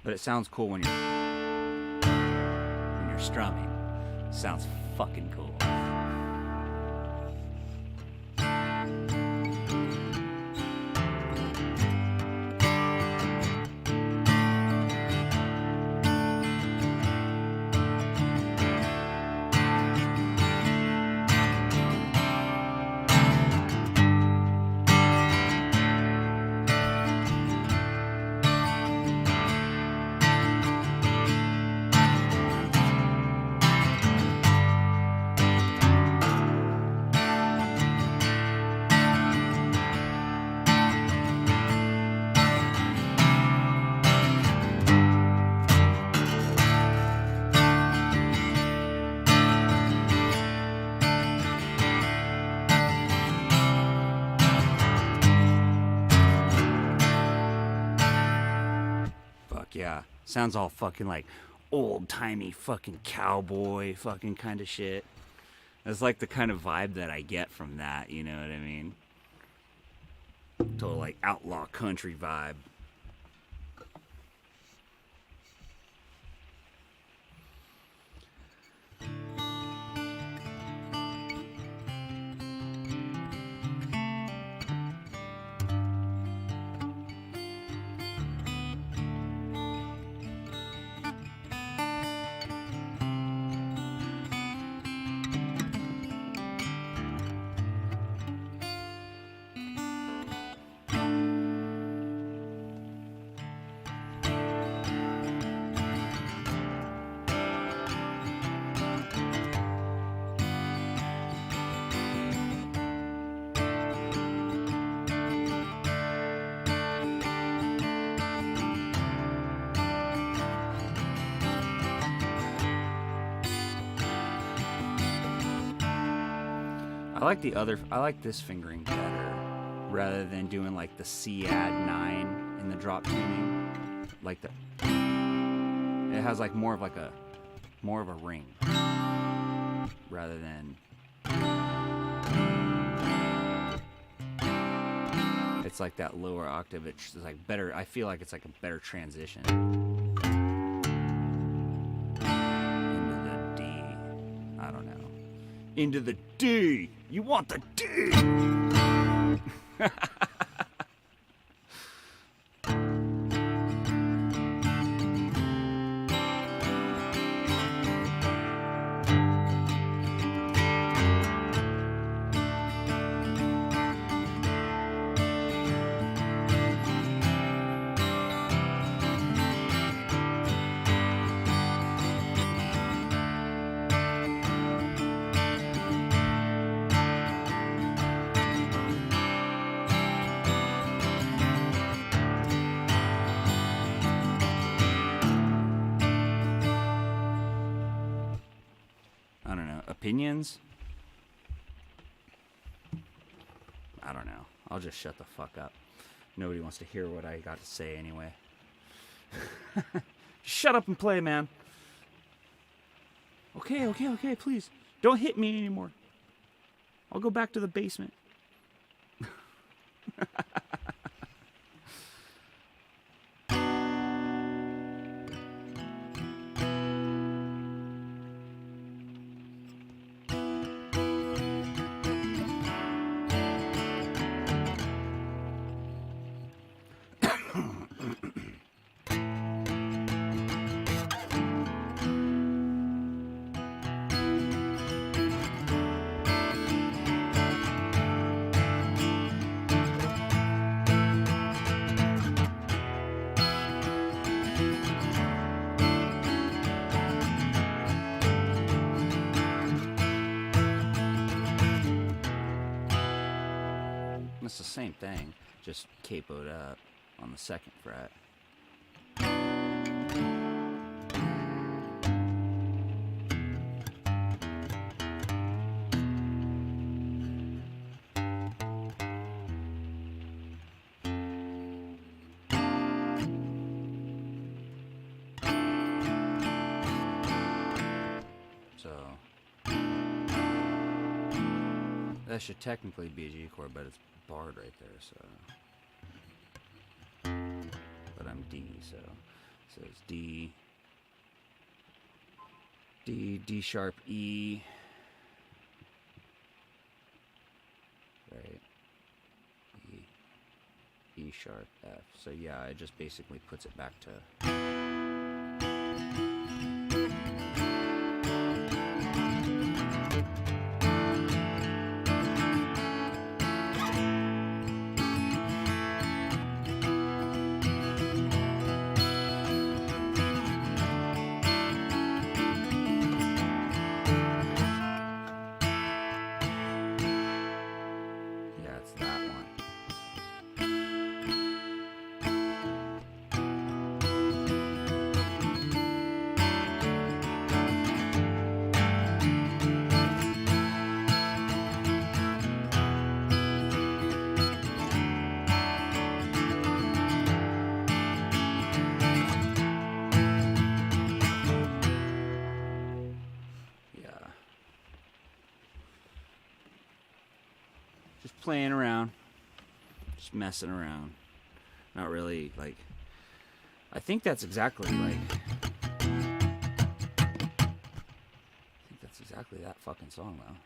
But it sounds cool when you're strumming. It sounds fucking cool. Yeah, sounds all fucking like old-timey fucking cowboy fucking kind of shit. That's like the kind of vibe that I get from that, you know what I mean? Total like outlaw country vibe. I like this fingering better, rather than doing like the C add 9 in the drop tuning. Like it has like more of a ring, rather than, it's like that lower octave. It's like better. I feel like it's like a better transition into the D. I don't know. Into the D. You want the D. I don't know. Opinions? I don't know. I'll just shut the fuck up. Nobody wants to hear what I got to say anyway. Shut up and play, man. Okay, please. Don't hit me anymore. I'll go back to the basement. It's the same thing, just capoed up on the 2nd fret. So that should technically be a G chord, but it's barred right there, so. But I'm D, so it's D, D sharp, E, right, E sharp, F. So yeah, it just basically puts it back to. Just playing around, just messing around. Not really like. I think that's exactly like. I think that's exactly that fucking song though.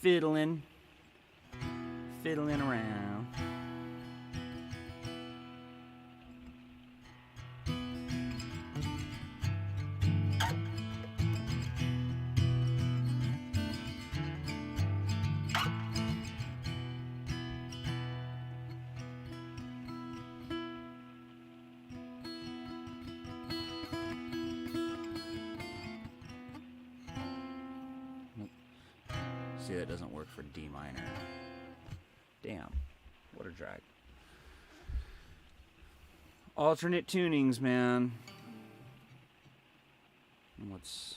fiddling around. See, that doesn't work for D minor. Damn, what a drag. Alternate tunings, man. What's...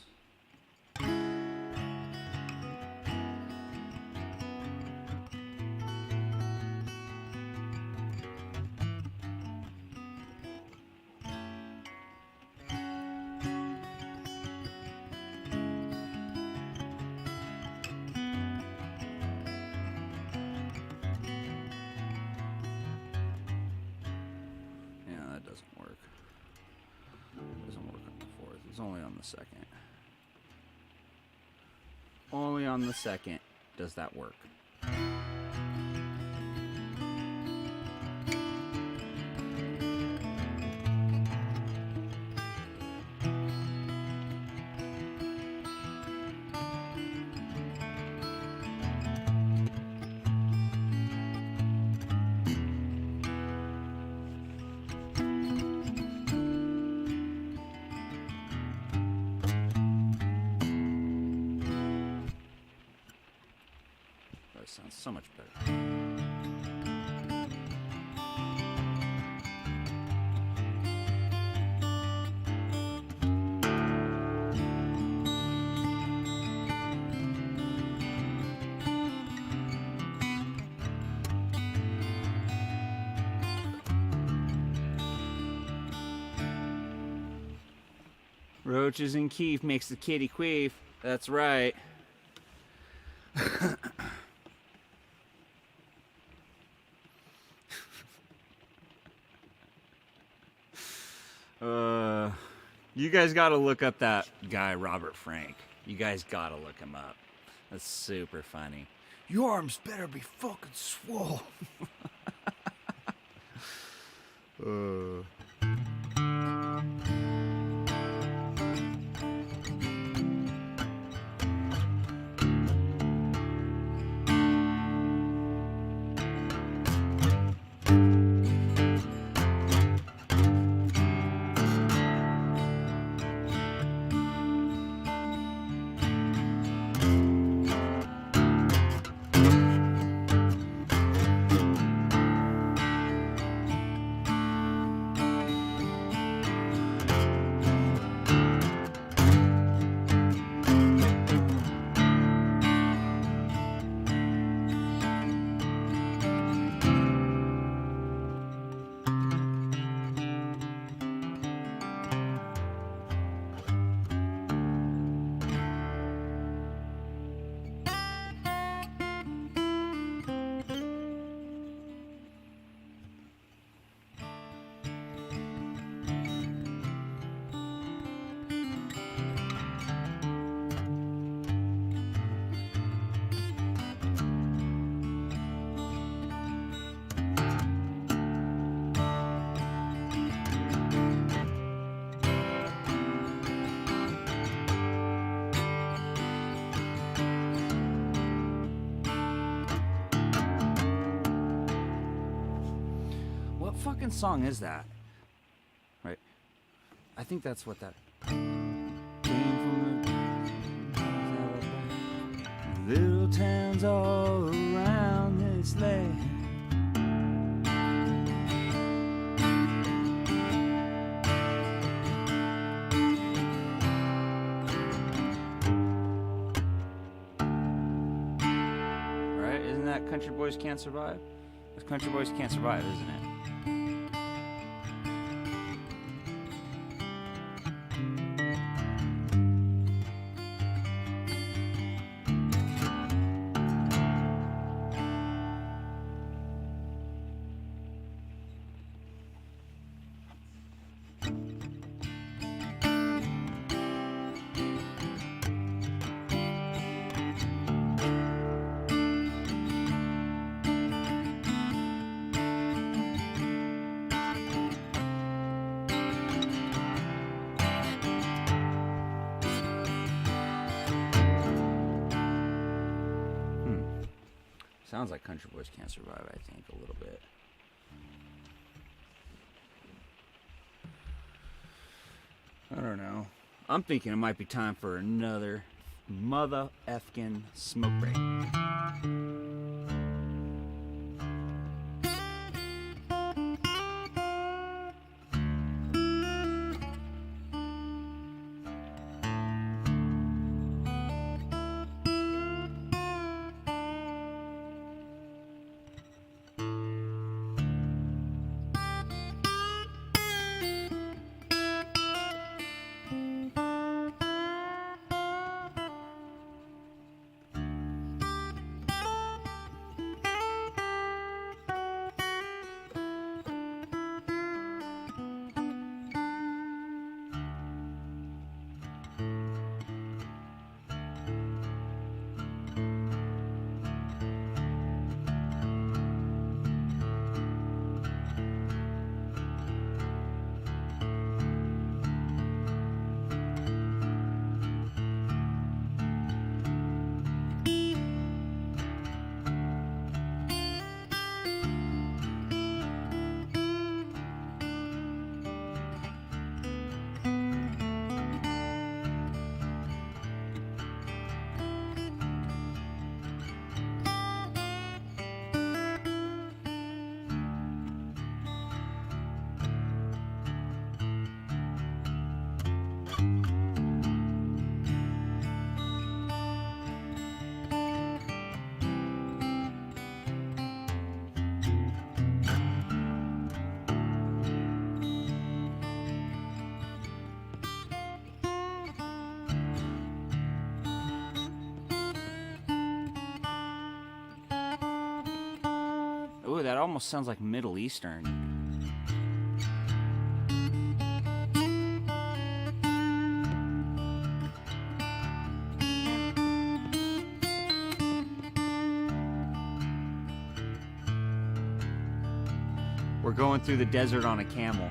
only on the second. Only on the second does that work. Sounds so much better. Roaches and Keef makes the kitty queef. That's right. You guys gotta look up that guy, Robert Frank. You guys gotta look him up. That's super funny. Your arms better be fucking swole. What fucking song is that? Right. I think that's what that came from. The little towns all around this land. Right? Isn't that Country Boys Can't Survive? That's Country Boys Can't Survive, isn't it? Sounds like Country Boys Can't Survive, I think, a little bit. I don't know. I'm thinking it might be time for another mother effing smoke break. Ooh, that almost sounds like Middle Eastern. We're going through the desert on a camel.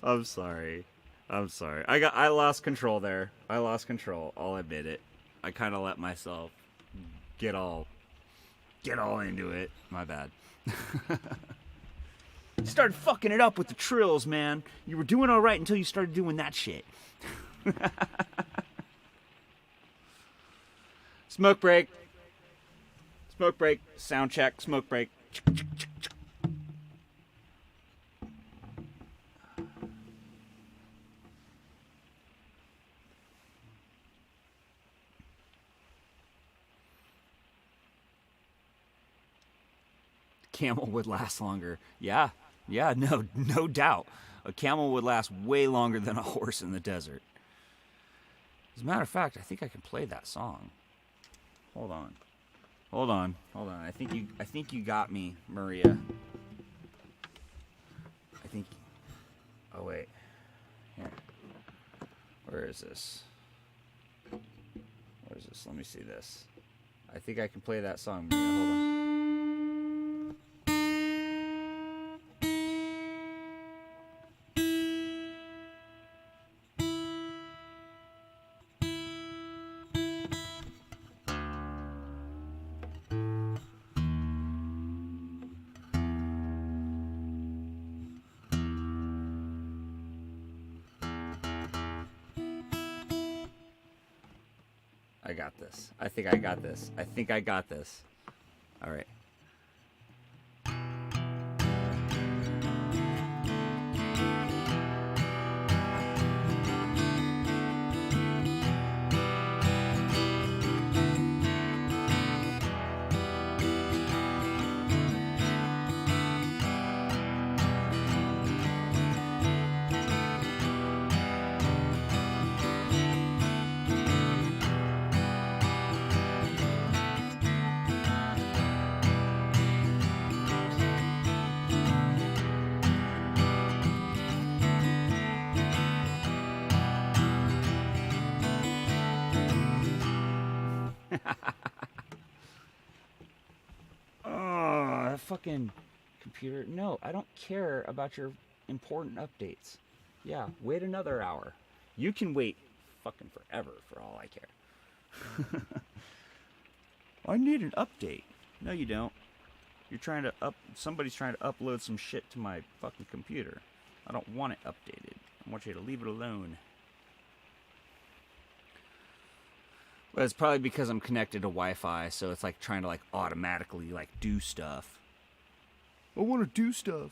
I'm sorry. I'm sorry. I lost control there. I lost control. I'll admit it. I kind of let myself get all into it. My bad. You started fucking it up with the trills, man. You were doing all right until you started doing that shit. Smoke break. Smoke break. Sound check. Smoke break. Camel would last longer. Yeah, no doubt. A camel would last way longer than a horse in the desert. As a matter of fact, I think I can play that song. Hold on. I think you got me, Maria. Oh wait. Here. Where is this? Let me see this. I think I can play that song, Maria. Hold on. I got this. I think I got this. All right. fucking computer. No, I don't care about your important updates. Yeah, wait another hour. You can wait fucking forever for all I care. I need an update. No, you don't. You're trying to somebody's trying to upload some shit to my fucking computer. I don't want it updated. I want you to leave it alone. But it's probably because I'm connected to Wi-Fi, so it's like trying to like automatically like do stuff. I want to do stuff.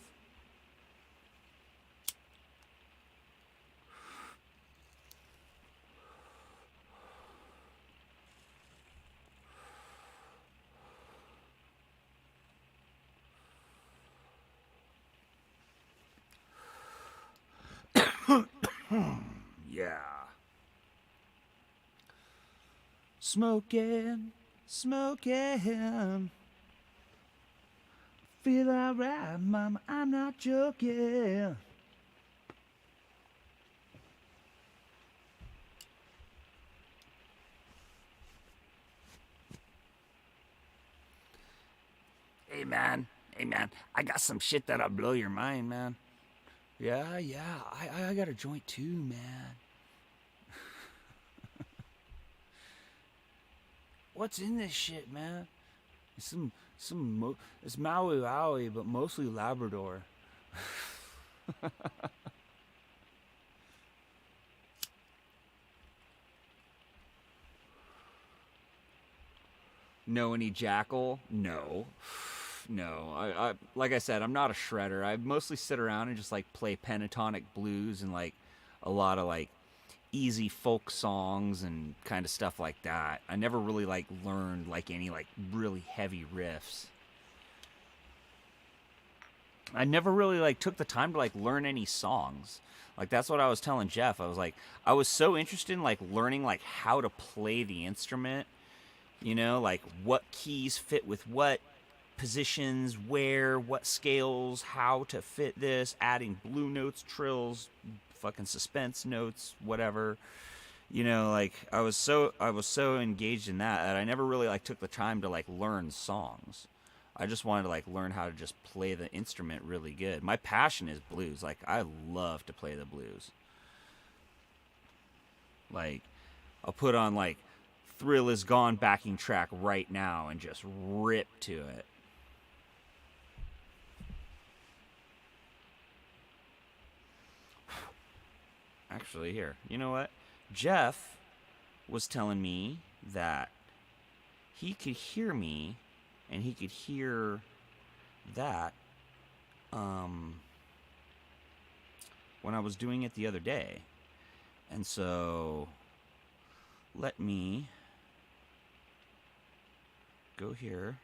Yeah. Smoking, smoking. Feel alright, mama, I'm not joking. Hey man, I got some shit that'll blow your mind, man. Yeah, I got a joint too, man. What's in this shit, man? It's it's Maui Wowie, but mostly Labrador. Know any Jackal? No. No. I like I said, I'm not a shredder. I mostly sit around and just like play pentatonic blues and like a lot of like easy folk songs and kind of stuff like that. I never really like learned like any like really heavy riffs. I never really like took the time to like learn any songs. Like that's what I was telling Jeff. I was like I was so interested in like learning like how to play the instrument, you know, like what keys fit with what positions, where, what scales, how to fit this, adding blue notes, trills, fucking suspense notes, whatever. You know, like I was so engaged in that I never really like took the time to like learn songs. I just wanted to like learn how to just play the instrument really good. My passion is blues. Like I love to play the blues. Like I'll put on like Thrill Is Gone backing track right now and just rip to it. Actually, here, you know what? Jeff was telling me that he could hear me and he could hear that when I was doing it the other day. And so let me go here.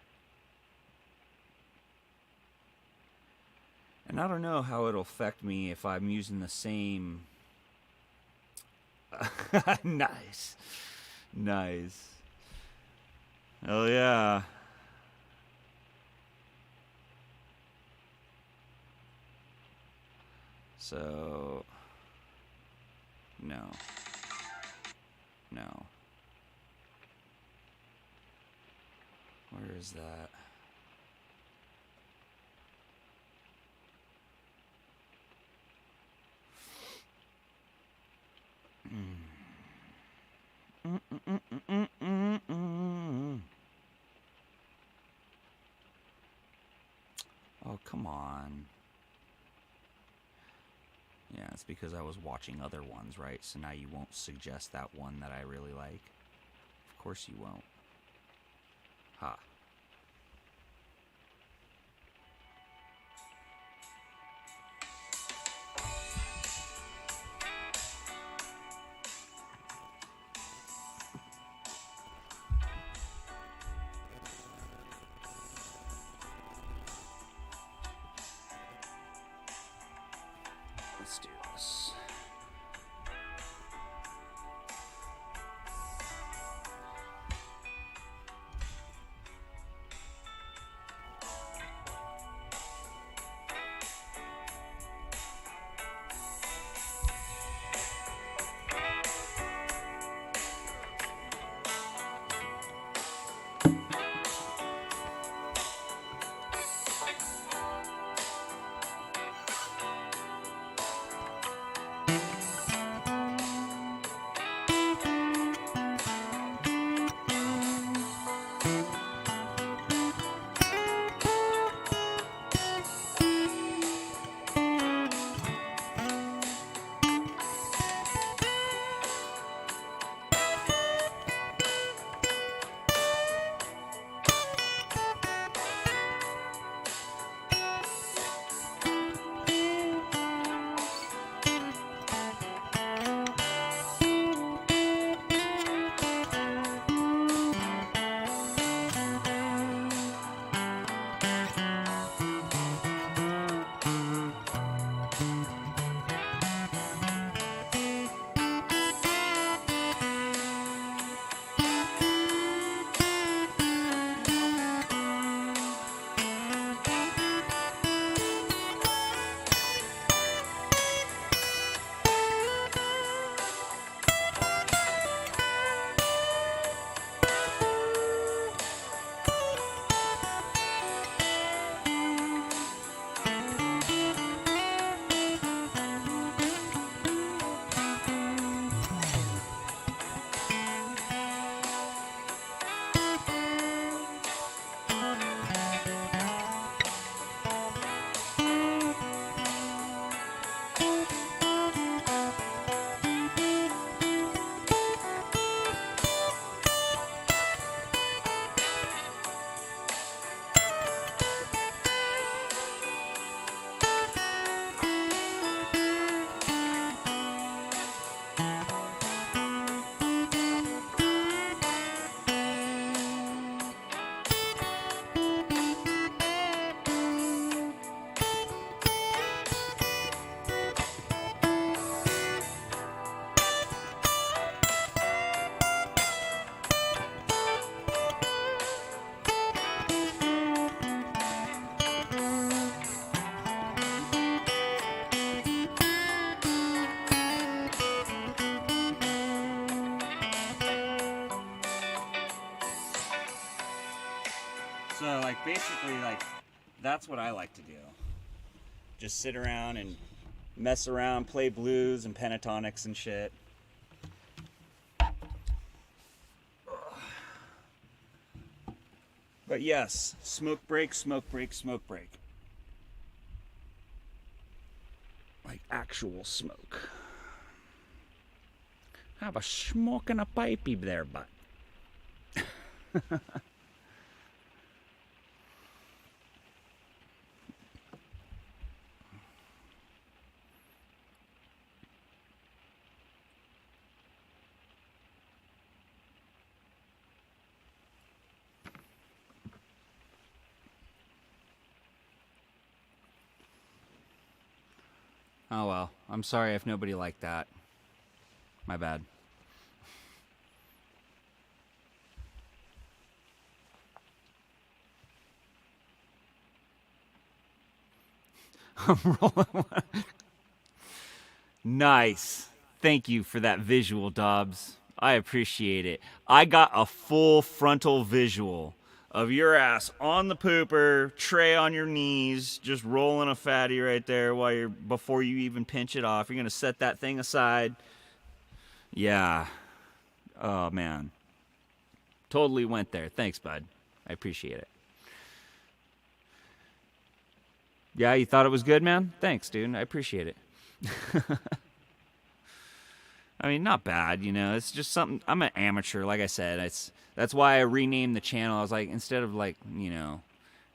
And I don't know how it'll affect me if I'm using the same... Nice. Nice. Hell yeah. So... No. No. Where is that? Oh, come on. Yeah, it's because I was watching other ones, right? So now you won't suggest that one that I really like. Of course you won't. Ha. Let's do this. basically like that's what I like to do. Just sit around and mess around, play blues and pentatonics and shit. But yes, smoke break, smoke break, smoke break. Like actual smoke. Have a smoke and a pipey there, bud. Oh well, I'm sorry if nobody liked that. My bad. I'm rolling. Nice. Thank you for that visual, Dobbs. I appreciate it. I got a full frontal visual of your ass on the pooper, tray on your knees, just rolling a fatty right there while you're before you even pinch it off. You're gonna set that thing aside. Yeah. Oh man. Totally went there. Thanks, bud. I appreciate it. Yeah, you thought it was good, man? Thanks, dude. I appreciate it. I mean, not bad, you know. It's just something. I'm an amateur, like I said. That's why I renamed the channel. I was like, instead of like, you know,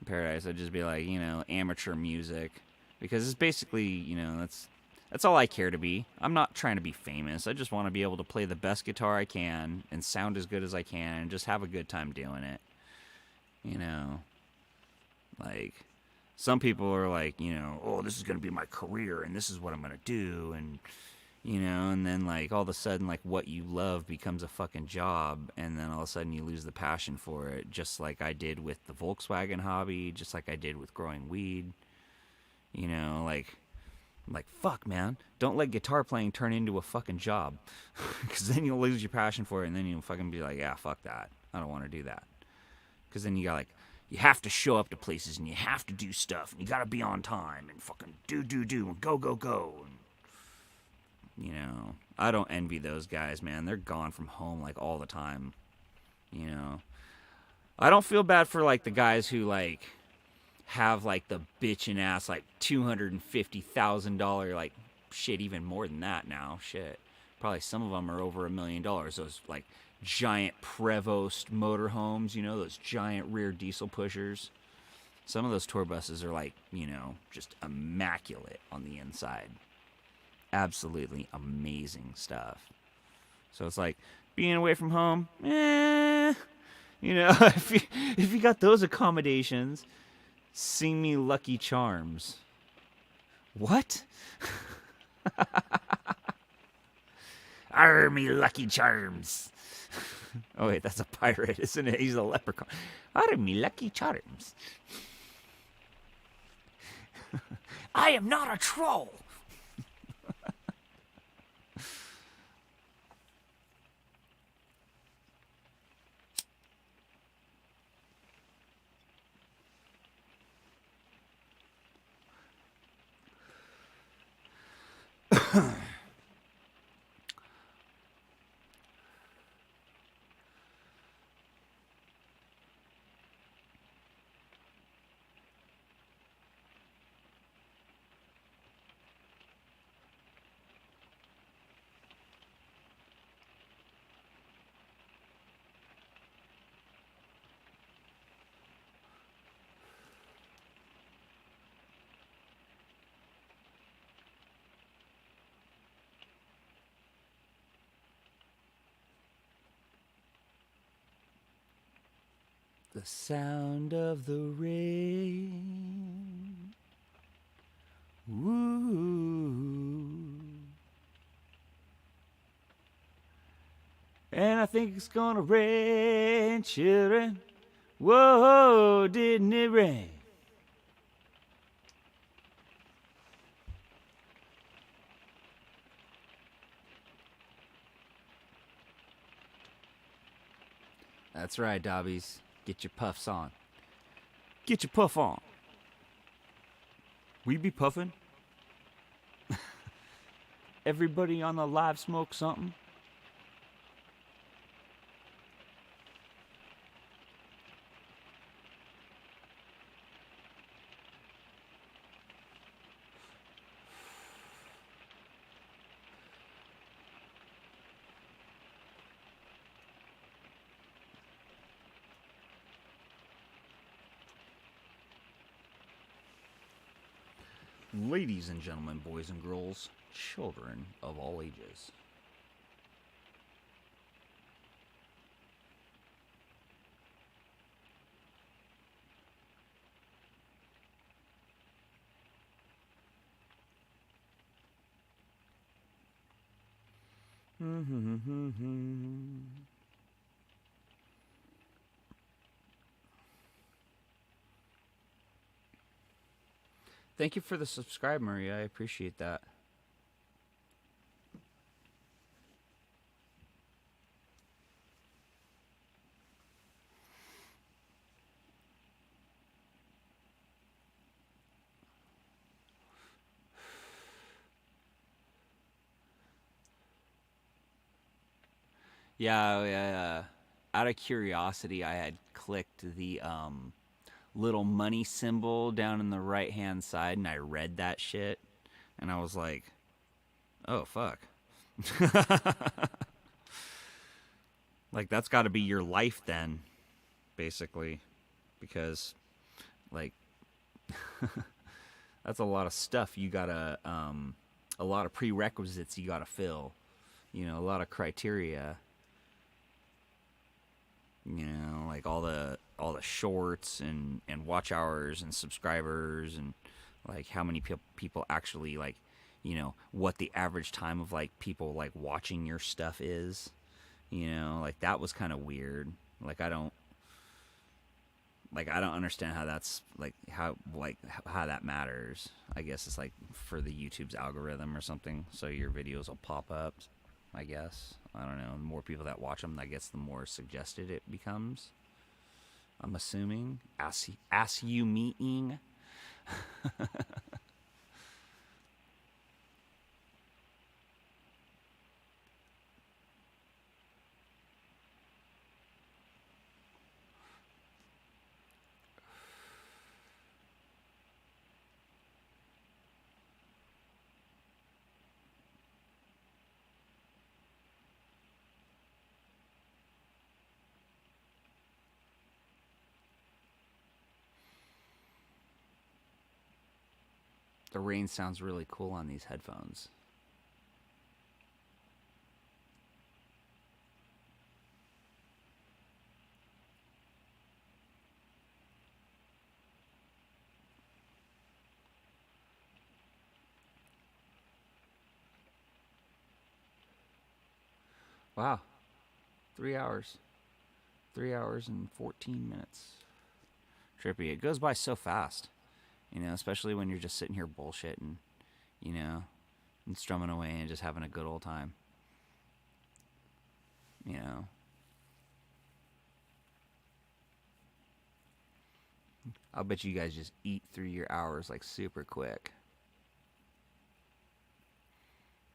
Paradise, I'd just be like, you know, amateur music, because it's basically, you know, that's all I care to be. I'm not trying to be famous. I just want to be able to play the best guitar I can and sound as good as I can and just have a good time doing it. You know, like some people are like, you know, oh, this is gonna be my career and this is what I'm gonna do, and you know, and then like all of a sudden like what you love becomes a fucking job, and then all of a sudden you lose the passion for it, just like I did with the Volkswagen hobby, just like I did with growing weed. You know, like fuck, man, don't let guitar playing turn into a fucking job, because then you'll lose your passion for it, and then you'll fucking be like, yeah, fuck that, I don't want to do that. Because then you got like, you have to show up to places and you have to do stuff and you gotta be on time and fucking do and go and, you know, I don't envy those guys, man. They're gone from home like all the time. You know, I don't feel bad for like the guys who like have like the bitchin' ass like $250,000 like shit, even more than that now. Shit, probably some of them are over $1 million. Those like giant Prevost motorhomes, you know, those giant rear diesel pushers. Some of those tour buses are like, you know, just immaculate on the inside. Absolutely amazing stuff. So it's like being away from home, you know, if you got those accommodations, sing me Lucky Charms. What? Arr, me Lucky Charms. Oh wait, that's a pirate, isn't it? He's a leprechaun. Arr, me Lucky Charms. I am not a troll. The sound of the rain. Ooh. And I think it's gonna rain, children. Whoa, didn't it rain? That's right, Dobbies. Get your puffs on. Get your puff on. We be puffing. Everybody on the live smoke something. Ladies and gentlemen, boys and girls, children of all ages. Thank you for the subscribe, Maria. I appreciate that. Yeah. Out of curiosity, I had clicked the little money symbol down in the right hand side, and I read that shit, and I was like, oh fuck. Like, that's got to be your life then, basically, because like that's a lot of stuff you gotta a lot of prerequisites you gotta fill, you know, a lot of criteria, you know, like all the shorts and watch hours and subscribers, and like how many people actually, like, you know, what the average time of like people like watching your stuff is, you know, like that was kind of weird. Like I don't understand how that's like how that matters. I guess it's like for the YouTube's algorithm or something, so your videos will pop up, I guess. I don't know. The more people that watch them, I guess the more suggested it becomes, I'm assuming. Ass you meeting. The rain sounds really cool on these headphones. Wow. 3 hours. 3 hours and 14 minutes. Trippy. It goes by so fast, you know, especially when you're just sitting here bullshitting, you know, and strumming away and just having a good old time, you know. I'll bet you guys just eat through your hours like super quick.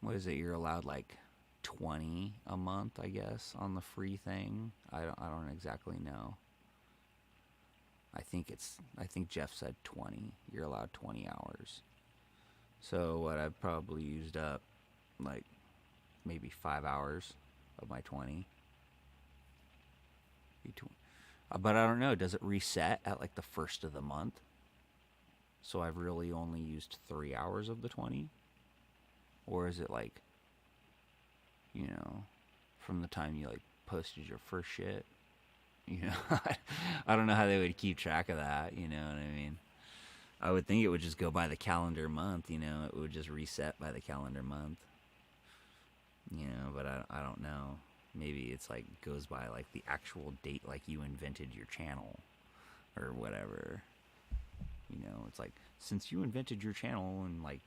What is it? You're allowed like 20 a month, I guess, on the free thing. I don't exactly know. I think Jeff said 20. You're allowed 20 hours. So what, I've probably used up like maybe 5 hours of my 20. But I don't know, does it reset at like the first of the month? So I've really only used 3 hours of the 20? Or is it like, you know, from the time you like posted your first shit? You know, I don't know how they would keep track of that, you know what I mean? I would think it would just go by the calendar month, you know, it would just reset by the calendar month. You know, but I don't know. Maybe it's like goes by like the actual date, like you invented your channel or whatever. You know, it's like, since you invented your channel in like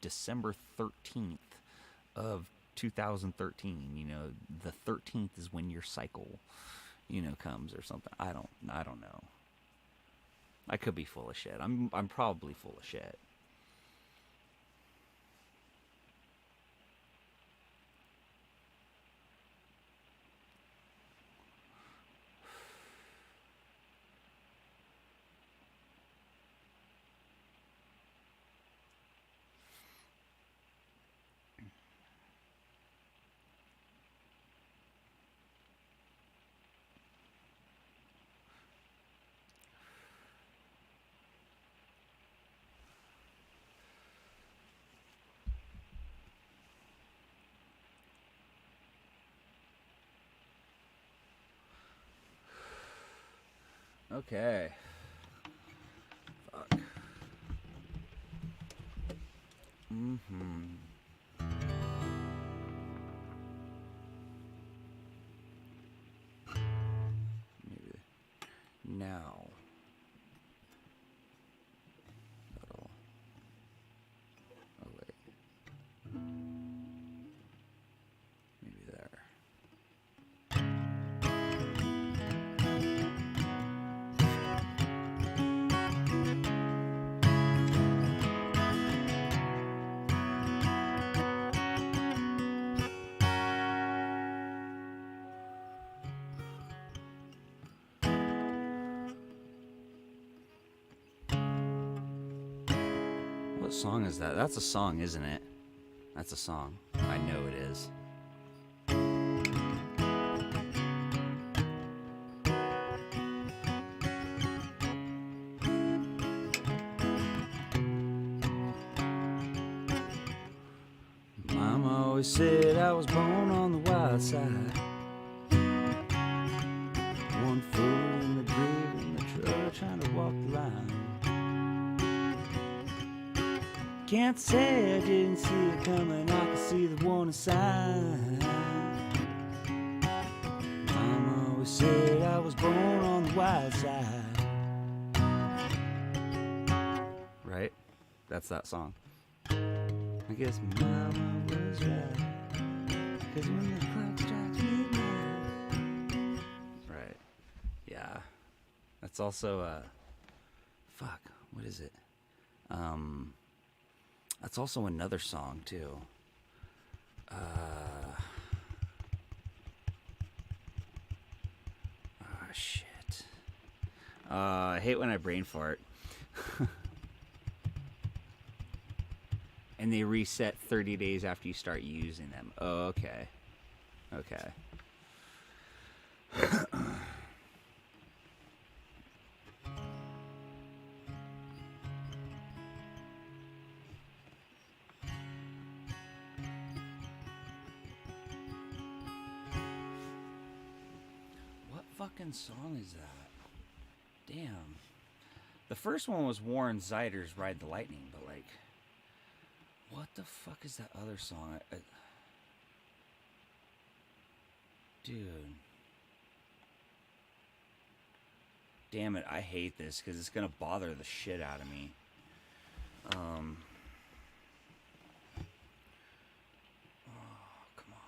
December 13th of 2013, you know, the 13th is when your cycle, you know, comes or something. I don't know. I could be full of shit. I'm probably full of shit. Okay. Fuck. Mm-hmm. Maybe now. That'll. Oh wait. Maybe there. What song is that? That's a song, isn't it? That's a song. I know it is. Mama always said I was born on the wild side. One foot in the grave in the truck trying to walk the line. Can't say I didn't see it coming, I can see the warning sign. Mama always said I was born on the wild side. Right? That's that song. I guess Mama was right, 'cause when the clock strikes midnight. Right. Yeah. That's also, fuck, what is it? That's also another song, too. Shit. I hate when I brain fart. And they reset 30 days after you start using them. Oh, okay. Okay. What fucking song is that? Damn. The first one was Warren Ziders' Ride the Lightning, but like, what the fuck is that other song? Dude. Damn it, I hate this because it's going to bother the shit out of me. Oh, come on.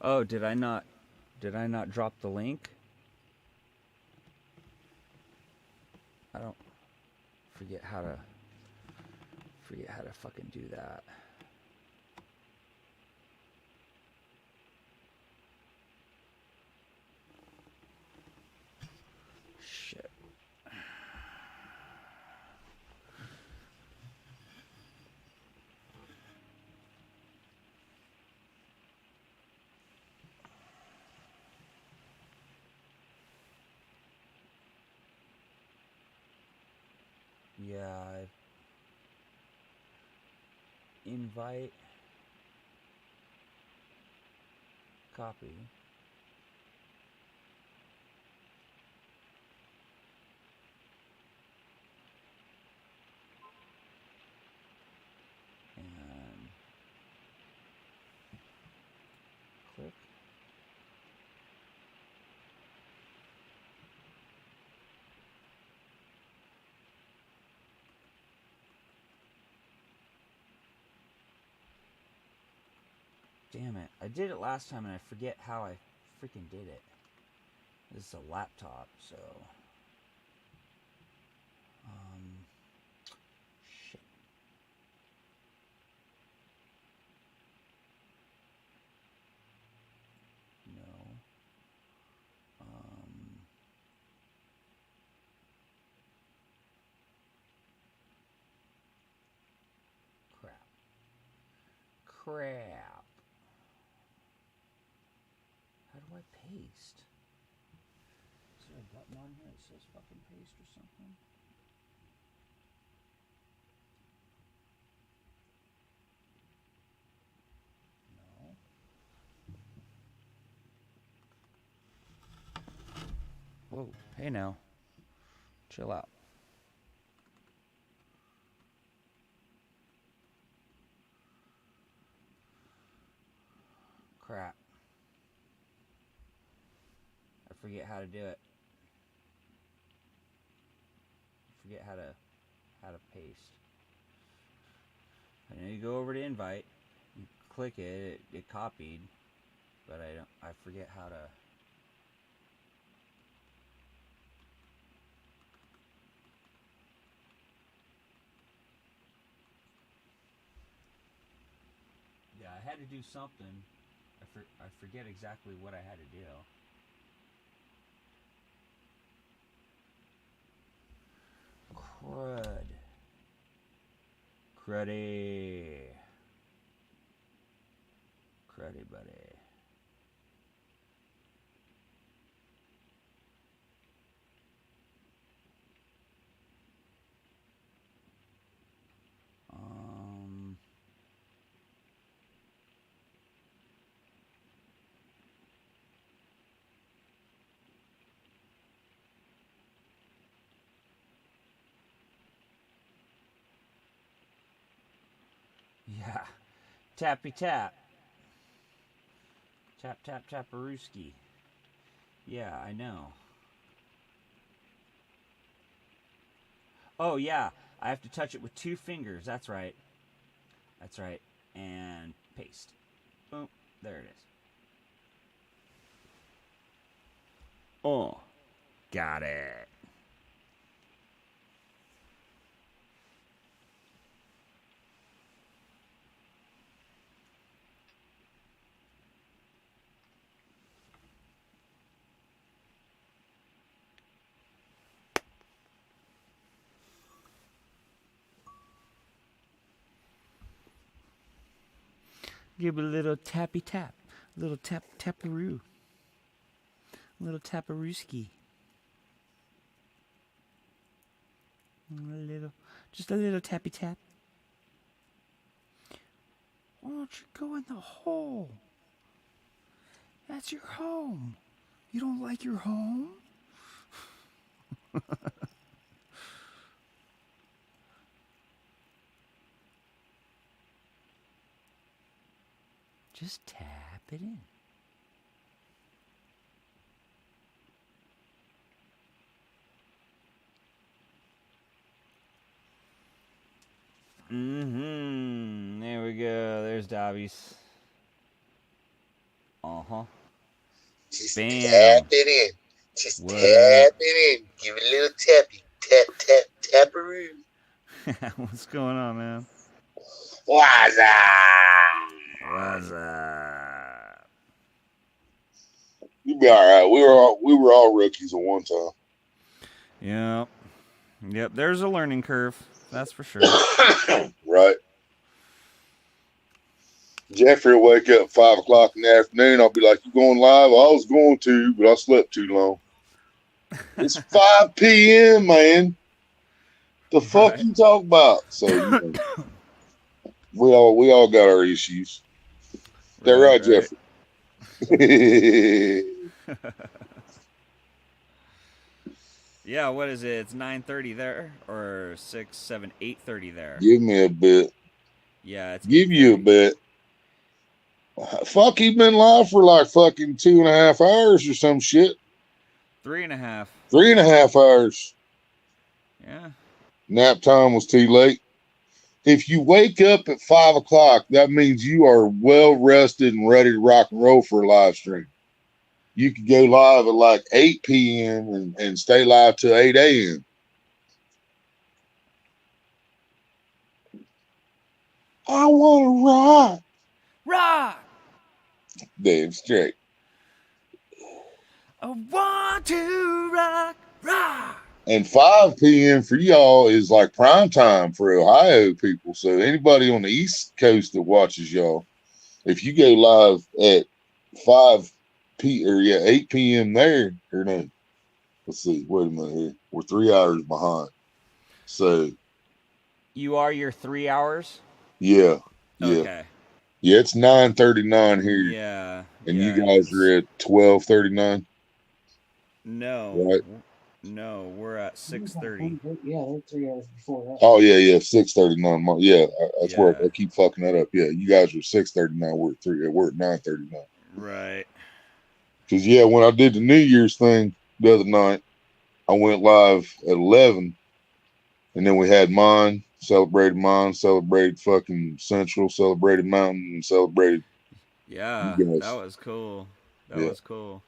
Oh, did I not drop the link? I don't forget how to fucking do that. Shit. Yeah, invite, copy. Damn it. I did it last time and I forget how I freaking did it. This is a laptop, so... Shit. No. Crap. How do I paste? Is there a button on here that says fucking paste or something? No. Whoa. Hey now. Chill out. Crap. I forget how to do it. I forget how to paste. I know you go over to invite, you click it, it copied, but I forget how to. Yeah, I had to do something. I forget exactly what I had to do. Crud. Cruddy. Cruddy, buddy. Yeah. Tappy tap. Tap tap taparooski. Yeah, I know. Oh yeah, I have to touch it with 2 fingers. That's right. That's right. And paste. Boom. There it is. Oh. Got it. Give it a little tappy tap. A little taparoo. A little taparooski. Just a little tappy tap. Why don't you go in the hole? That's your home. You don't like your home? Just tap it in. There we go. There's Dobby's. Just Bam. tap it in. Just What tap up? it in. Give it a little tappy. Tap, tap, taparoo. What's going on, man? What's up? What's up? You'll be all right. We were all rookies at one time. Yep. There's a learning curve. That's for sure. Right. Jeffrey will wake up 5 o'clock in the afternoon. I'll be like, "You going live?" I was going to, but I slept too long. It's 5 p.m., man. The fuck Right. you talk about? So we all got our issues. They're right, Jeffrey. Yeah, what is it? It's 9:30 there, or 6, 7, 8:30 there. Give me a bit. Yeah, it's Give you a 8:30. bit. Fuck, he been live for like fucking 2.5 hours or some shit. 3.5. 3.5 hours. Yeah. Nap time was too late. if you wake up at 5 o'clock, that means you are well rested and ready to rock and roll for a live stream. You could go live at like 8 p.m. and stay live till 8 a.m. I want to rock. Rock! Damn straight. I want to rock, rock. And 5 p.m. for y'all is like prime time for Ohio people. So anybody on the East Coast that watches y'all, if you go live at 8 p.m. there, or no, let's see, wait a minute here. We're 3 hours behind. So You are your 3 hours? yeah. Okay. Yeah, it's 9:39 here. Yeah. And yeah, you guys are at 12:39. No. Right. No, we're at 6:30. Yeah, they're 3 hours before that. Oh yeah, 6:39. Yeah, that's where Yeah. I keep fucking that up. Yeah, you guys are 6:39. We're at 9:39. Right. Because yeah, when I did the New Year's thing the other night, I went live at 11, and then we had celebrated fucking Central, celebrated Mountain, and celebrated. Yeah, You guys. that was cool. That Yeah. was cool.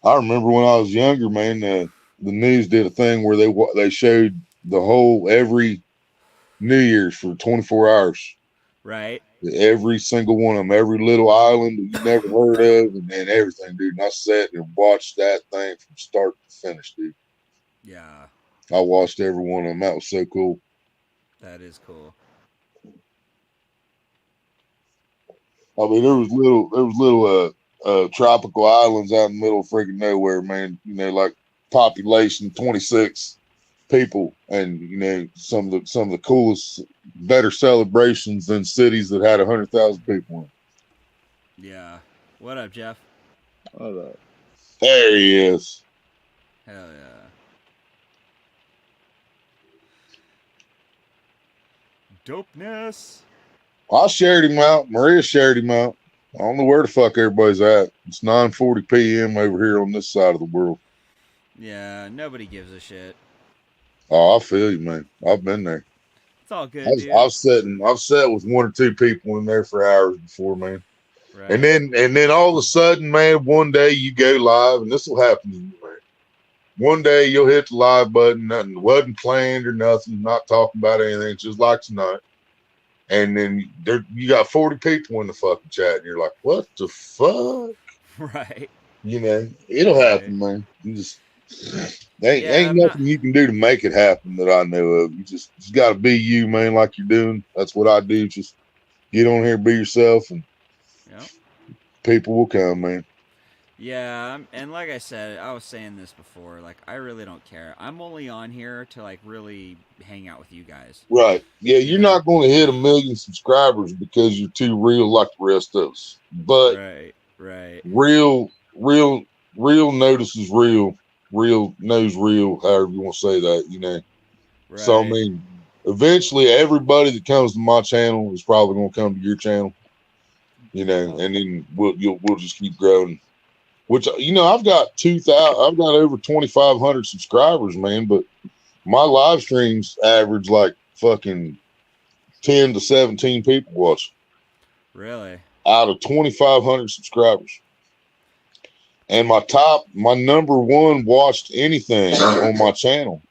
I remember when I was younger, man. The news did a thing where they showed the whole every New Year's for 24 hours. Right. Every single one of them, every little island that you never heard of, and everything, dude. And I sat and watched that thing from start to finish, dude. Yeah, I watched every one of them. That was so cool. that is cool. I mean, there was little tropical islands out in the middle of freaking nowhere, man. You know, like population 26 people, and you know some of the coolest, better celebrations than cities that had 100,000 people in. Yeah. What up, Jeff? There he is. Hell yeah. Dopeness. I shared him out. Maria shared him out. I don't know where the fuck everybody's at. It's 9:40 p.m. over here on this side of the world. Yeah, nobody gives a shit. Oh, I feel you, man. I've been there. It's all good, dude. I've sat with one or two people in there for hours before, man. Right. And then all of a sudden, man, one day you go live, and this will happen to you, man. One day you'll hit the live button, nothing wasn't planned or nothing, not talking about anything, just like tonight. And then you got 40 people in the fucking chat, and you're like, what the fuck? Right. You know, it'll happen, man. You just ain't I'm nothing you can do to make it happen that I know of. You just got to be you, man, like you're doing. That's what I do. Just get on here, be yourself, and Yep. people will come, man. Yeah, and like I said, I was saying this before, like, I really don't care. I'm only on here to, like, really hang out with you guys. Right. Yeah, you're not going to hit 1 million subscribers because you're too real like the rest of us. But Right. real notices real. Real knows real, however you want to say that, you know. Right. So, I mean, eventually everybody that comes to my channel is probably going to come to your channel, you know, and then we'll just keep growing. Which, you know, I've got over 2,500 subscribers, man, but my live streams average like fucking 10 to 17 people watching. Really? Out of 2,500 subscribers. And my number one watched anything on my channel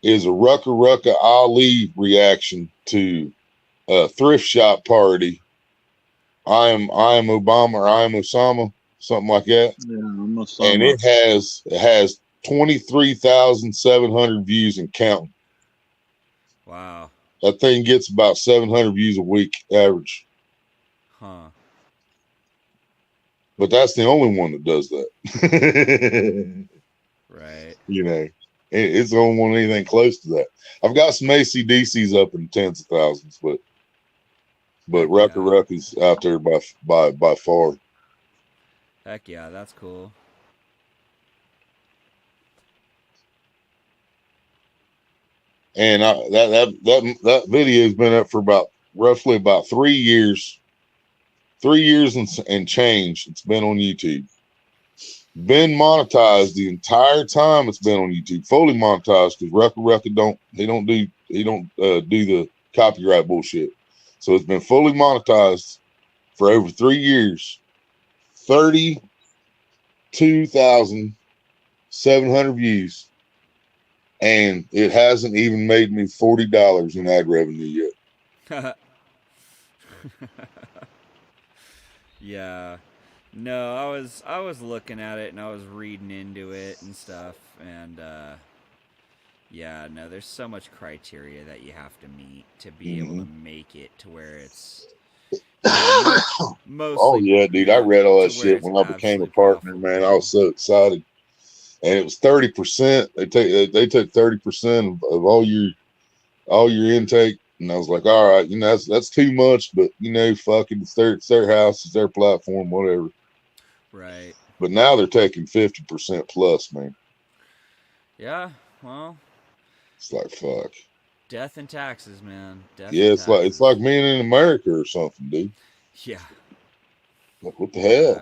is a Rucka Ali reaction to a thrift shop party. I am Obama, or I am Osama, something like that. Yeah, I'm Osama. And it has 23,700 views and counting. Wow. That thing gets about 700 views a week average. Huh. But that's the only one that does that. Right. You know, it's the only one anything close to that. I've got some ACDCs up in tens of thousands, but Rucka is out there by far. Heck yeah, that's cool. And that video has been up for roughly about 3 years. 3 years and change. It's been on YouTube. Been monetized the entire time it's been on YouTube. Fully monetized because Rucka don't do copyright bullshit. So it's been fully monetized for over 3 years. 32,700 views. And it hasn't even made me $40 in ad revenue yet. Yeah. No, I was looking at it and I was reading into it and stuff, and yeah, no, there's so much criteria that you have to meet to be able to make it to where it's mostly. Oh yeah, dude, I read all that to where shit it's when I became a absolutely partner, profitable. man. I was so excited. And it was 30%. They took 30% of all your intake. And I was like, all right, that's too much, but fucking it's their house, it's their platform, whatever. Right. But now they're taking 50% plus, man. Yeah, well, It's like fuck. death and taxes, man. Death Yeah, and it's taxes. like being in America or something, dude. Yeah. Like what the hell?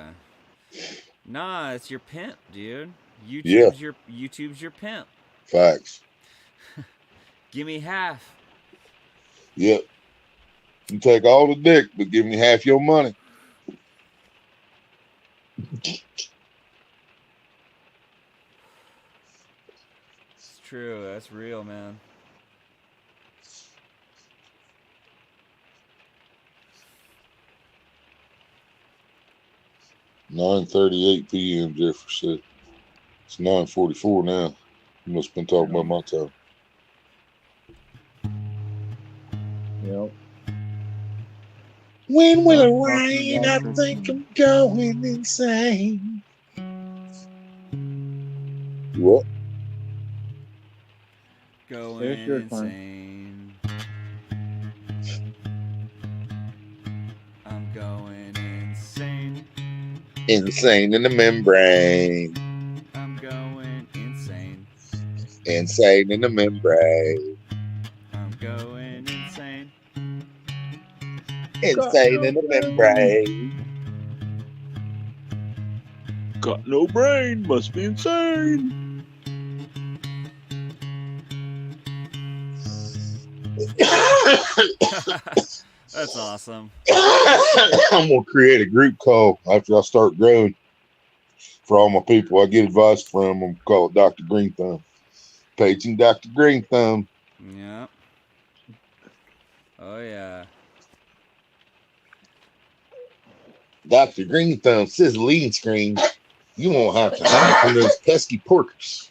Nah, it's your pimp, dude. Yeah. YouTube's your pimp. Facts. Give me half. Yep. You take all the dick, but give me half your money. It's true. That's real, man. $9:38 p.m. Jeffrey said. It's 9:44 now. You must have been talking about my time. Yep. When will it rain? I think I'm going insane. What? Going There's your time. insane. I'm going insane. Insane in the membrane. I'm going insane. Insane in the membrane. I'm going insane. Insane in the membrane. Got no brain, must be insane. That's awesome. I'm gonna create a group call after I start growing for all my people I get advice from. I'm gonna call it Dr. Green Thumb. Paging Dr. Green Thumb. Yeah. Oh yeah. Dr. Green Thumb sizzling screen. You won't have to hide from those pesky porkers.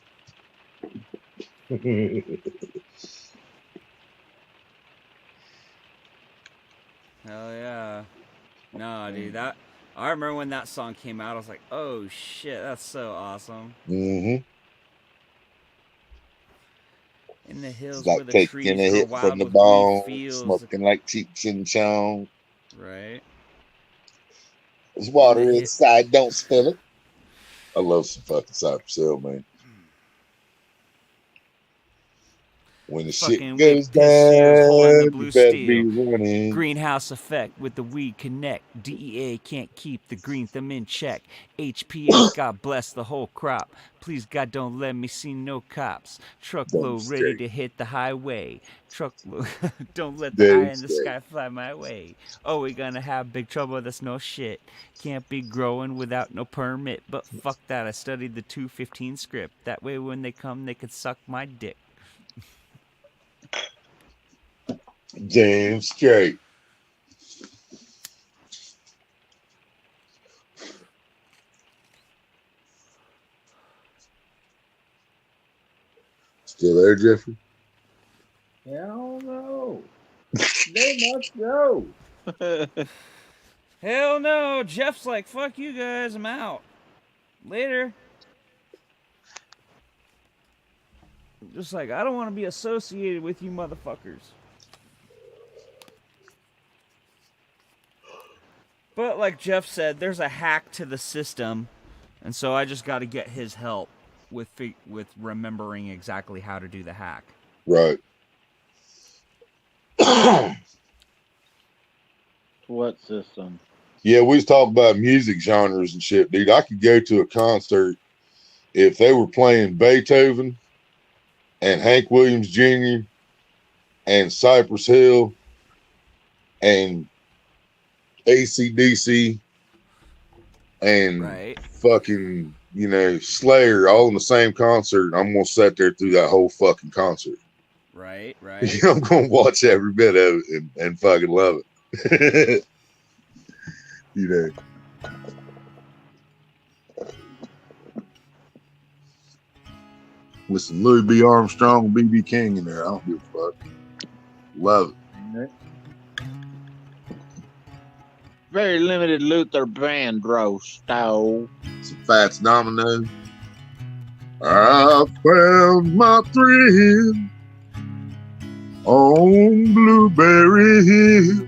Hell yeah. No, dude, I remember when that song came out, I was like, oh shit, that's so awesome. Mm-hmm. In the hills It's like where the taking trees a grow hit wild from the with bone, green fields. smoking like Cheech and Chong. Right. There's water inside, don't spill it. I love some fucking Cypress Hill, man. When the shit Fucking goes with piss ears holding the down, blue you better steel. be running. Greenhouse effect with the weed connect. DEA can't keep the green thumb in check. HPS, God bless the whole crop. Please, God, don't let me see no cops. Truckload ready to hit the highway. Truckload, don't let the eye in the sky fly my way. Oh, we're gonna have big trouble, that's no shit. Can't be growing without no permit. But fuck that, I studied the 215 script. That way when they come, they could suck my dick. Damn straight. Still there, Jeffrey? Hell no. They must go. Hell no, Jeff's like, fuck you guys, I'm out. Later. Just like, I don't want to be associated with you motherfuckers. But like Jeff said, there's a hack to the system, and so I just got to get his help with remembering exactly how to do the hack. Right. What system? Yeah, we was talking about music genres and shit, dude. I could go to a concert if they were playing Beethoven and Hank Williams Jr. and Cypress Hill and AC/DC and Right. fucking, Slayer all in the same concert. I'm going to sit there through that whole fucking concert. Right. Right. I'm going to watch every bit of it and fucking love it. With some Louis B. Armstrong and B.B. King in there. I don't give a fuck. Love it. Very limited Luther Vandross style. Some Fats Domino. I found my thrill on Blueberry Hill.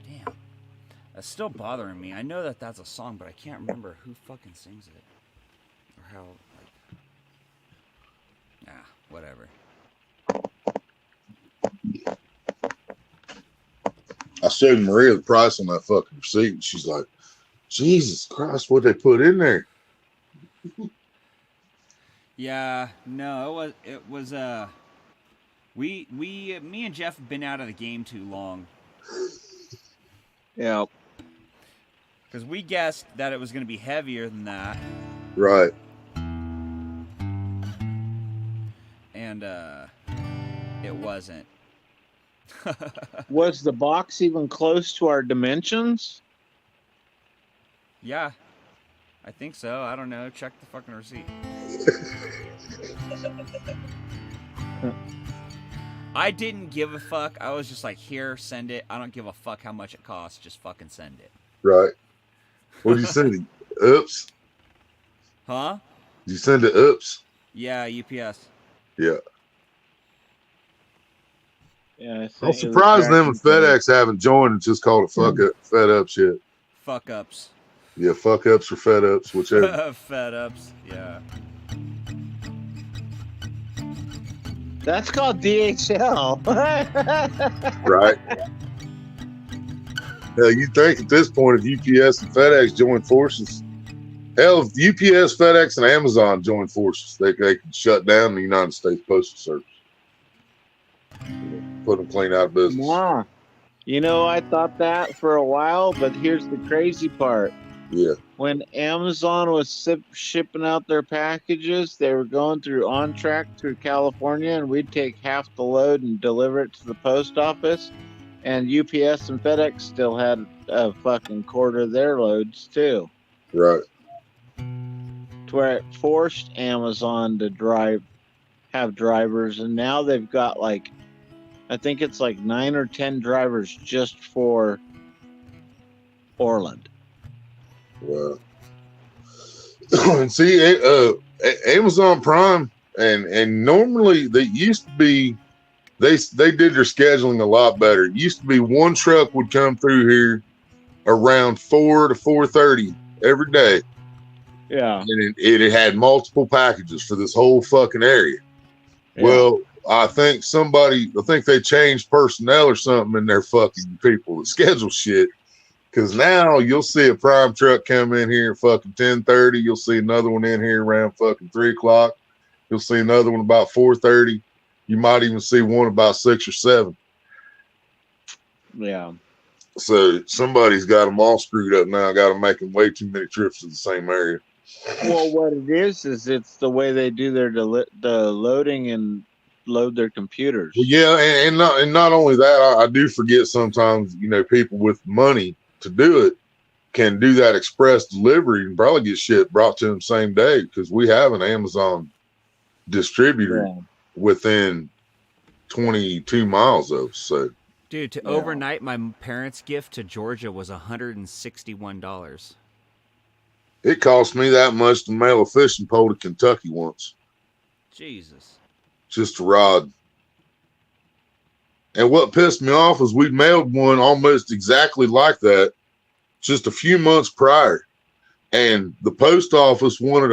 Damn. That's still bothering me. I know that that's a song, but I can't remember who fucking sings it. Or how, whatever. I showed Maria the price on that fucking receipt, and she's like, Jesus Christ, what they put in there? Yeah, no, it was me and Jeff have been out of the game too long. Yeah. Because we guessed that it was going to be heavier than that. Right. And it wasn't. Was the box even close to our dimensions? Yeah, I think so. I don't know. Check the fucking receipt. I didn't give a fuck. I was just like, here, send it. I don't give a fuck how much it costs. Just fucking send it. Right. What did you send it? Oops. Huh? Did you send it oops? Yeah, UPS. Yeah. Yeah. I'm surprised them and FedEx haven't joined and just called it fuck up, fed up shit. Fuck ups. Yeah, fuck ups or fed ups, whichever. Fed ups, yeah. That's called DHL. Right. Hell, you think at this point if UPS and FedEx join forces, hell, if UPS, FedEx, and Amazon join forces, they can shut down the United States Postal Service. Put them clean out of business. Yeah. You know, I thought that for a while, but here's the crazy part. Yeah. When Amazon was shipping out their packages, they were going through On Track through California, and we'd take half the load and deliver it to the post office. And UPS and FedEx still had a fucking quarter of their loads too. Right. To where it forced Amazon to have drivers, and now they've got like, I think it's like 9 or 10 drivers just for Orland. Wow. And see, Amazon Prime, and normally they used to be, they did their scheduling a lot better. It used to be one truck would come through here around 4 to 4:30 every day. Yeah. And it had multiple packages for this whole fucking area. Yeah. Well, I think they changed personnel or something in their fucking people that schedule shit. Because now you'll see a Prime truck come in here at fucking 10:30. You'll see another one in here around fucking 3 o'clock. You'll see another one about 4:30. You might even see one about 6 or 7. Yeah. So somebody's got them all screwed up now. Got them making way too many trips to the same area. Well, what it is it's the way they do their the loading and load their computers. Well, yeah, and not only that, I do forget sometimes, people with money to do it can do that express delivery and probably get shit brought to them same day, because we have an Amazon distributor within 22 miles of us. So, dude, to overnight my parents' gift to Georgia was $161. it cost me that much to mail a fishing pole to Kentucky once. Jesus. Just a rod. And what pissed me off was we mailed one almost exactly like that just a few months prior. And the post office wanted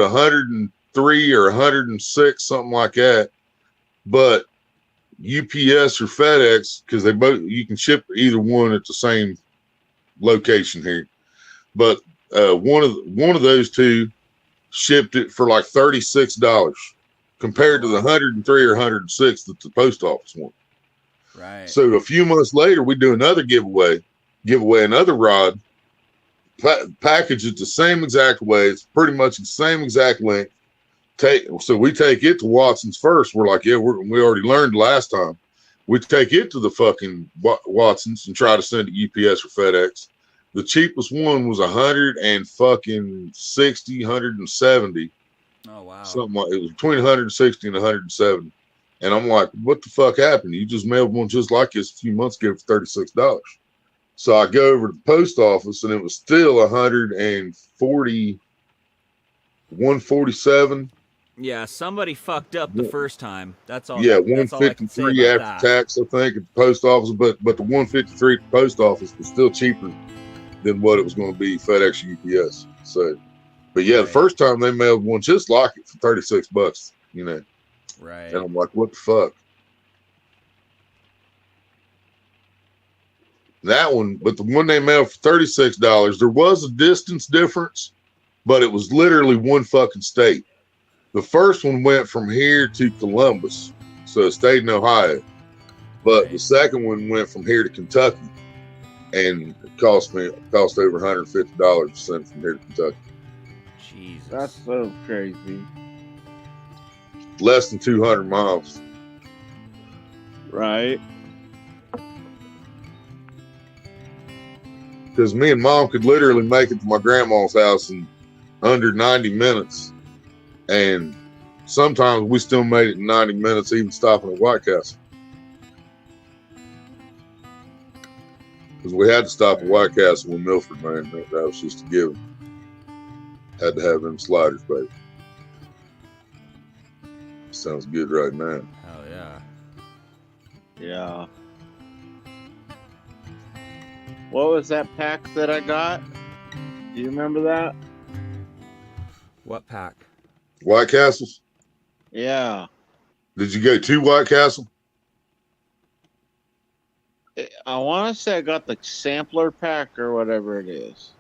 103 or 106, something like that. But UPS or FedEx, because they both, you can ship either one at the same location here. But one of those two shipped it for like $36 compared to the 103 or 106 that the post office wanted. Right. So a few months later, we do another giveaway another rod, package it the same exact way. It's pretty much the same exact length. So we take it to Watson's first. We're like, yeah, we already learned last time. We take it to the fucking Watson's and try to send it UPS or FedEx. The cheapest one was 160, 170. Oh wow. Something like it was between 160 and 170. And I'm like, what the fuck happened? You just mailed one just like this a few months ago for $36. So I go over to the post office and it was still 147. Yeah, somebody fucked up the first time. That's all. Yeah, that's all I can say 153 about after that. tax, I think, at the post office. But the 153 at the post office was still cheaper than what it was going to be FedEx or UPS. So, but yeah, the first time they mailed one just like it for $36, you know. Right. And I'm like, what the fuck? That one, but the one they mailed for $36, there was a distance difference, but it was literally one fucking state. The first one went from here to Columbus, so it stayed in Ohio. But the second one went from here to Kentucky, and it cost over $150 to send from here to Kentucky. Jesus. That's so crazy. Less than 200 miles. Right. Because me and Mom could literally make it to my grandma's house in under 90 minutes. And sometimes we still made it in 90 minutes, even stopping at White Castle. Because we had to stop at White Castle in Milford, man. That was just a given. Had to have them sliders, baby. Sounds good right now. Hell yeah. Yeah. What was that pack that I got? Do you remember that? What pack? White Castles? Yeah. Did you go to White Castle? I want to say I got the sampler pack or whatever it is.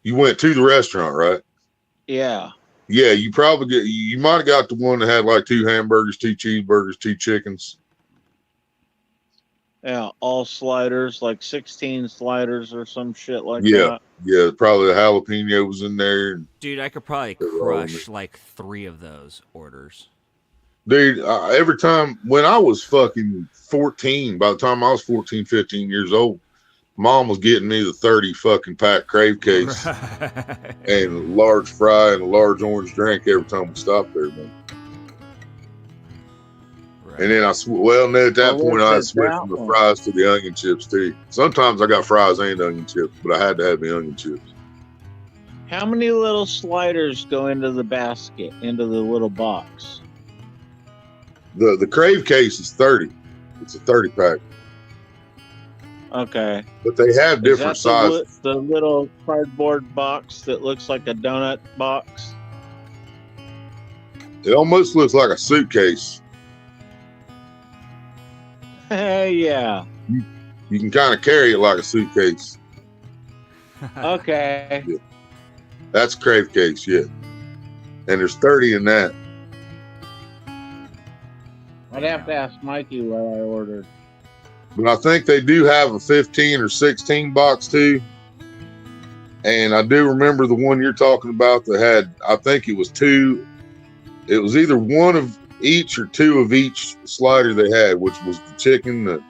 You went to the restaurant, right? Yeah. Yeah, you might have got the one that had like 2 hamburgers, 2 cheeseburgers, 2 chickens. Yeah, all sliders, like 16 sliders or some shit like Yeah. that. Yeah, probably the jalapeno was in there. Dude, I could probably crush like 3 of those orders. Dude, every time when I was fucking 14, by the time I was 14, 15 years old, Mom was getting me the 30 fucking pack crave case and a large fry and a large orange drink every time we stopped there, man. Right. And then at that point, I switched from the one? fries to the onion chips too. Sometimes I got fries and onion chips, but I had to have the onion chips. How many little sliders go into the basket, into the little box? The crave case is 30. It's a 30 pack, Okay. but they have different Is that sizes. the little cardboard box that looks like a donut box? It almost looks like a suitcase. Yeah. You can kind of carry it like a suitcase. Okay. That's crave case, yeah. And there's 30 in that. I'd have to ask Mikey what I ordered. But I think they do have a 15 or 16 box too. And I do remember the one you're talking about that had, I think it was 2. It was either 1 of each or 2 of each slider they had, which was the chicken,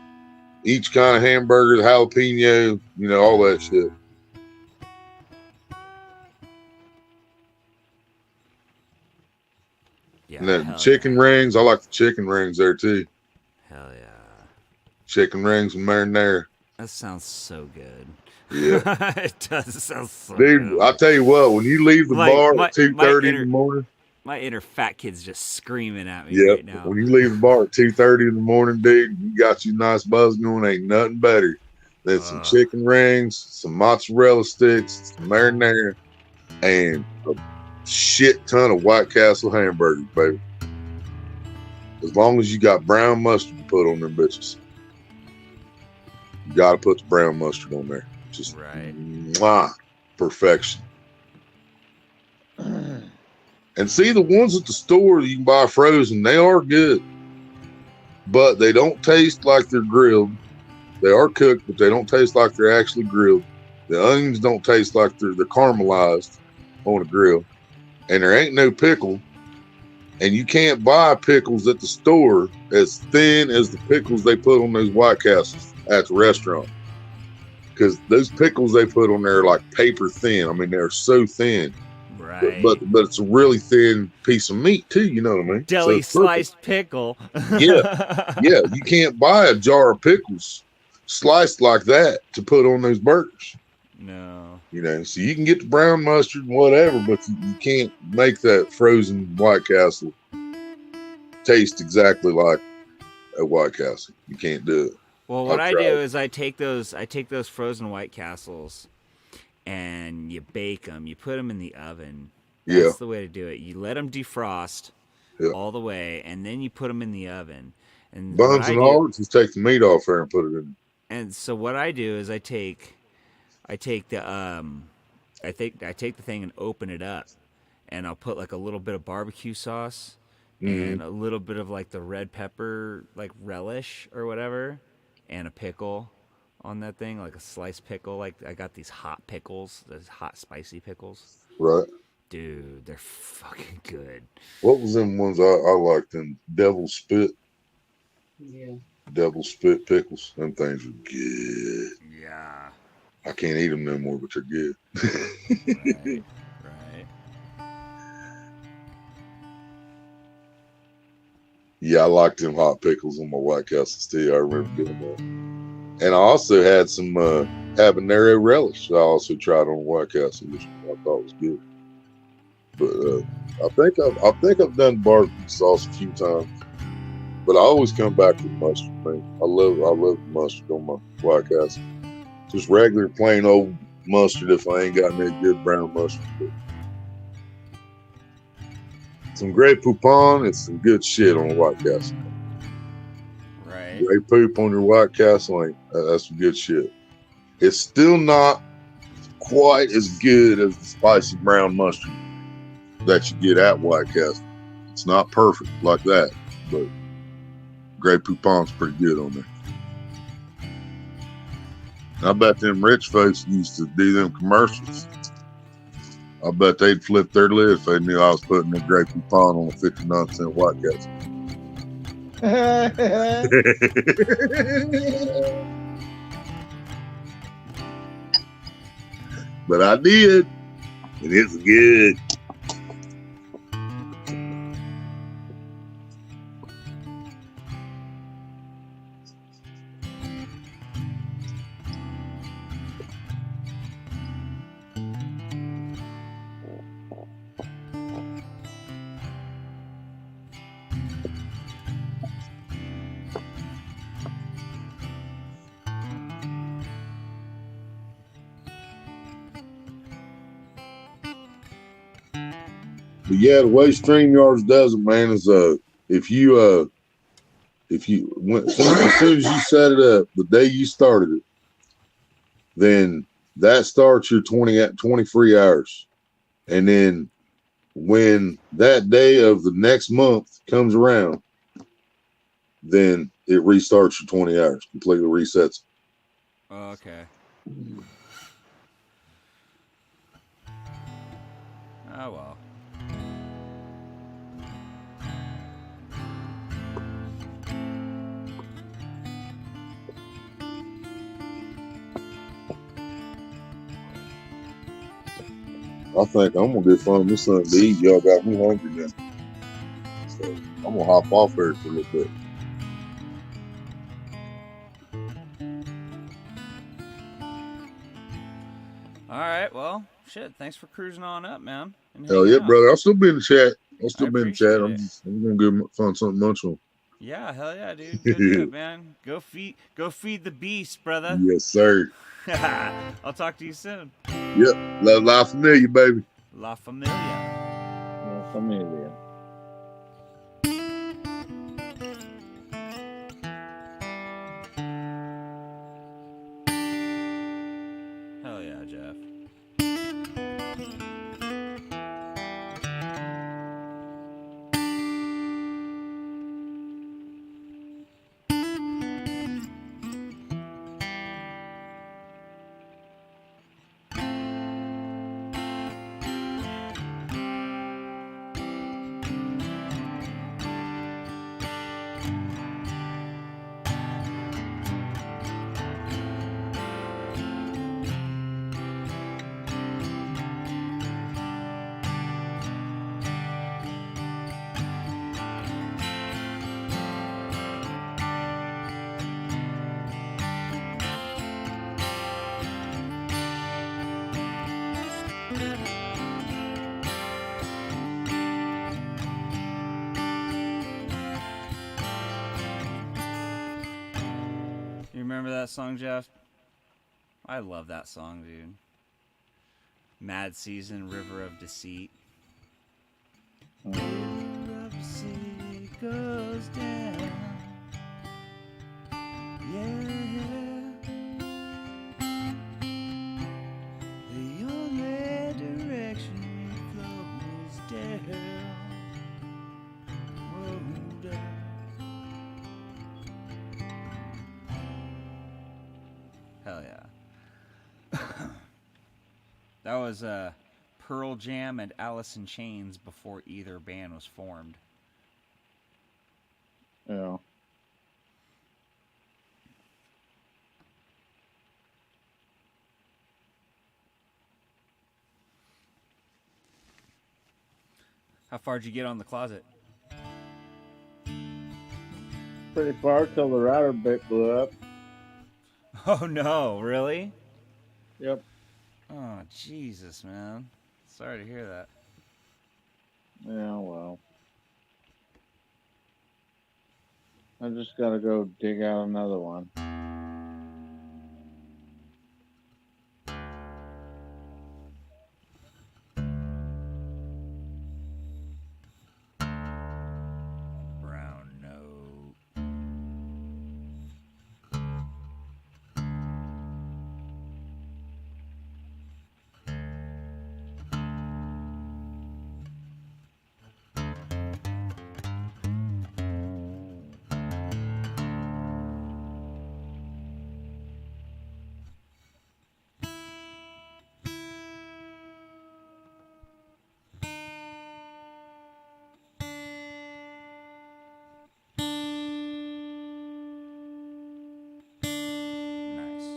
each kind of hamburger, the jalapeno, all that shit. Yeah, And then hell chicken rings, I like the chicken rings there too. yeah. Hell yeah. Chicken rings and marinara. That sounds so good. Yeah. It does sound so Dude, good. I tell you what, when you leave the Like, bar my- at 2:30 in the morning, My inner fat kid's just screaming at me yeah, right now. when you leave the bar at 2:30 in the morning, dude, you got you a nice buzz going. Ain't nothing better than some chicken rings, some mozzarella sticks, some marinara, and a shit ton of White Castle hamburgers, baby. As long as you got brown mustard to put on them bitches. You got to put the brown mustard on there. Just Right. mwah, perfection. And see, the ones at the store you can buy frozen, they are good. But they don't taste like they're grilled. They are cooked, but they don't taste like they're actually grilled. The onions don't taste like they're caramelized on a grill. And there ain't no pickle. And you can't buy pickles at the store as thin as the pickles they put on those White Castles at the restaurant. Because those pickles they put on there are like paper thin. I mean, they're so thin. Right. But it's a really thin piece of meat too, you know what I mean? Deli it's perfect. sliced pickle. Yeah. Yeah, you can't buy a jar of pickles sliced like that to put on those burgers. No. You know, so you can get the brown mustard and whatever, but you can't make that frozen White Castle taste exactly like a White Castle. You can't do it. Well, what I've I do tried. is I take those frozen White Castles and you bake them. You put them in the oven. That's Yeah. the way to do it. You let them defrost Yeah. all the way, and then you put them in the oven. And Buns what I and do- all, just take the meat off there and put it in. And so what I do is I take the thing and open it up, and I'll put like a little bit of barbecue sauce and a little bit of like the red pepper like relish or whatever, and a pickle on that thing, like a sliced pickle. Like I got these hot pickles, those hot spicy pickles. Right. Dude, they're fucking good. What was them ones I liked? Them devil spit Yeah. pickles. Them things are good. Yeah. I can't eat them no more, but they're good. Right. Right. Yeah, I like them hot pickles on my White Castles too. I remember doing that. And I also had some habanero relish I also tried on White Castle, which I thought was good. But I think I've done barbecue sauce a few times. But I always come back to the mustard thing. I love the mustard on my White Castle. Just regular plain old mustard if I ain't got any good brown mustard. But some Grey Poupon and some good shit on a White Castle. Right. Grey Poop on your White Castle, that's some good shit. It's still not quite as good as the spicy brown mustard that you get at White Castle. It's not perfect like that, but Grey Poupon's pretty good on there. I bet them rich folks used to do them commercials. I bet they'd flip their lid if they knew I was putting a Grey Poupon on a 59-cent White Castle. But I did, and it's good. But yeah, the way StreamYards does it, man, is as soon as you set it up, the day you started it, then that starts your 20 free hours. And then when that day of the next month comes around, then it restarts your 20 hours, completely resets. Okay. Oh well. I think I'm gonna get find me something to eat. Y'all got me hungry now. So I'm gonna hop off here for a little bit. All right. Well, shit. Thanks for cruising on up, man. and Hell hanging yeah, out. brother. I'll still be in the chat. I appreciate it. I'm gonna find something to munch on. Yeah, hell yeah, dude. Go do it, man. Go feed the beast, brother. Yes, sir. I'll talk to you soon. Love La Familia, baby. La Familia. Familia. Hell yeah, Jeff. You remember that song, Jeff? I love that song, dude. Mad Season, River of Deceit. River of Deceit goes down. Yeah. The only direction it flows down. Whoa, down. Hell yeah. That was Pearl Jam and Alice in Chains before either band was formed. Yeah. How far did you get on the closet? Pretty far till the router bit blew up. Oh no, really? Yep. Oh, Jesus, man. Sorry to hear that. Yeah, well. I just gotta go dig out another one. Brown note. Nice.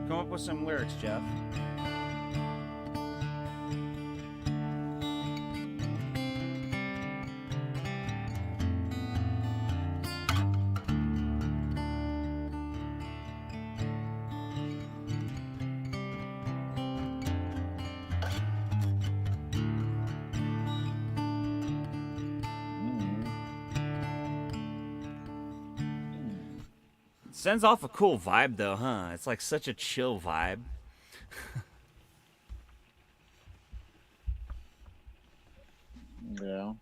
Come up with some lyrics, Jeff. Sends off a cool vibe, though, huh? It's like such a chill vibe. Yeah.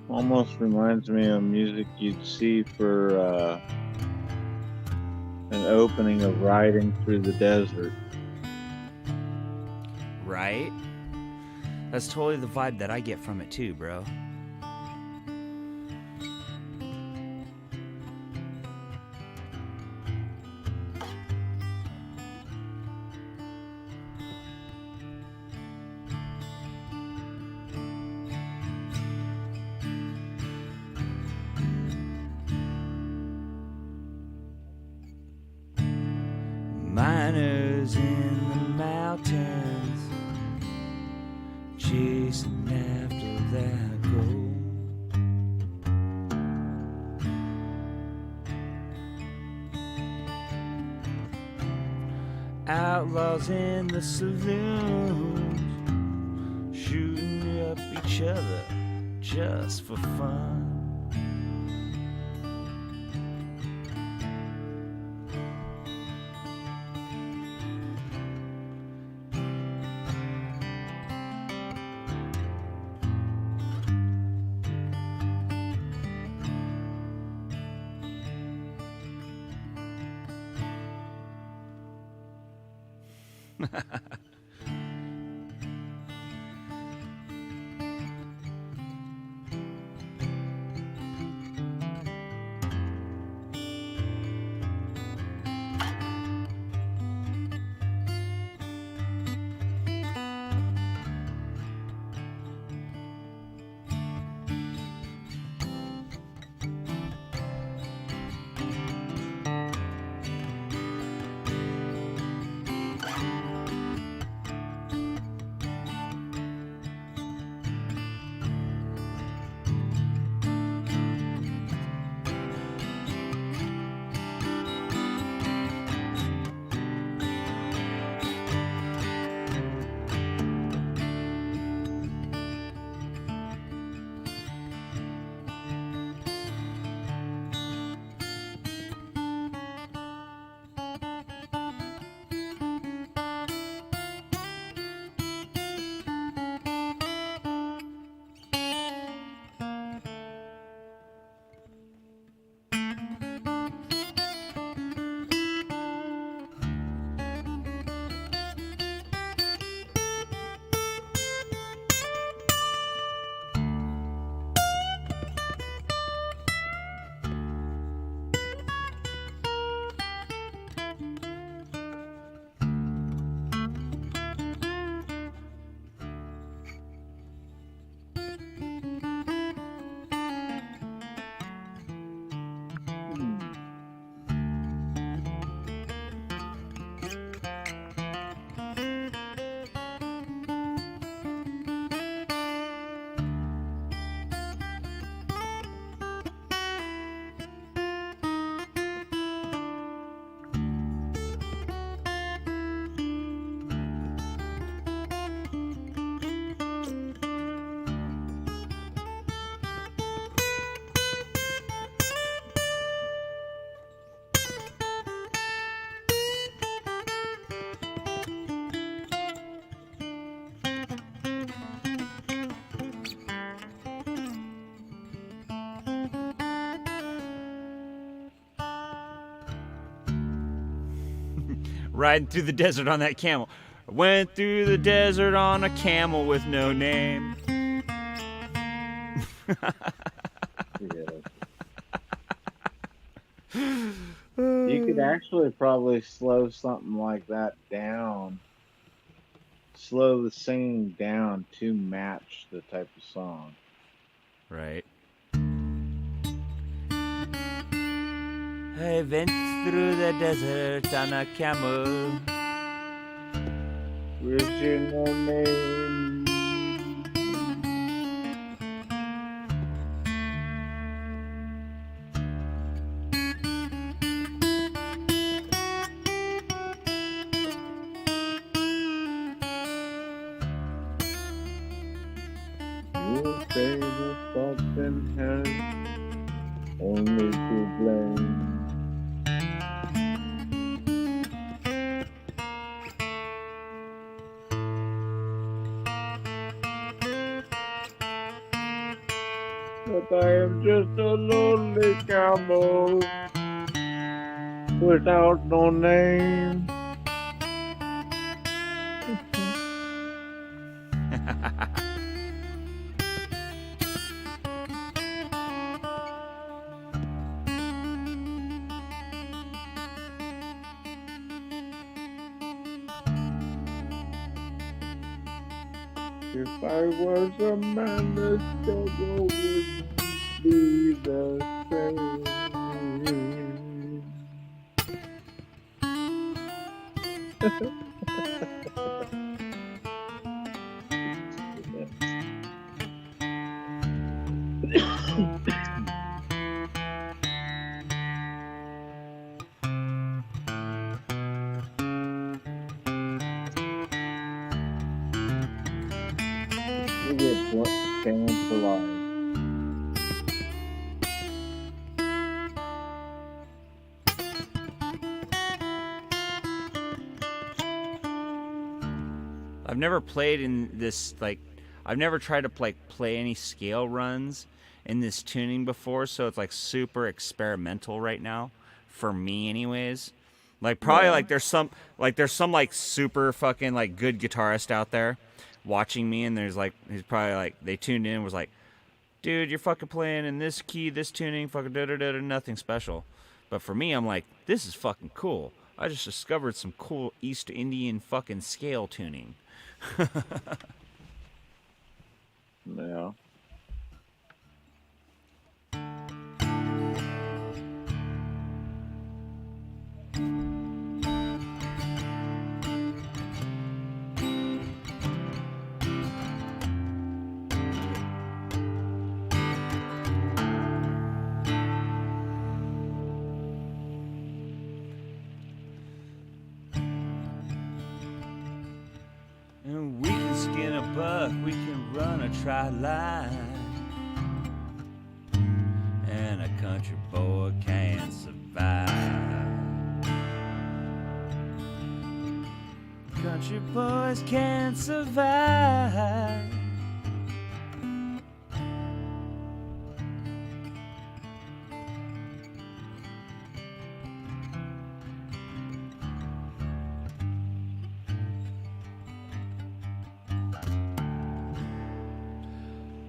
Almost reminds me of music you'd see for an opening of Riding Through the Desert. Right? That's totally the vibe that I get from it too, bro. Miners in the mountains, chasing after that gold. Outlaws in the saloons, shooting up each other just for fun. Riding through the desert on that camel. Went through the desert on a camel with no name. You could actually probably slow something like that down. Slow the singing down to match the type of song. Right. I went through the desert on a camel. With your no name. Your favorite something has only to blame. but I am just a lonely cowboy without no name. If I was a man, the struggle wouldn't be the same. We get banned for life. I've never played in this, like, I've never tried to play any scale runs in this tuning before, so it's like super experimental right now for me anyways. Like probably like there's some like super fucking like good guitarist out there watching me, and there's like he's probably like they tuned in and was like, dude, you're fucking playing in this key, this tuning, fucking nothing special. But for me, I'm like, this is fucking cool. I just discovered some cool East Indian fucking scale tuning. Yeah. And we can skin a buck, we can run a tri-line, and a country boy can't survive. Country boys can't survive.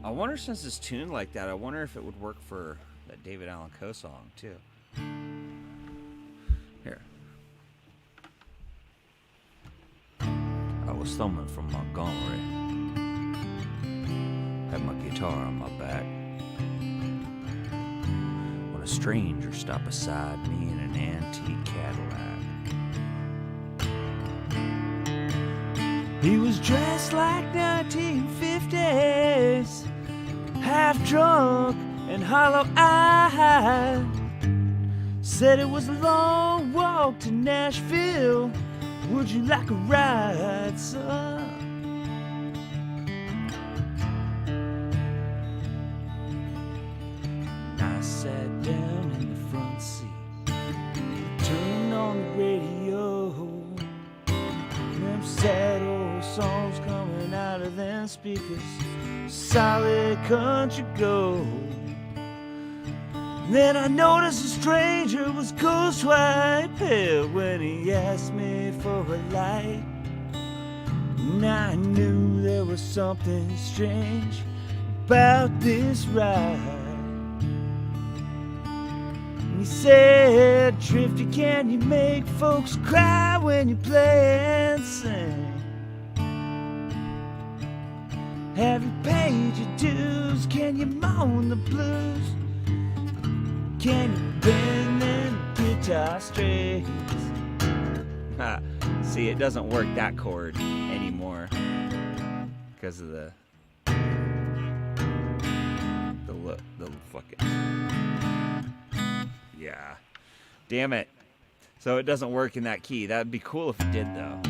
I wonder, since it's tuned like that, I wonder if it would work for that David Allan Coe song too. Here. I was thumbing from Montgomery. Had my guitar on my back. When a stranger stopped beside me in an antique Cadillac. He was dressed like 1950s, half drunk and hollow-eyed. Said it was a long walk to Nashville. Would you like a ride, son? And I sat down in the front seat, turned on the radio. Them sad old songs coming out of them speakers, solid country gold. Then I noticed a stranger was ghost white pale when he asked me for a light. And I knew there was something strange about this ride. And he said, Drifty, can you make folks cry when you play and sing? Have you paid your dues? Can you moan the blues? Can you bend them guitar strings? See, it doesn't work that chord anymore because of the fucking, yeah, damn it. So it doesn't work in that key. That'd be cool if it did, though.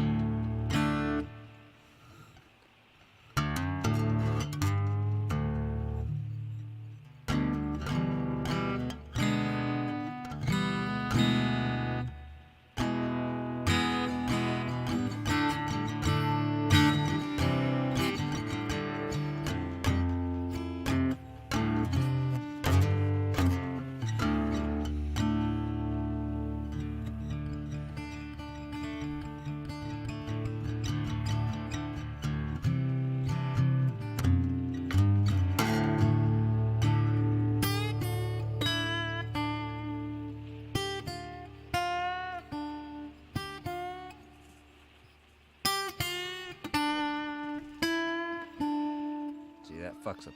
fuck's up?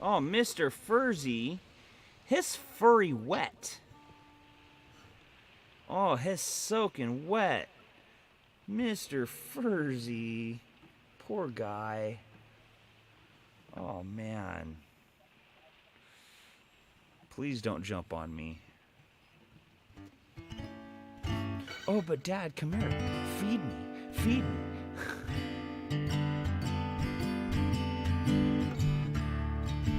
Oh, Mr. Furzy, his furry wet. Oh, his soaking wet. Mr. Furzy, poor guy. Oh, man. Please don't jump on me. Oh, but Dad, come here. Feed me. Feed me.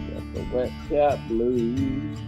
Got the wet cat blues.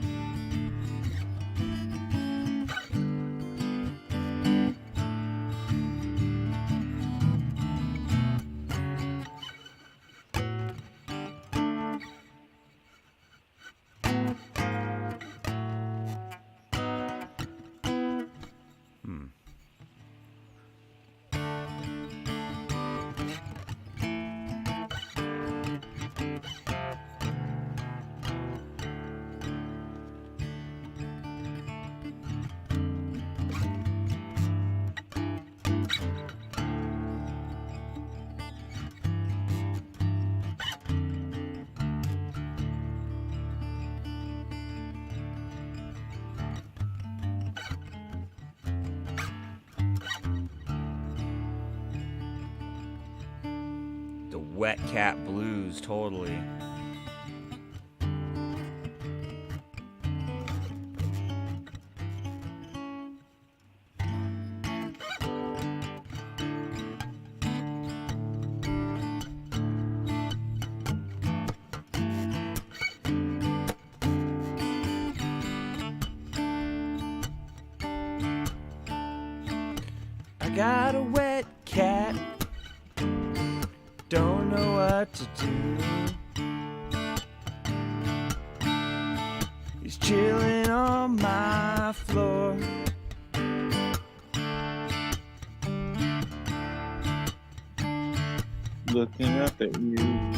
The wet cat blues, totally. I got a wet cat. Don't know what to do. He's chilling on my floor. Looking up at you.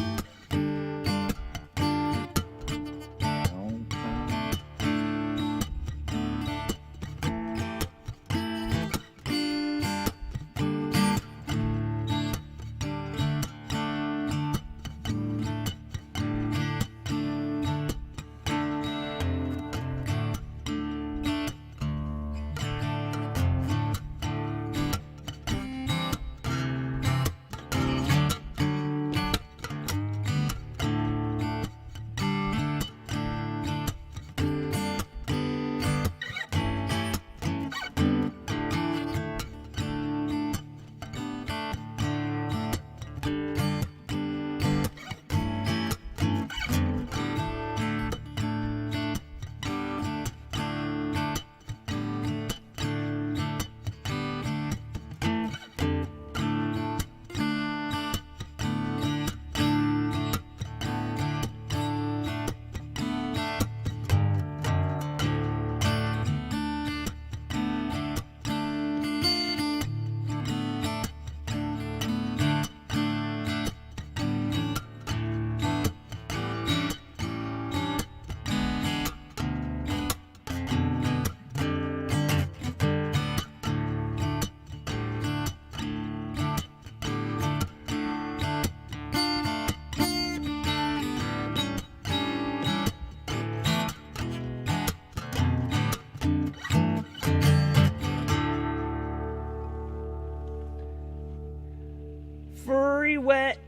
Furry wet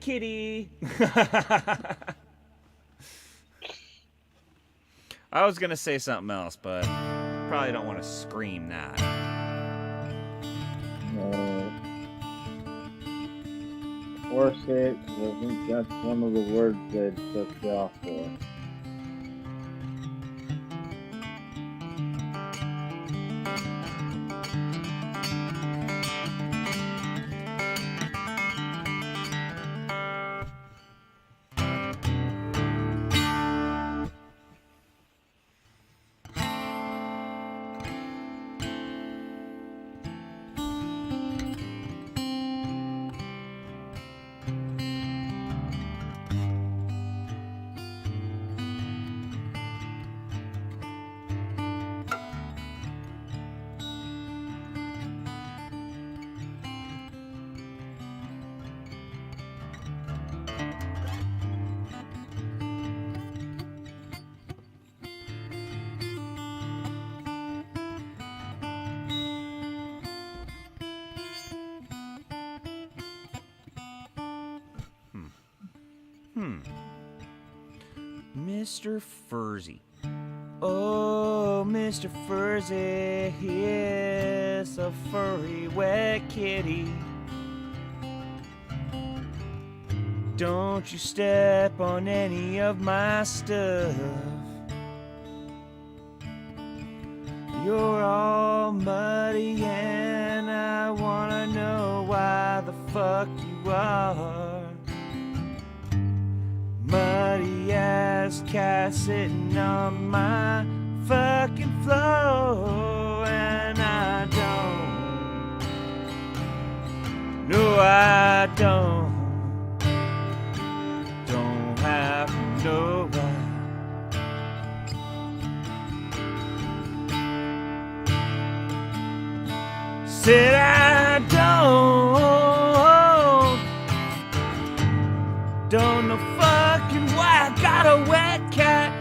kitty. I was gonna say something else, but probably don't want to scream that. Or say it, 'cause I think that's one of the words they took you off for. Mr. Furzy. Oh, Mr. Furzy, here's a furry wet kitty. Don't you step on any of my stuff. You're all muddy and I wanna know why the fuck you are. Muddy as cat sitting on my fucking floor. And I don't, no I don't have to know why. Said I don't know fucking why I got a wet cat.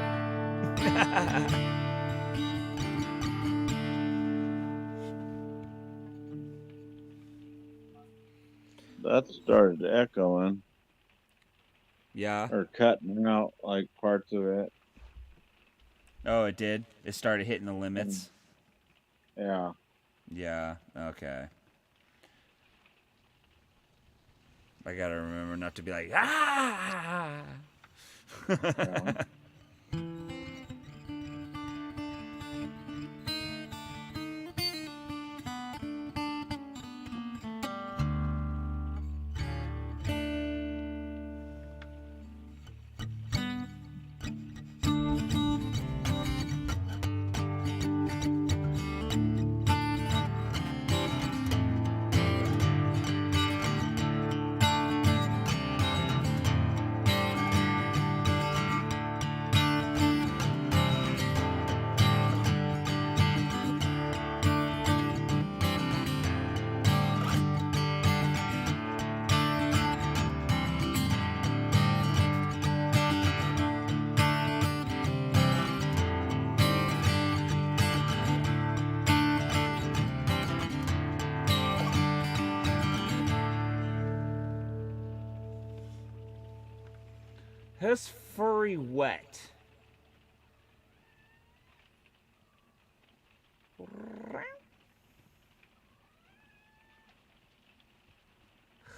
That started echoing Yeah. or cutting out like parts of it. Oh, it did? It started hitting the limits? Yeah. Yeah, okay. I gotta remember not to be like, ah! Yeah. His furry wet.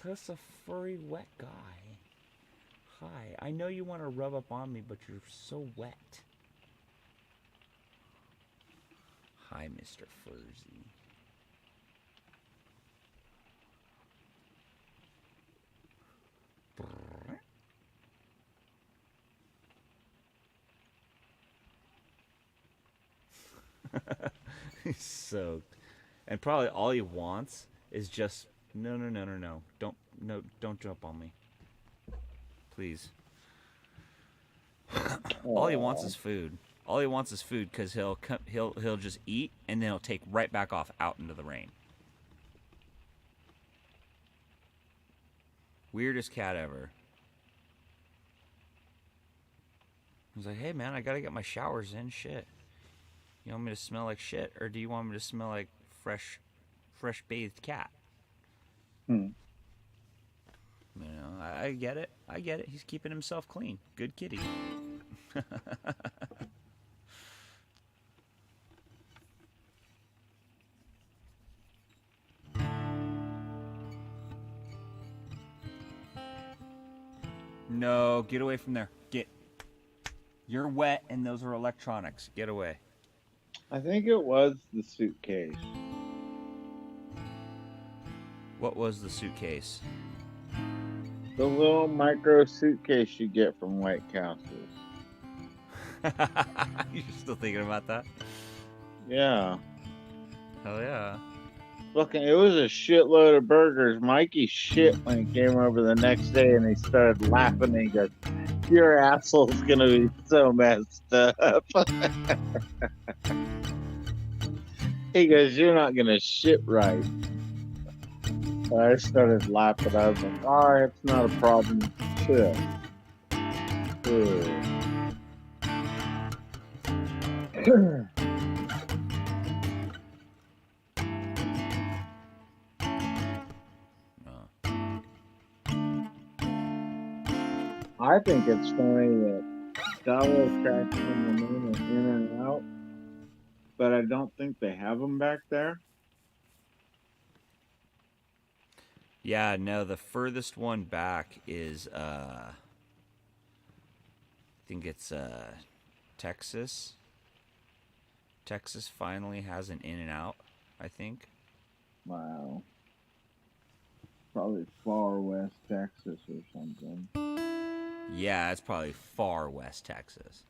Who's a furry wet guy? Hi, I know you want to rub up on me, but you're so wet. Hi, Mr. Furzy. He's soaked. And probably all he wants is just no. Don't jump on me. Please. All he wants is food. All he wants is food because he'll just eat and then he'll take right back off out into the rain. Weirdest cat ever. He's like, hey man, I gotta get my showers in. Shit. You want me to smell like shit, or do you want me to smell like fresh bathed cat? Hmm. You know, I get it. I get it. He's keeping himself clean. Good kitty. No, get away from there. Get. You're wet, and those are electronics. Get away. I think it was the suitcase. What was the suitcase? The little micro suitcase you get from White Castle. You're still thinking about that? Yeah. Hell yeah. Fucking, it was a shitload of burgers. Mikey shit when he came over the next day and he started laughing and he goes, your asshole's gonna be so messed up. He goes, you're not gonna shit right. So I started laughing. I was like, alright, it's not a problem. Chill. I think it's funny that Dollar Tracks in the name of In and Out, but I don't think they have them back there. Yeah, no, the furthest one back is I think it's Texas. Texas finally has an In and Out, I think. Wow. Probably far west Texas or something. Yeah, it's probably far west Texas.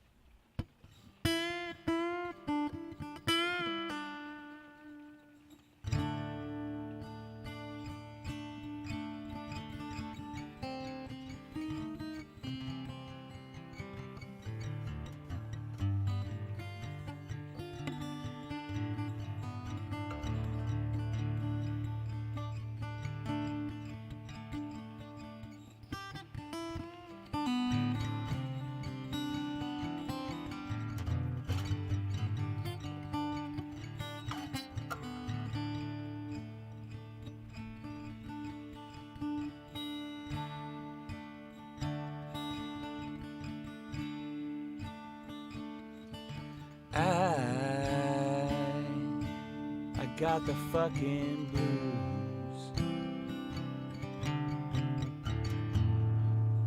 I got the fucking blues.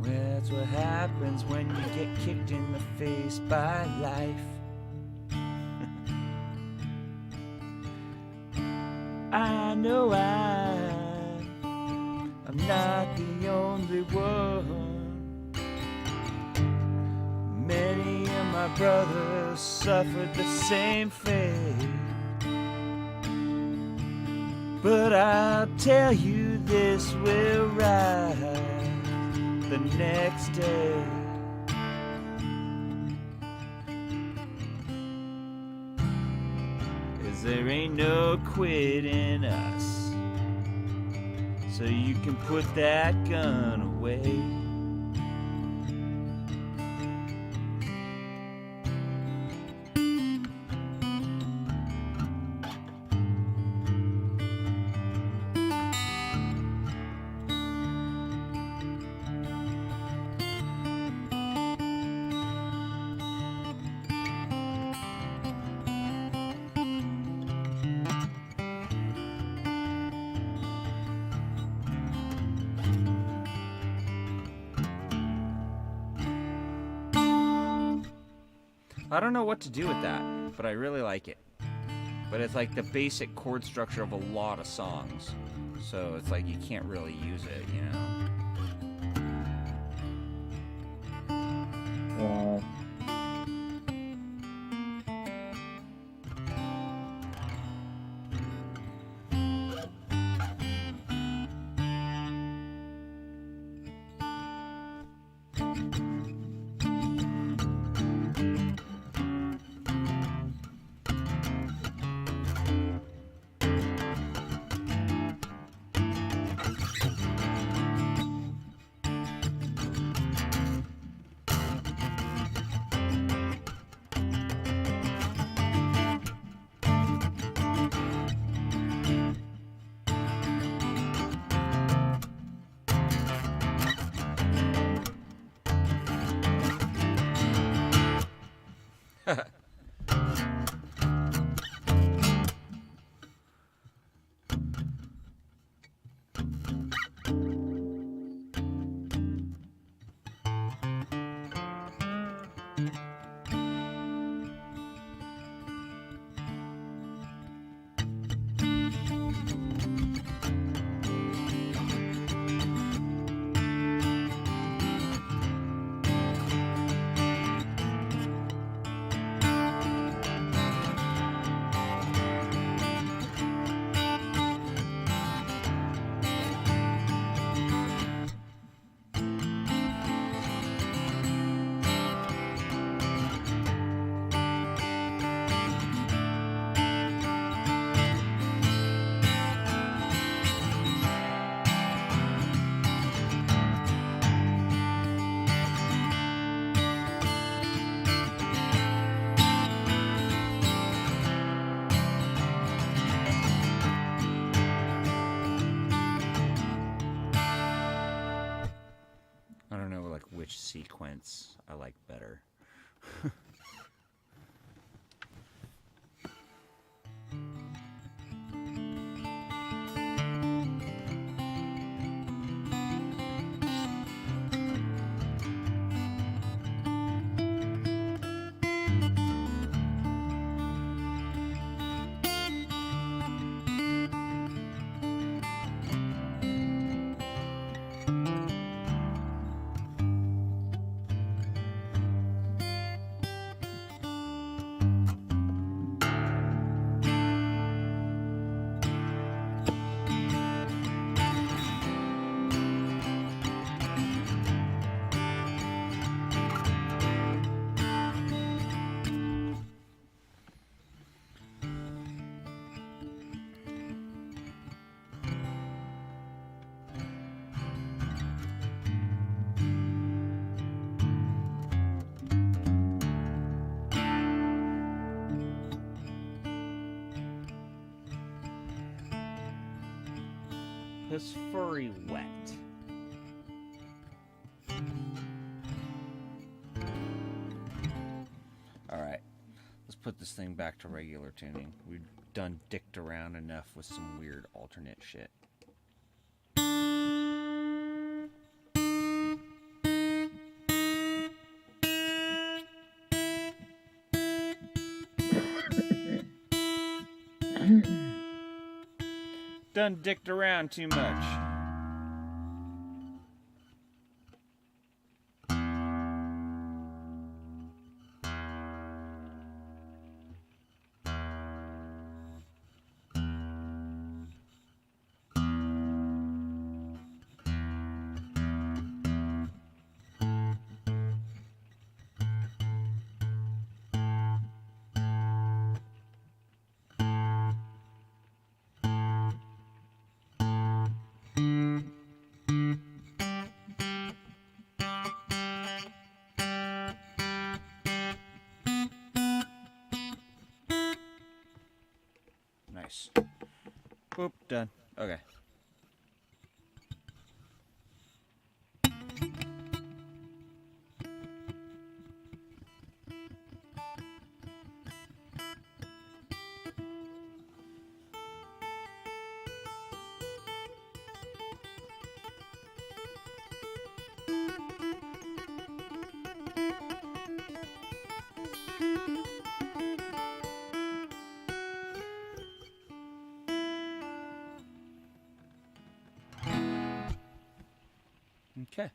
Well, that's what happens when you get kicked in the face by life. I know I'm not the only one. Many of my brothers suffered the same fate. But I'll tell you, this will rise the next day. 'Cause there ain't no quitting us. So you can put that gun away. I don't know what to do with that, but I really like it. But it's like the basic chord structure of a lot of songs. So it's like you can't really use it, you know? Wow. which sequence I like better. His furry wet. Alright, let's put this thing back to regular tuning. We've done dicked around enough with some weird alternate shit. Done dicked around too much. Nice. Boop, done. Okay. Okay.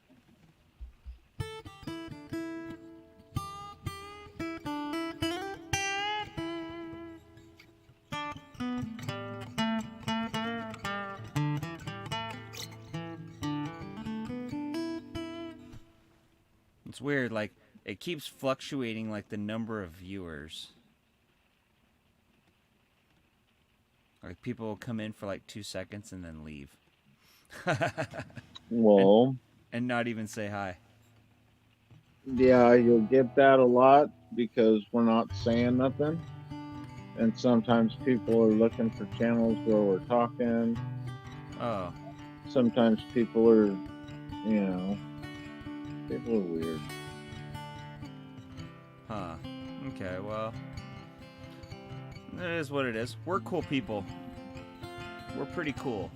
It's weird, like, it keeps fluctuating, like, the number of viewers. Like, people will come in for, like, 2 seconds and then leave. Well, And not even say hi. yeah, you'll get that a lot because we're not saying nothing. And sometimes people are looking for channels where we're talking. Oh. Sometimes people are, you know, people are weird. Huh. Okay, well. It is what it is. We're cool people. We're pretty cool.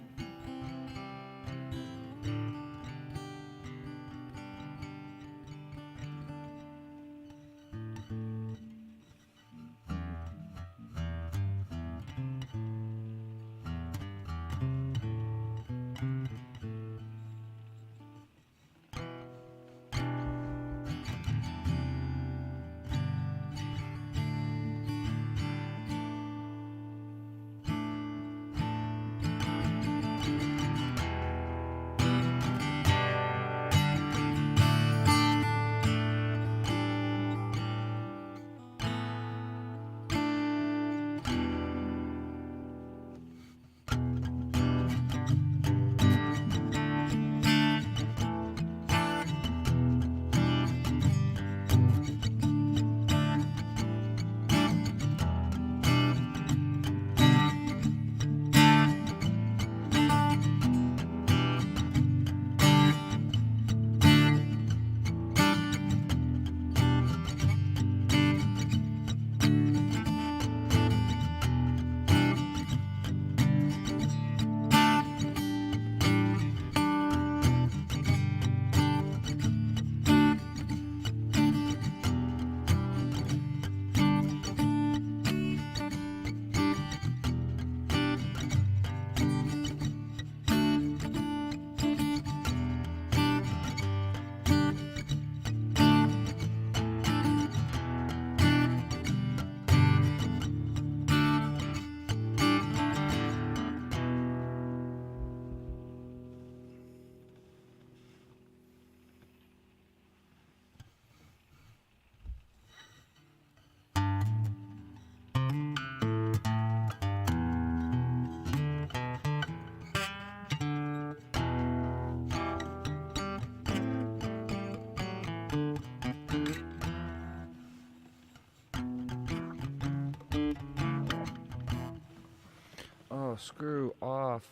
screw off.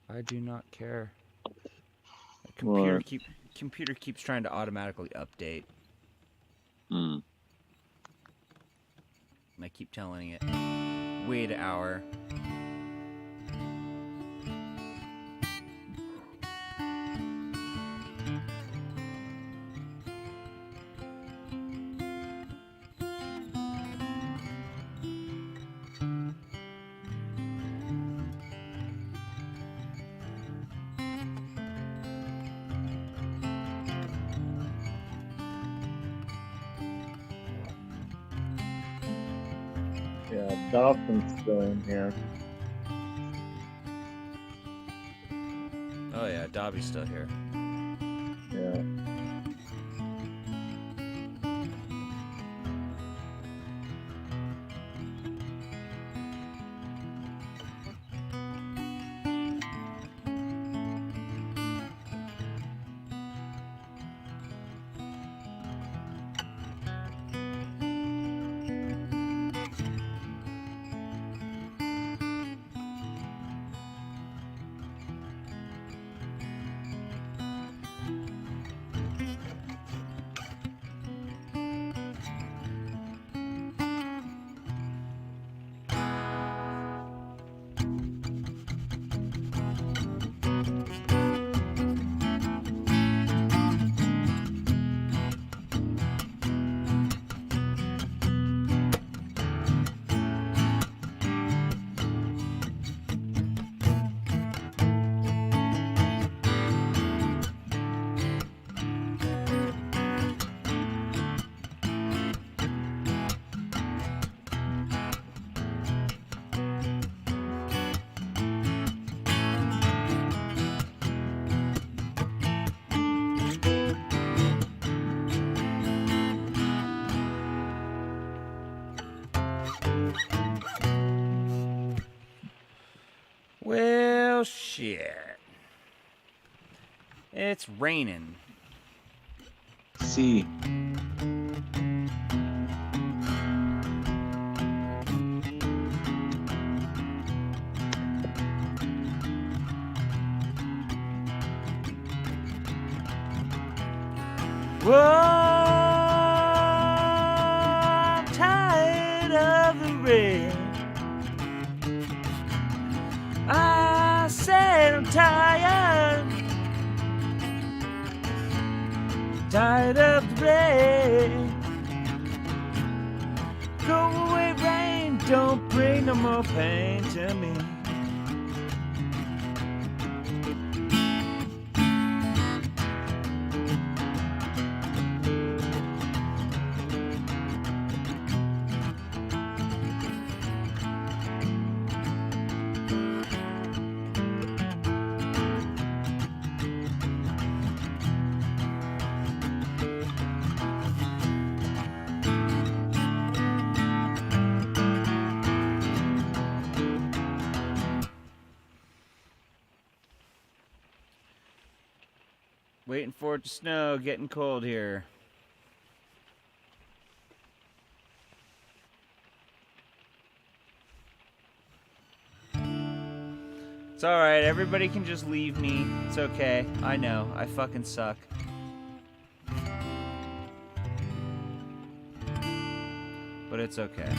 I do not care. The What? computer keeps trying to automatically update. Hmm. And I keep telling it, wait an hour. Yeah, Dolphin's still in here. Oh yeah, Dobby's still here. Yeah. Well, shit. It's raining. See. Whoa, I'm tired of the rain. I said I'm tired. Tired of the rain. Go away, rain. Don't bring no more pain to me. Waiting for it to snow, getting cold here. It's alright, everybody can just leave me. It's okay. I know, I fucking suck. But it's okay.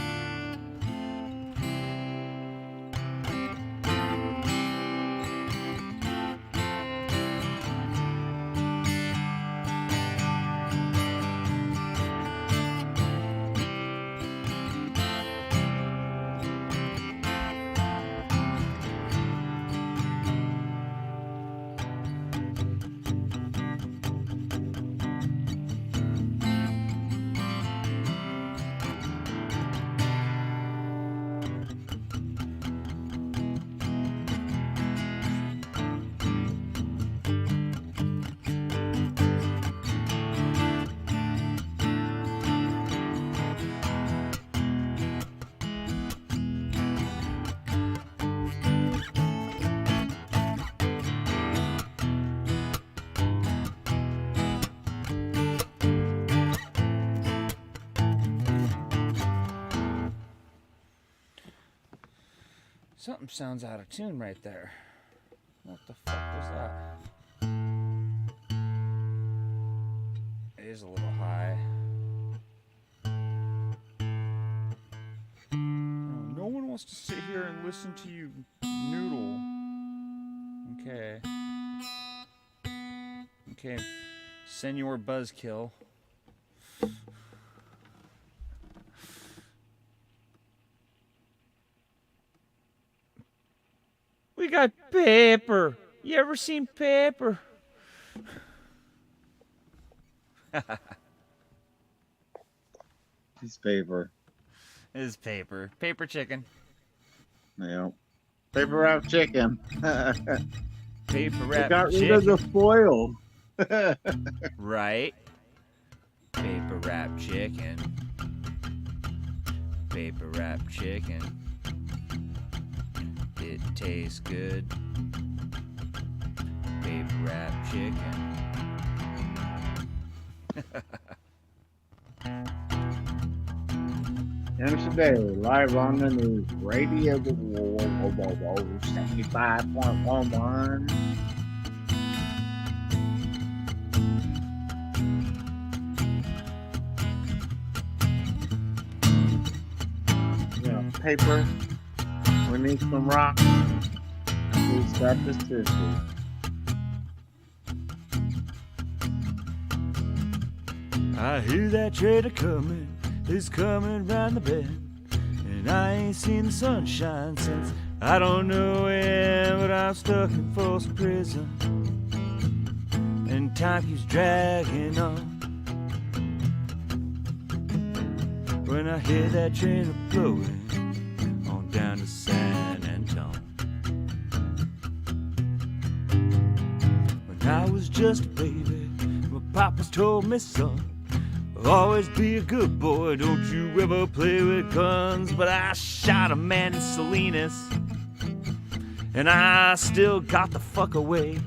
Something sounds out of tune right there. What the fuck was that? It is a little high. No one wants to sit here and listen to you noodle. Okay. Okay. Senor Buzzkill. We got Pepper. You ever seen Pepper? It's paper. It's Paper. Paper chicken. Yeah. Paper wrap chicken. Paper They wrap got rid chicken. of the foil. Right? Paper wrap chicken. Paper wrap chicken. It tastes good. Paper wrap chicken. And today, live on the news, radio 75.11. Yeah, paper. We need some rock. Please start this Tuesday. I hear that trader coming, he's coming round the bend. And I ain't seen the sunshine since I don't know when, but I'm stuck in Folsom Prison. And time keeps dragging on. When I hear that train a blowing on down to San Antone. When I was just a baby, my papa's told me, son, always be a good boy, don't you ever play with guns. But I shot a man in Salinas, and I still got the fuck away.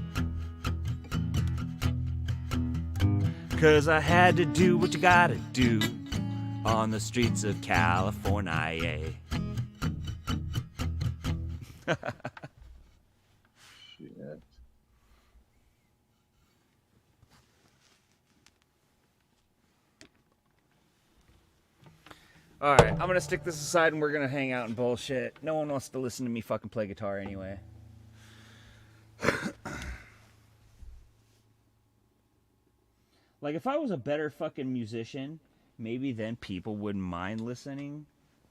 'Cause I had to do what you gotta do on the streets of California. Shit. Alright, I'm gonna stick this aside and we're gonna hang out and bullshit. No one wants to listen to me fucking play guitar anyway. Like, if I was a better fucking musician, maybe then people wouldn't mind listening.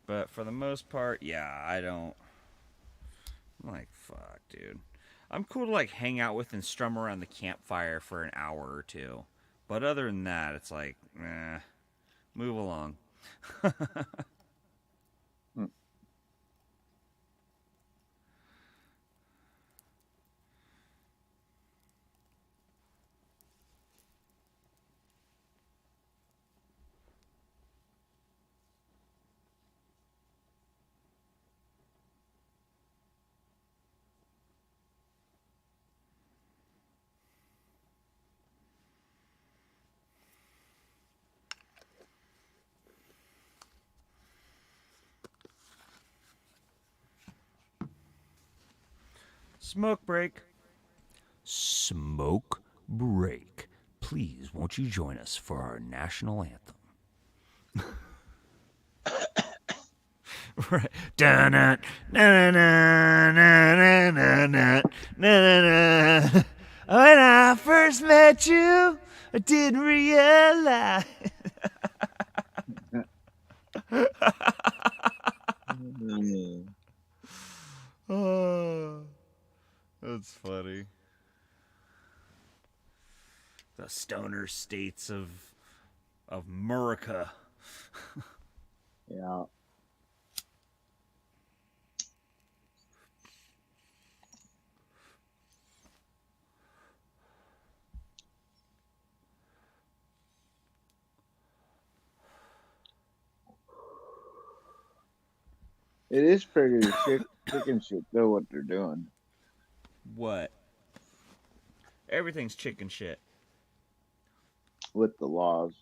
But for the most part, yeah, I don't. I'm like, fuck, dude. I'm cool to, like, hang out with and strum around the campfire for an hour or two. But other than that, it's like, move along. Smoke break. Smoke break. Please, won't you join us for our national anthem? Right. Dun-dun, na-na-na, na-na-na, na-na-na. When I first met you, I didn't realize. Oh, that's funny. The stoner states of America. Yeah. It is pretty chicken shit, though, what they're doing. What? Everything's chicken shit. With the laws.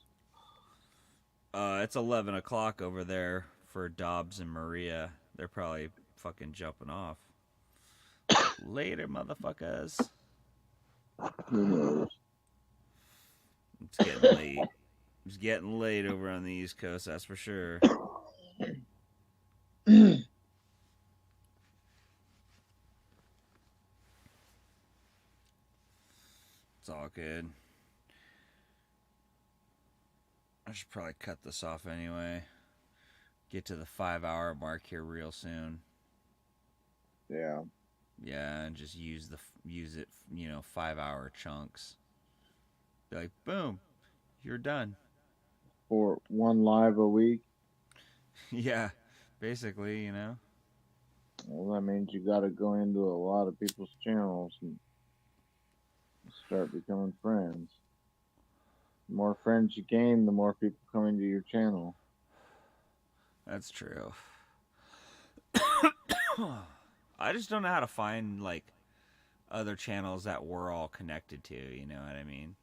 It's 11 o'clock over there for Dobbs and Maria. They're probably fucking jumping off. Later, motherfuckers. Who knows? It's getting late. It's getting late over on the East Coast, that's for sure. It's all good. I should probably cut this off anyway. Get to the 5-hour mark here real soon. Yeah. Yeah, and just use it, 5-hour chunks. Be like, boom, you're done. For one live a week. Yeah, basically, Well, that means you got to go into a lot of people's channels and start becoming friends. The more friends you gain, the more people come into your channel. That's true. I just don't know how to find like other channels that we're all connected to, you know what I mean?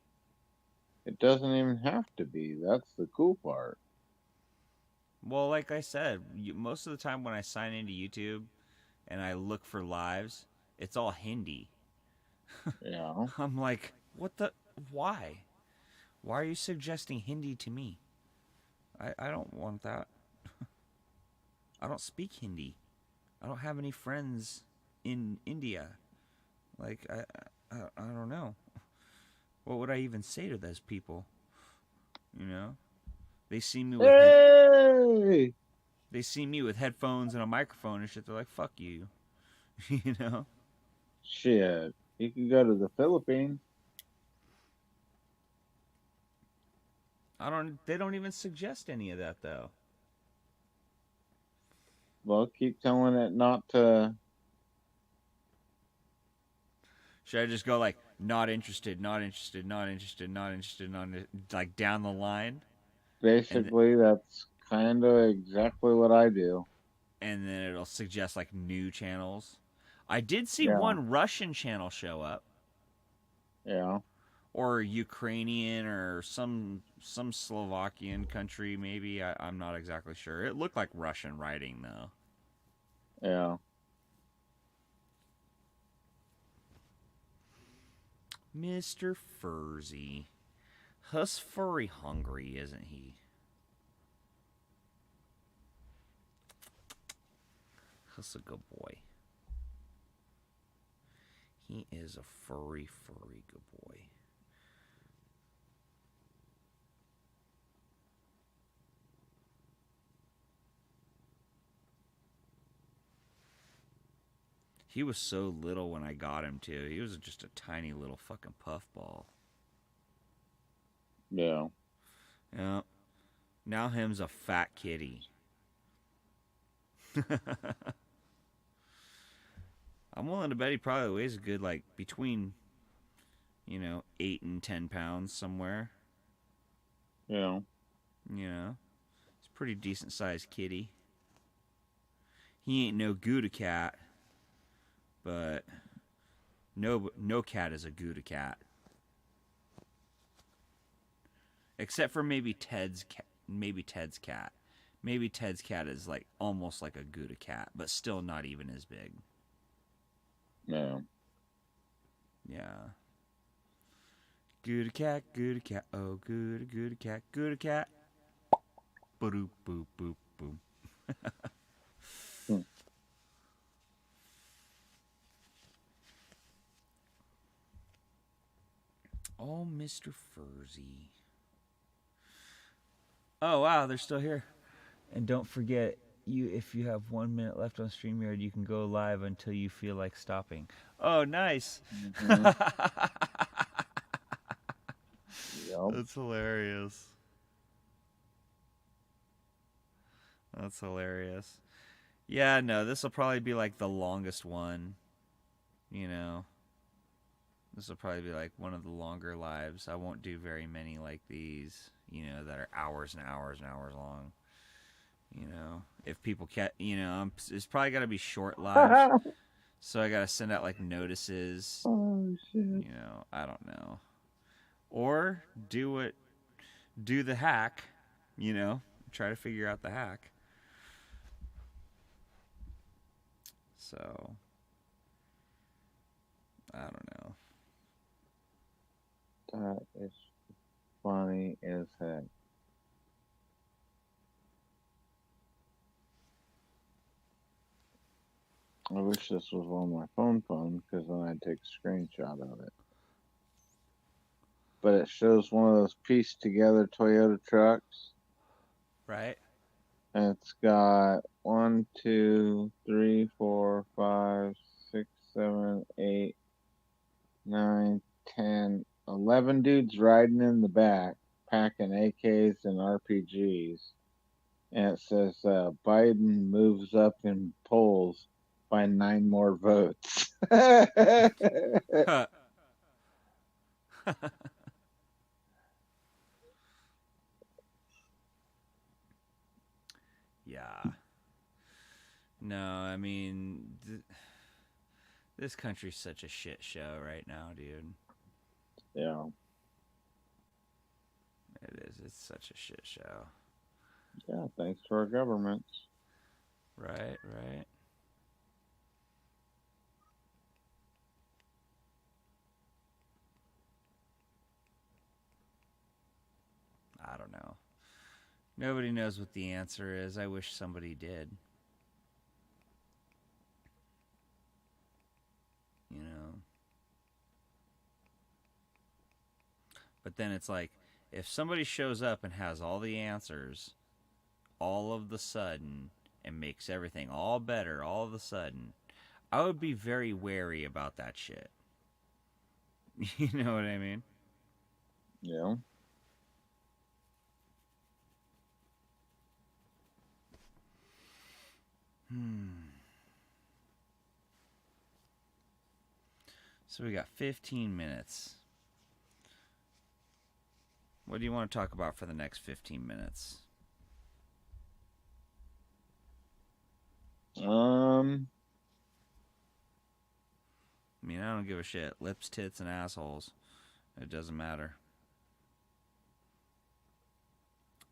It doesn't even have to be. That's the cool part. Well, like I said, most of the time when I sign into YouTube and I look for lives, it's all Hindi. Yeah. I'm like, why? Why are you suggesting Hindi to me? I don't want that. I don't speak Hindi. I don't have any friends in India. Like, I don't know. What would I even say to those people? They see me with Hey! they see me with headphones and a microphone and shit. They're like, "Fuck you," you know. Shit. You can go to the Philippines. They don't even suggest any of that though. Well, keep telling it not to. Should I just go like, not interested, not interested, not interested, not interested, like down the line? Basically, that's kind of exactly what I do. And then it'll suggest like new channels. I did see Yeah. one Russian channel show up, Yeah. or Ukrainian, or some Slovakian country maybe. I'm not exactly sure. It looked like Russian writing though. Yeah. Mr. Furzy. Huss furry hungry, isn't he? Huss a good boy. He is a furry good boy. He was so little when I got him too. He was just a tiny little fucking puffball. Yeah. Yeah. Now him's a fat kitty. I'm willing to bet he probably weighs a good, like, between, 8 and 10 pounds somewhere. Yeah. It's a pretty decent sized kitty. He ain't no Gouda cat, but no cat is a Gouda cat. Except for maybe Ted's cat. Maybe Ted's cat is like almost like a Gouda cat, but still not even as big. Yeah. Yeah. Gouda cat, oh Gouda cat, boop boop boop boom. Oh, Mr. Furzy. Oh wow, they're still here. And don't forget, if you have 1 minute left on StreamYard, you can go live until you feel like stopping. Oh, nice. Mm-hmm. Yep. That's hilarious. That's hilarious. Yeah, no, this will probably be like the longest one. This will probably be like one of the longer lives. I won't do very many like these, that are hours and hours and hours long. If people can't, it's probably got to be short lives. So I got to send out like notices. Oh, shit. I don't know. Or do the hack, try to figure out the hack. So I don't know. That is funny as heck. I wish this was on my phone because then I'd take a screenshot of it. But it shows one of those pieced together Toyota trucks. Right? And it's got 1, 2, 3, 4, 5, 6, 7, 8, 9, 10, 11 dudes riding in the back, packing AKs and RPGs. And it says Biden moves up in polls by 9 more votes. Yeah. No, I mean, this country's such a shit show right now, dude. Yeah. It is. It's such a shit show. Yeah, thanks to our governments. Right, right. I don't know. Nobody knows what the answer is. I wish somebody did. You know? But then it's like, if somebody shows up and has all the answers all of the sudden and makes everything all better all of a sudden, I would be very wary about that shit. You know what I mean? Yeah. So we got 15 minutes. What do you want to talk about for the next 15 minutes? I mean, I don't give a shit. Lips, tits, and assholes. It doesn't matter.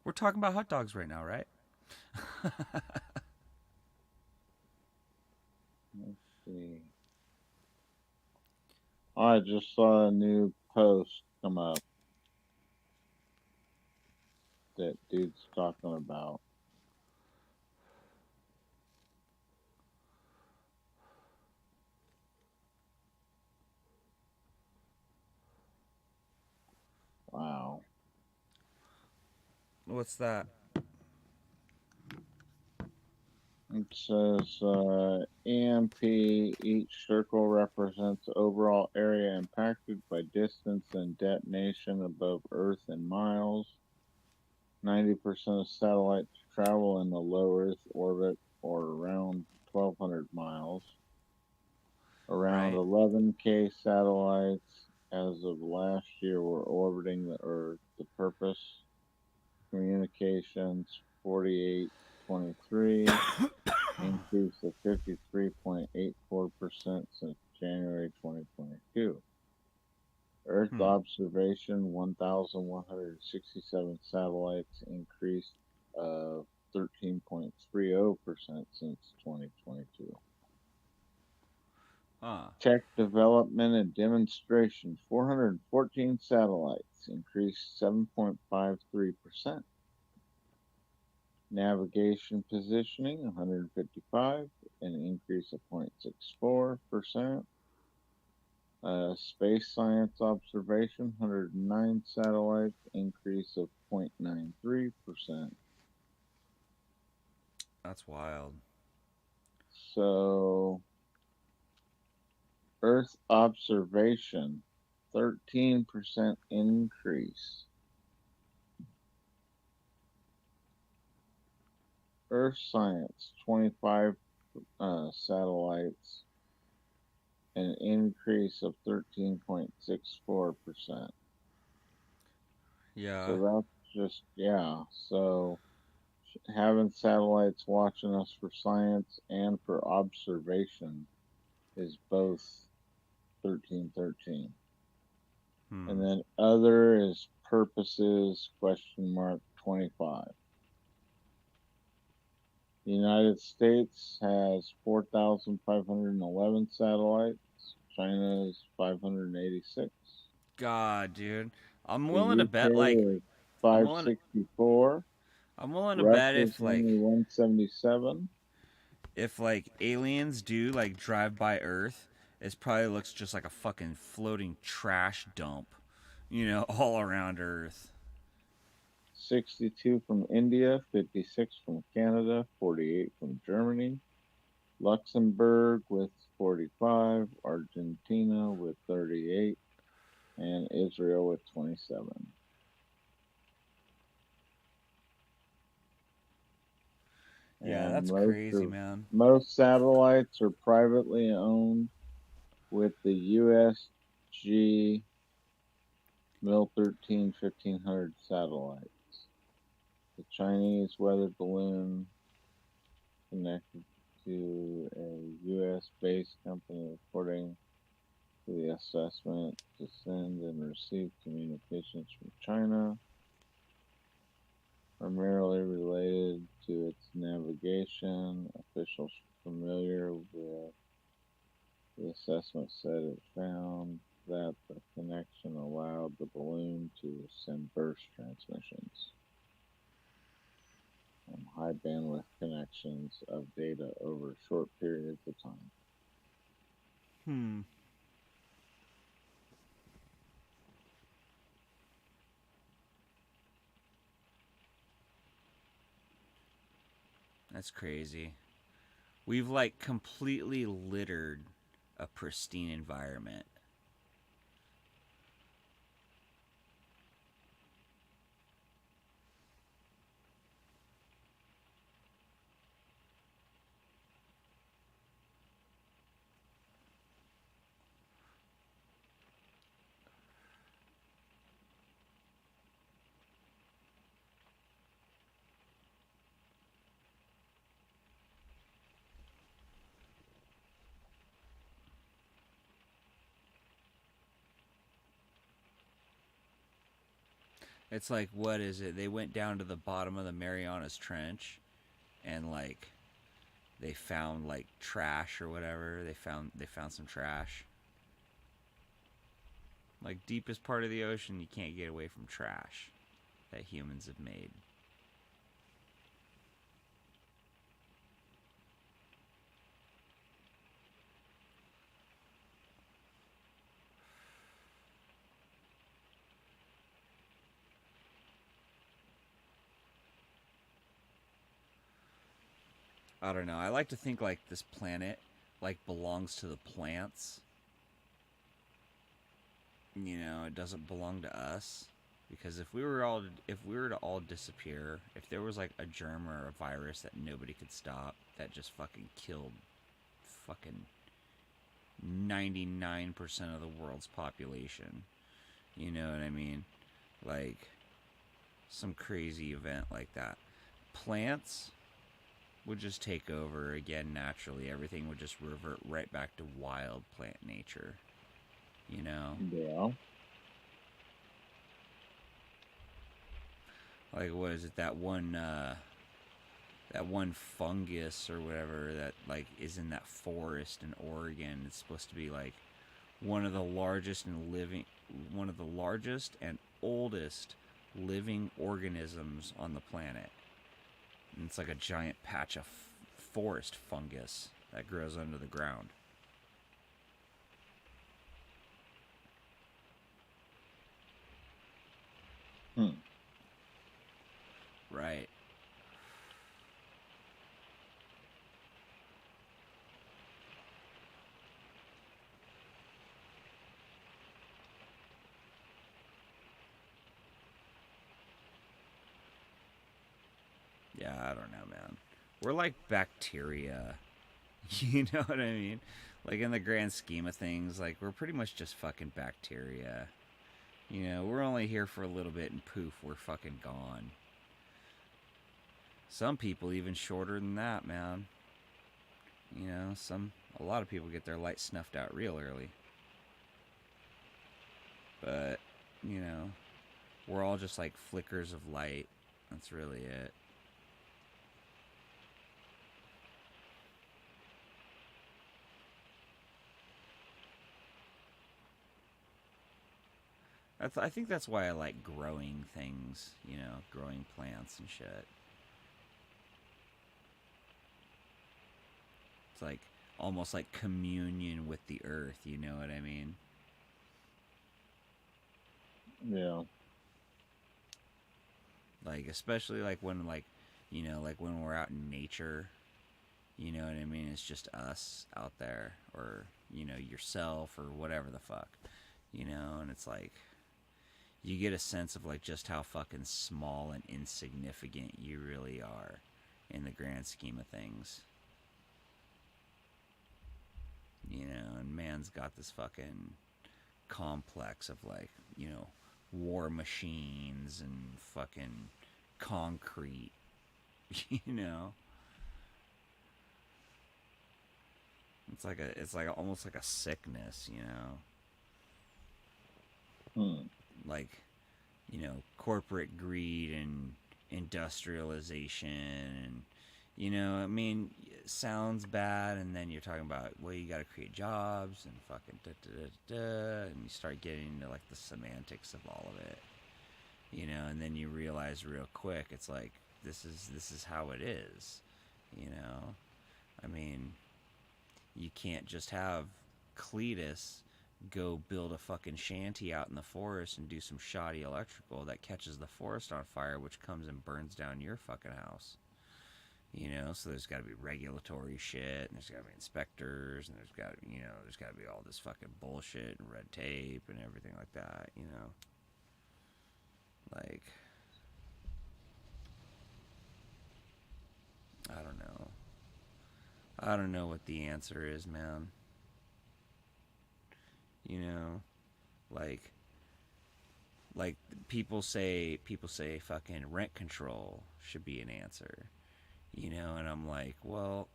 We're talking about hot dogs right now, right? Let's see. I just saw a new post come up that dude's talking about. Wow. What's that? It says EMP, each circle represents the overall area impacted by distance and detonation above Earth in miles. 90% of satellites travel in the low Earth orbit or around 1,200 miles. Around Right. 11K satellites as of last year were orbiting the Earth. The purpose communications 4823, increase of 53.84% since January 2022. Earth observation 1,167 satellites, increased of 13.30% since 2022. Tech development and demonstration 414 satellites, increased 7.53%. Navigation positioning 155, an increase of 0.64%. Space science observation 109 satellites, increase of 0.93%. That's wild. So Earth observation 13% increase. Earth science 25 satellites, an increase of 13.64%. Yeah. So that's just, yeah. So having satellites watching us for science and for observation is both 1313. And then other is purposes question mark 25. The United States has 4,511 satellites. China's 586. God, dude. I'm The willing to bet like UK is I'm willing 564. I'm willing to bet Russia's if like only 177. aliens do like drive by Earth, it probably looks just like a fucking floating trash dump, all around Earth. 62 from India, 56 from Canada, 48 from Germany, Luxembourg with 45, Argentina with 38, and Israel with 27. Yeah, And that's crazy, man. most satellites are privately owned, with the USG MIL 13 1500 satellites. The Chinese weather balloon connected to a U.S. based company according to the assessment to send and receive communications from China, primarily related to its navigation. Officials familiar with the assessment said it found that the connection allowed the balloon to send burst transmissions and high bandwidth connections of data over short periods of time. Hmm. That's crazy. We've like completely littered a pristine environment. It's like, what is it? They went down to the bottom of the Marianas Trench and like they found like trash or whatever. They found some trash. Like deepest part of the ocean, you can't get away from trash that humans have made. I don't know. I like to think like this planet like belongs to the plants. It doesn't belong to us. Because if we were to all disappear, if there was like a germ or a virus that nobody could stop that just fucking killed fucking 99% of the world's population, you know what I mean? Like some crazy event like that. Plants would just take over again naturally. Everything would just revert right back to wild plant nature. Yeah. Like what is it, that one fungus or whatever that like is in that forest in Oregon? It's supposed to be like one of the largest and oldest living organisms on the planet. And it's like a giant patch of forest fungus that grows under the ground. Right. Yeah, I don't know, man. We're like bacteria. You know what I mean? Like in the grand scheme of things, like we're pretty much just fucking bacteria. We're only here for a little bit and poof, we're fucking gone. Some people even shorter than that, man. A lot of people get their light snuffed out real early. But, we're all just like flickers of light. That's really it. I think that's why I like growing things, growing plants and shit. It's like almost like communion with the earth, you know what I mean? Yeah. Like especially like when like when we're out in nature, you know what I mean? It's just us out there or, yourself or whatever the fuck. And it's like you get a sense of like just how fucking small and insignificant you really are in the grand scheme of things. And man's got this fucking complex of like, war machines and fucking concrete, you know? It's like almost like a sickness, Like, corporate greed and industrialization and, I mean, it sounds bad, and then you're talking about, well, you got to create jobs and fucking and you start getting into like the semantics of all of it, and then you realize real quick, it's like this is how it is, I mean, you can't just have Cletus go build a fucking shanty out in the forest and do some shoddy electrical that catches the forest on fire, which comes and burns down your fucking house. So there's got to be regulatory shit, and there's got to be inspectors, and there's got to, there's got to be all this fucking bullshit and red tape and everything like that, Like, I don't know. I don't know what the answer is, man. Like people say fucking rent control should be an answer. And I'm like, well,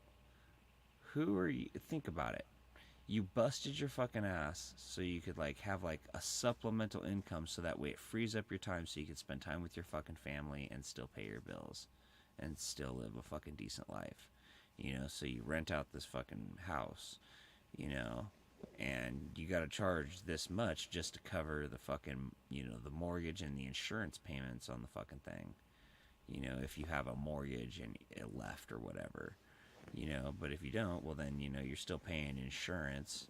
who are you? Think about it. You busted your fucking ass so you could like have like a supplemental income so that way it frees up your time so you can spend time with your fucking family and still pay your bills and still live a fucking decent life. So you rent out this fucking house, and you got to charge this much just to cover the fucking, the mortgage and the insurance payments on the fucking thing. If you have a mortgage and it left or whatever, but if you don't, well then, you're still paying insurance,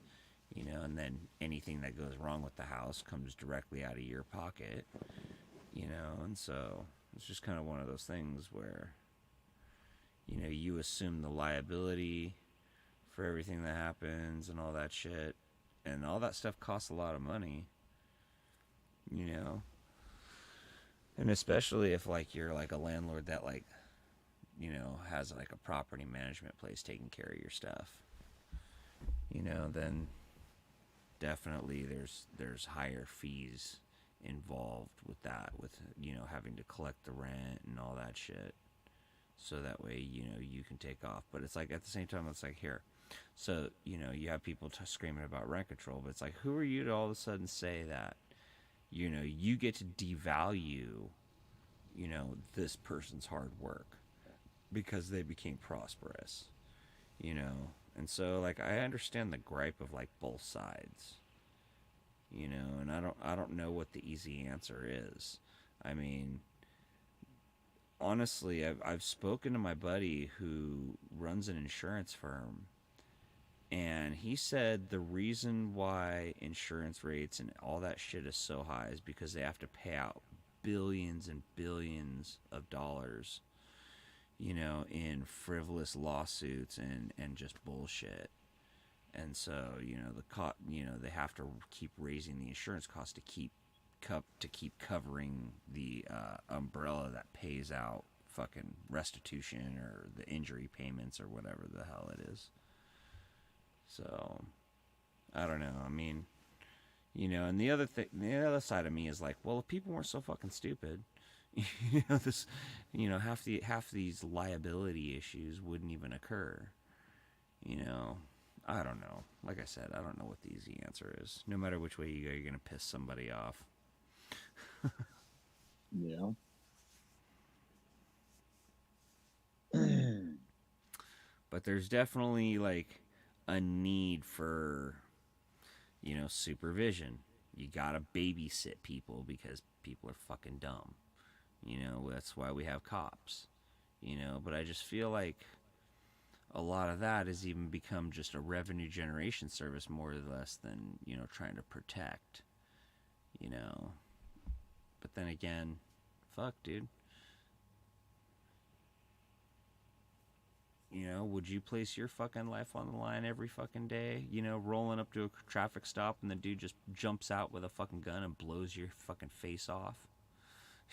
and then anything that goes wrong with the house comes directly out of your pocket, and so it's just kind of one of those things where, you assume the liability for everything that happens and all that shit, and all that stuff costs a lot of money, and especially if like you're like a landlord that like, has like a property management place taking care of your stuff, then definitely there's higher fees involved with that, with having to collect the rent and all that shit, so that way you can take off. But it's like at the same time, it's like, here, so you have people screaming about rent control, but it's like, who are you to all of a sudden say that you get to devalue this person's hard work because they became prosperous, and so like I understand the gripe of like both sides, and I don't know what the easy answer is. I mean, honestly, I've spoken to my buddy who runs an insurance firm, and he said the reason why insurance rates and all that shit is so high is because they have to pay out billions and billions of dollars, in frivolous lawsuits and just bullshit. And so, they have to keep raising the insurance cost to keep covering the umbrella that pays out fucking restitution or the injury payments or whatever the hell it is. So, I don't know. I mean, and the other side of me is like, well, if people weren't so fucking stupid, half these liability issues wouldn't even occur. I don't know. Like I said, I don't know what the easy answer is. No matter which way you go, you're gonna piss somebody off. Yeah. But there's definitely like a need for supervision, You gotta babysit people because people are fucking dumb. You know, that's why we have cops. You know, but I just feel like a lot of that has even become just a revenue generation service more or less than, you know, trying to protect. You know. But then again, fuck, dude. You know, would you place your fucking life on the line every fucking day? You know, rolling up to a traffic stop and the dude just jumps out with a fucking gun and blows your fucking face off?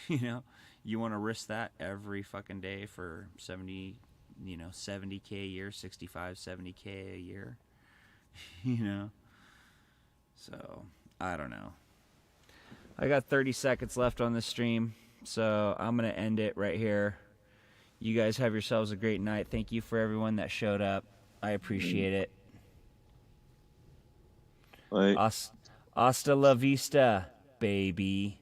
You know, you want to risk that every fucking day for 70, you know, 70K a year, 65, 70K a year? You know? So, I don't know. I got 30 seconds left on this stream, so I'm going to end it right here. You guys have yourselves a great night. Thank you for everyone that showed up. I appreciate it. Like, Hasta la vista, baby.